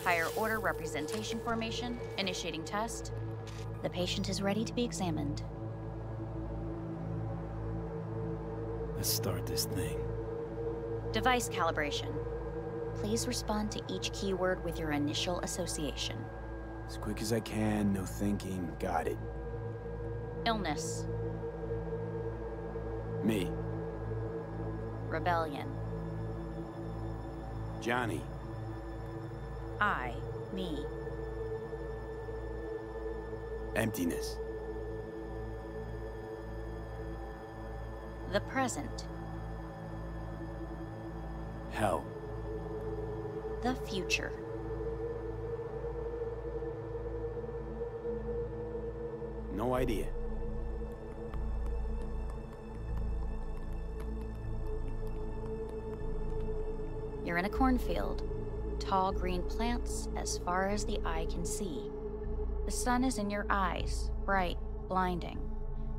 Higher order representation formation, initiating test. The patient is ready to be examined. Let's start this thing. Device calibration. Please respond to each keyword with your initial association. As quick as I can, no thinking. Got it. Illness. Me. Rebellion. Johnny. I. Me. Emptiness. The present. Hell. The future. No idea. You're in a cornfield. Tall green plants as far as the eye can see. The sun is in your eyes, bright, blinding.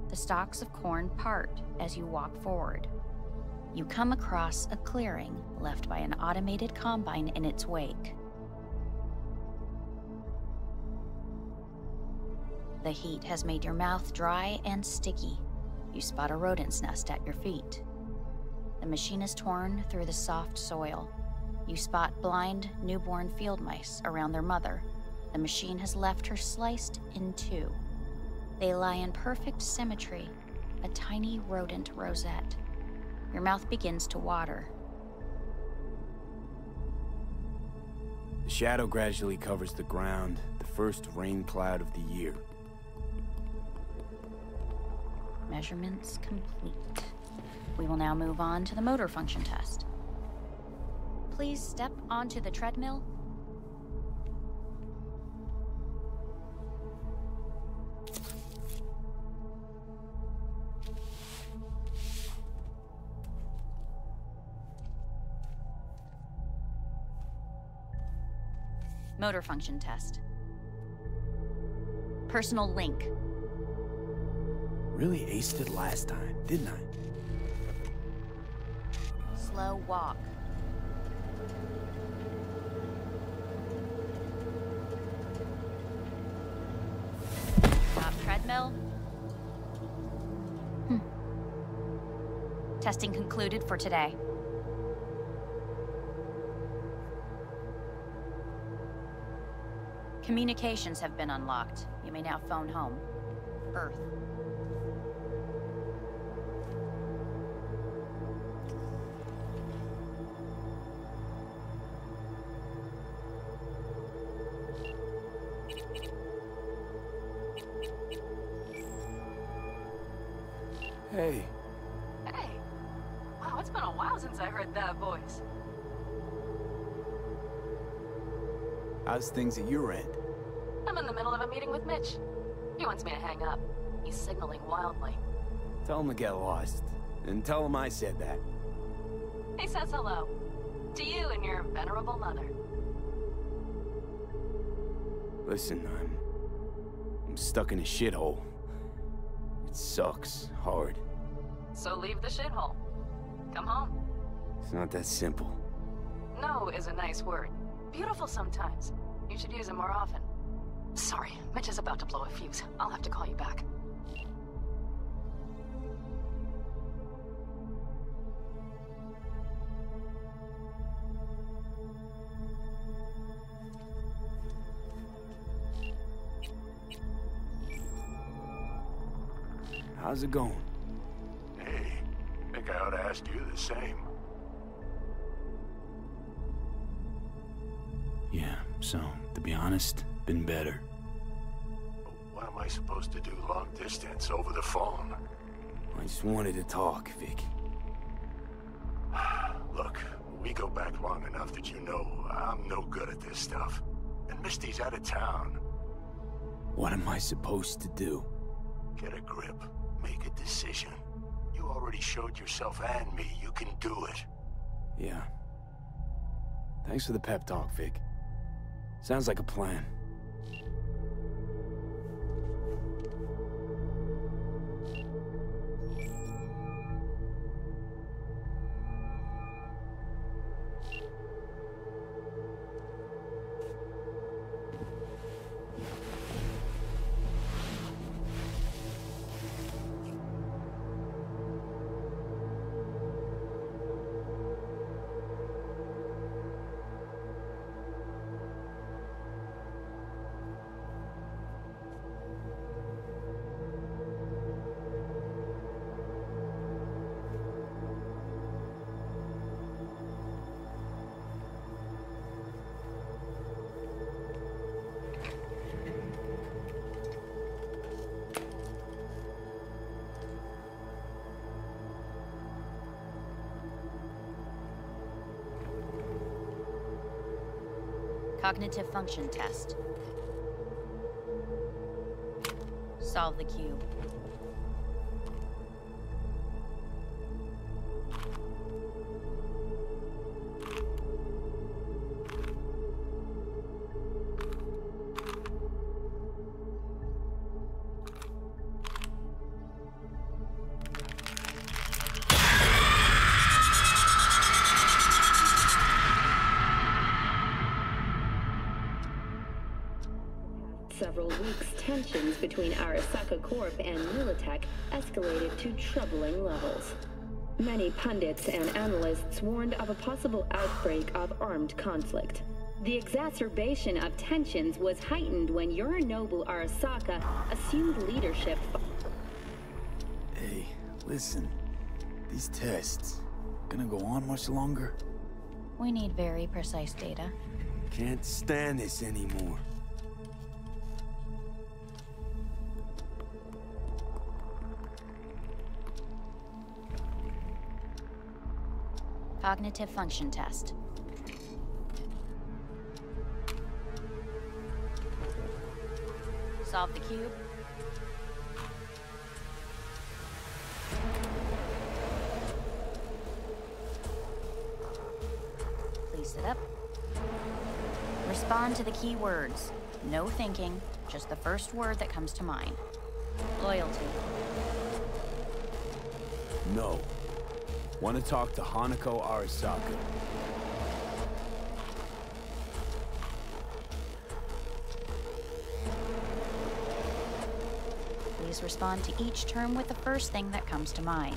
The stalks of corn part as you walk forward. You come across a clearing left by an automated combine in its wake. The heat has made your mouth dry and sticky. You spot a rodent's nest at your feet. The machine is torn through the soft soil. You spot blind, newborn field mice around their mother. The machine has left her sliced in two. They lie in perfect symmetry, a tiny rodent rosette. Your mouth begins to water. The shadow gradually covers the ground, the first rain cloud of the year. Measurements complete. We will now move on to the motor function test. Please step onto the treadmill. Motor function test. Personal link. Really aced it last time, didn't I? Slow walk. Top treadmill. Testing concluded for today. Communications have been unlocked. You may now phone home. Earth. Hey. Hey, since I heard that voice. How's things at your end? I'm in the middle of a meeting with Mitch. He wants me to hang up. He's signaling wildly. Tell him to get lost. And tell him I said that. He says hello. To you and your venerable mother. Listen, I'm stuck in a shithole. It sucks hard. So leave the shithole. Come home. It's not that simple. No is a nice word. Beautiful sometimes. You should use it more often. Sorry, Mitch is about to blow a fuse. I'll have to call you back. How's it going? Hey, think I ought to ask you the same. Yeah, so, to be honest, been better. What am I supposed to do long distance over the phone? I just wanted to talk, Vic. Look, we go back long enough that you know I'm no good at this stuff. And Misty's out of town. What am I supposed to do? Get a grip. Make a decision. You already showed yourself and me you can do it. Yeah. Thanks for the pep talk, Vic. Sounds like a plan. Cognitive function test. Solve the cube. Several weeks, tensions between Arasaka Corp and Militech escalated to troubling levels. Many pundits and analysts warned of a possible outbreak of armed conflict. The exacerbation of tensions was heightened when Yorinobu Arasaka assumed leadership. Hey, listen. These tests, gonna go on much longer? We need very precise data. Can't stand this anymore. Cognitive function test. Solve the cube. Please sit up. Respond to the key words. No thinking, just the first word that comes to mind. Loyalty. No. Want to talk to Hanako Arasaka. Please respond to each term with the first thing that comes to mind.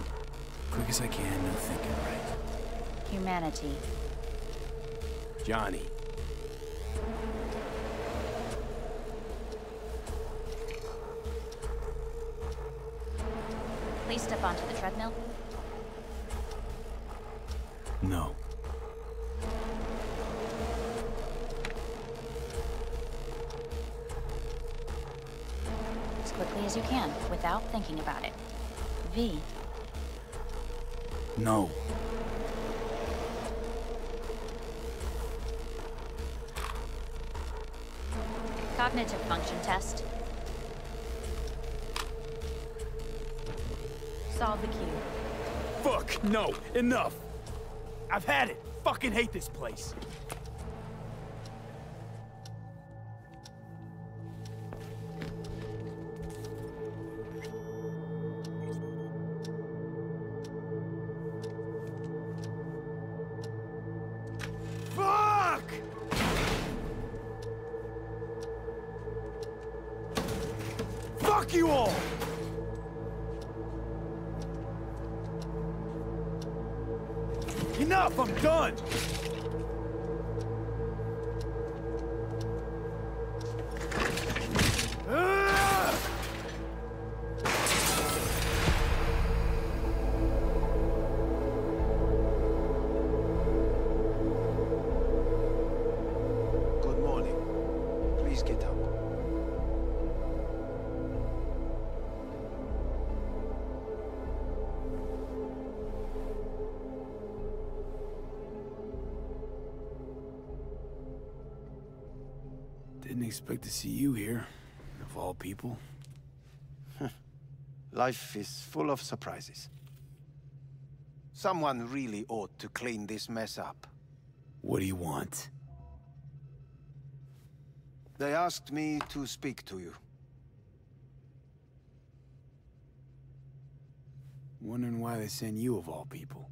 Quick as I can, no thinking, right? Humanity. Johnny. Please step onto the treadmill. No. As quickly as you can, without thinking about it. V. No. Cognitive function test. Solve the cube. Fuck, no, enough. I've had it. Fucking hate this place. Fuck! Fuck you all! Enough, I'm done! Good morning. Please get up. Didn't expect to see you here, of all people. Life is full of surprises. Someone really ought to clean this mess up. What do you want? They asked me to speak to you. Wondering why they sent you of all people.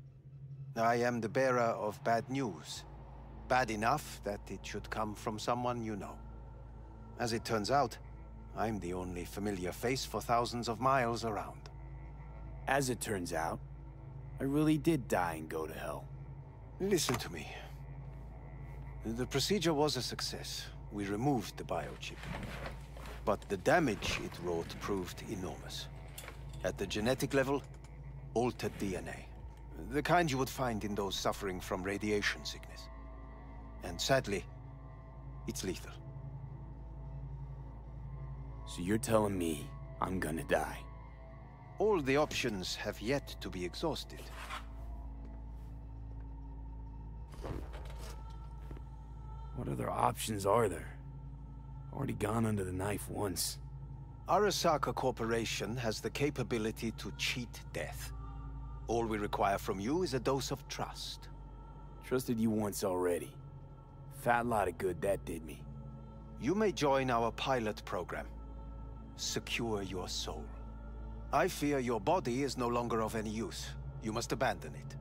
I am the bearer of bad news. Bad enough that it should come from someone you know. As it turns out, I'm the only familiar face for thousands of miles around. As it turns out, I really did die and go to hell. Listen to me. The procedure was a success. We removed the biochip. But the damage it wrought proved enormous. At the genetic level, altered DNA. The kind you would find in those suffering from radiation sickness. And sadly, it's lethal. So you're telling me I'm gonna die? All the options have yet to be exhausted. What other options are there? Already gone under the knife once. Arasaka Corporation has the capability to cheat death. All we require from you is a dose of trust. Trusted you once already. Fat lot of good that did me. You may join our pilot program. Secure your soul. I fear your body is no longer of any use. You must abandon it.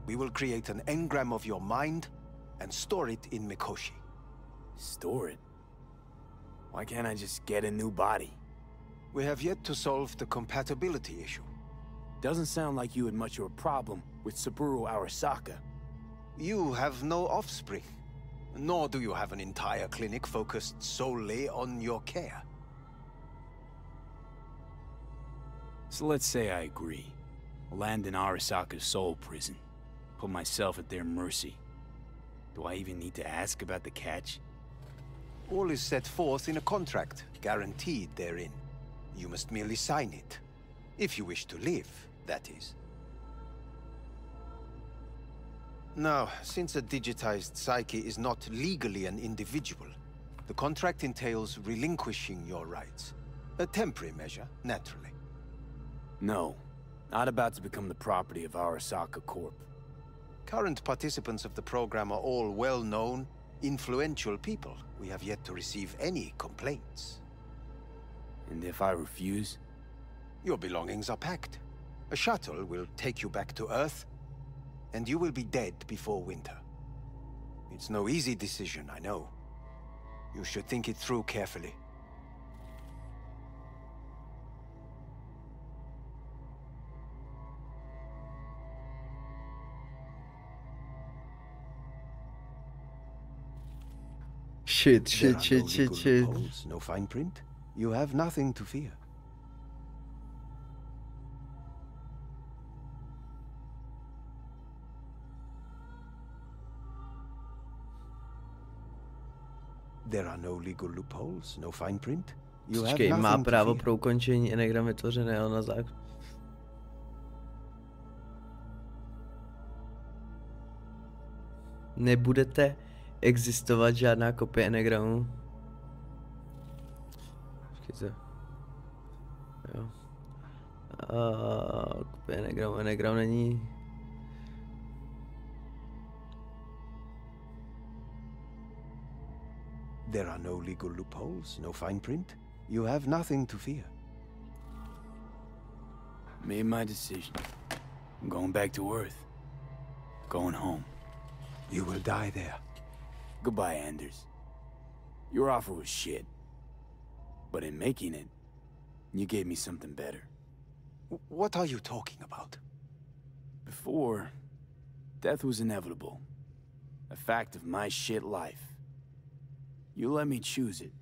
We will create an engram of your mind and store it in Mikoshi. Store it? Why can't I just get a new body? We have yet to solve the compatibility issue. Doesn't sound like you had much of a problem with Saburo Arasaka. You have no offspring. Nor do you have an entire clinic focused solely on your care. So let's say I agree. Land in Arasaka's soul prison. Put myself at their mercy. Do I even need to ask about the catch? All is set forth in a contract, guaranteed therein. You must merely sign it. If you wish to live, that is. Now, since a digitized psyche is not legally an individual, the contract entails relinquishing your rights. A temporary measure, naturally. No, not about to become the property of Arasaka Corp. Current participants of the program are all well-known, influential people. We have yet to receive any complaints. And if I refuse? Your belongings are packed. A shuttle will take you back to Earth, and you will be dead before winter. It's no easy decision, I know. You should think it through carefully. Shit. No fine print. You have nothing to fear. There are no legal loopholes, no fine print. You have Počkej, má nothing to právo fear. pro ukončení enegram vytvořeného na základu. Nebudete existovat žádná kopie enegramu. počkejte. Jo. Enegram není. There are no legal loopholes, no fine print. You have nothing to fear. Made my decision. I'm going back to Earth. Going home. You will die there. Goodbye, Anders. Your offer was shit. But in making it, you gave me something better. What are you talking about? Before, death was inevitable. A fact of my shit life. You let me choose it.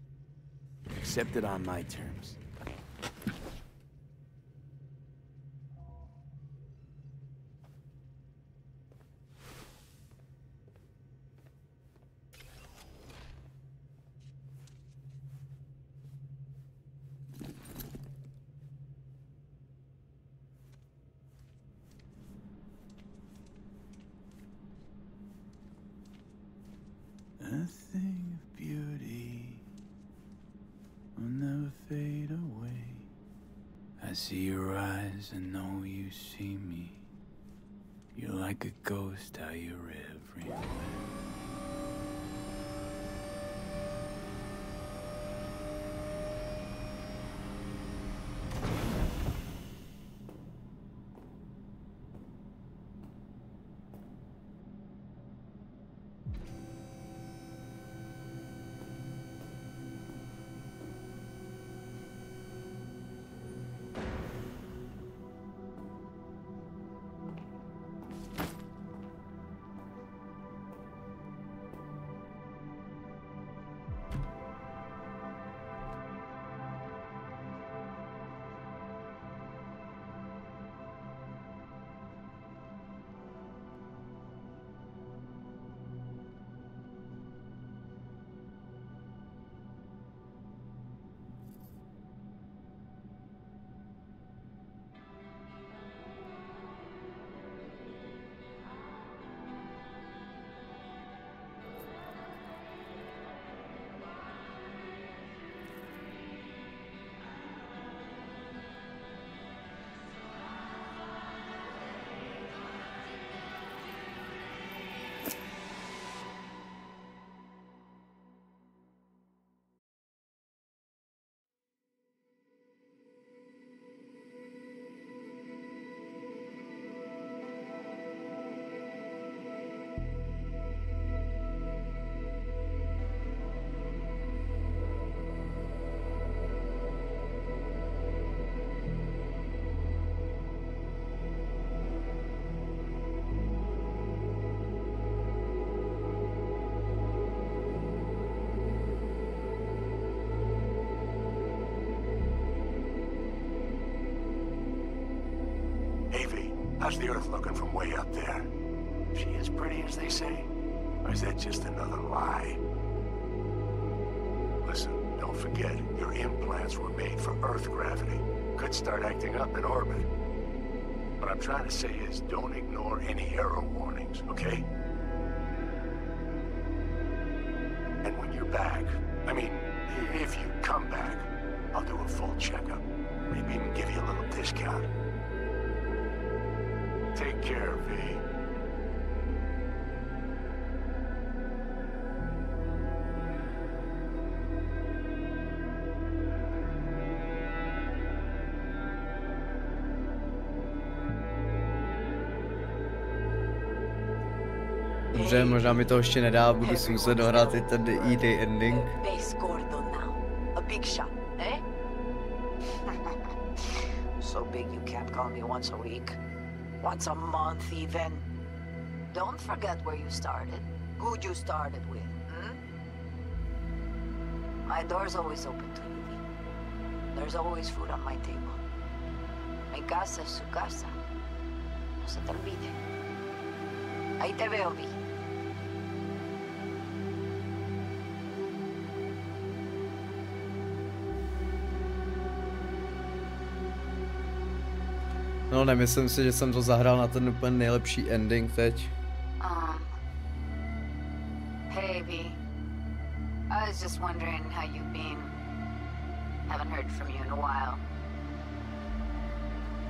Accept it on my terms. A thing of beauty will never fade away. I see your eyes and know you see me. You're like a ghost, how you're everywhere. How's the Earth looking from way up there? She as pretty as they say? Or is that just another lie? Listen, don't forget, your implants were made for Earth gravity. Could start acting up in orbit. What I'm trying to say is, don't ignore any error warnings, okay? And when you're back, I mean, if you come back, I'll do a full checkup. Maybe even give you a little discount. Take care, V. Dobře, možná mi to ještě nedá, budu si muset dohrát i ten E-Day ending. A big shot, eh? So big you can't call me once a week. Once a month, even. Don't forget where you started. Who you started with, hmm? My door's always open to you, V. There's always food on my table. Mi casa es su casa. No se te olvide. Ahí te veo, V. No, nemyslím si, že jsem to zahrál na ten úplně nejlepší ending teď. Hey, V. I was just wondering how you've been. Haven't heard from you in a while.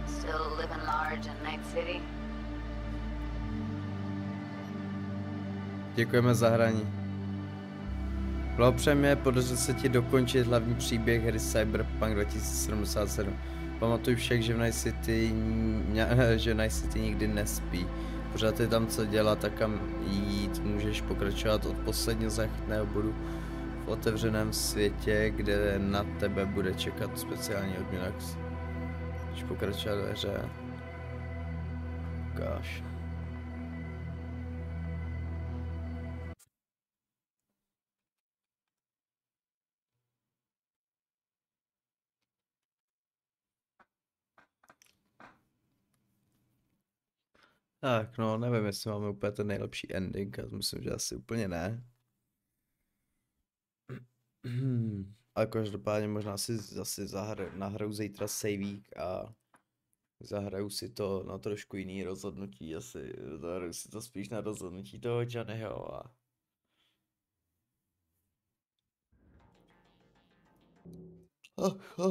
Still living large in Night City? Děkujeme za hraní. Blahopřejeme, podařilo se ti dokončit hlavní příběh hry Cyberpunk 2077. Pamatuj však, že v Night City nikdy nespí. Pořád je tam co dělat a kam jít. Můžeš pokračovat od posledního záchytného bodu v otevřeném světě, kde na tebe bude čekat speciální odměna. Můžeš pokračovat ve hře. Ukáž. Tak no, nevím, jestli máme úplně ten nejlepší ending, já myslím, že asi úplně ne. Ale každopádně možná si zase nahraju zítra saveík a zahraju si to na trošku jiný rozhodnutí, asi zahraju si to spíš na rozhodnutí toho Johnnyho a...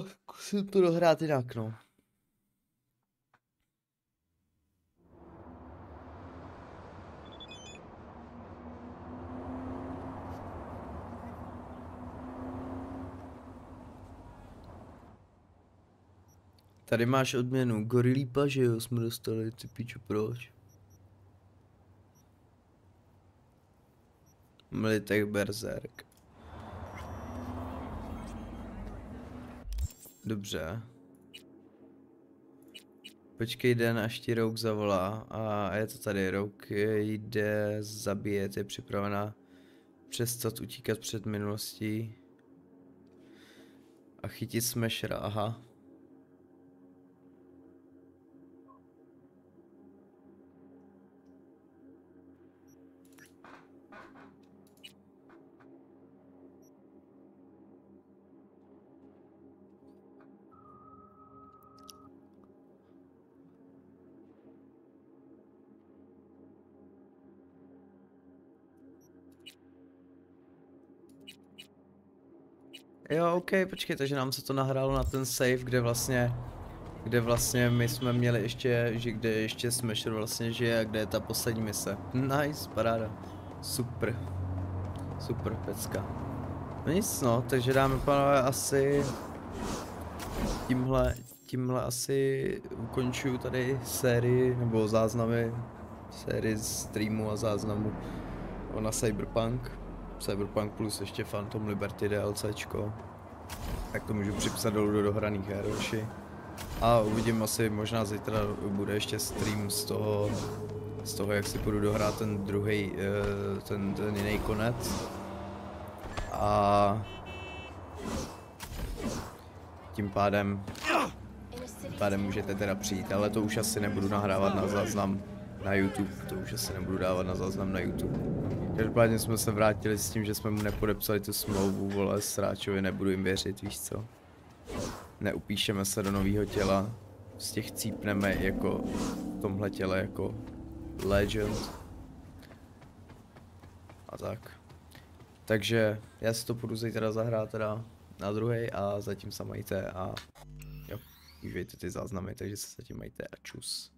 Zkusím to dohrát jinak, no. Tady máš odměnu, gorilí paže, jo, jsme dostali, ty pičo, proč? Mlitek berserk. Dobře. Počkej den, až ti Rouk zavolá. A je to tady, Rouk jde zabíjet, je připravená přestat utíkat před minulostí. A chytit Smashera, aha. Jo, ok, počkej, takže nám se to nahrálo na ten save, kde vlastně my jsme měli ještě, že kde ještě Smasher vlastně žije a kde je ta poslední mise. Nice, paráda. Super. Super, pecka. No nic no, takže dáme pánové asi tímhle asi ukončuju tady sérii, nebo záznamy, sérii streamu a záznamu na Cyberpunk plus ještě Phantom Liberty DLCčko. Tak to můžu připsat dolů do dohraných her, a uvidím asi, možná zítra bude ještě stream z toho jak si budu dohrát ten druhý, ten jiný konec. A tím pádem můžete teda přijít, ale to už asi nebudu nahrávat na záznam na YouTube, to už asi nebudu dávat na záznam na YouTube. Každopádně jsme se vrátili s tím, že jsme mu nepodepsali tu smlouvu, vole, sráčovi, nebudu jim věřit, víš co? Neupíšeme se do nového těla, z těch cípneme jako v tomhle těle jako legend. A tak. Takže já si to půjdu zítra zahrát teda na druhý a zatím se majte a jo, užijte ty záznamy, takže se zatím majte a čus.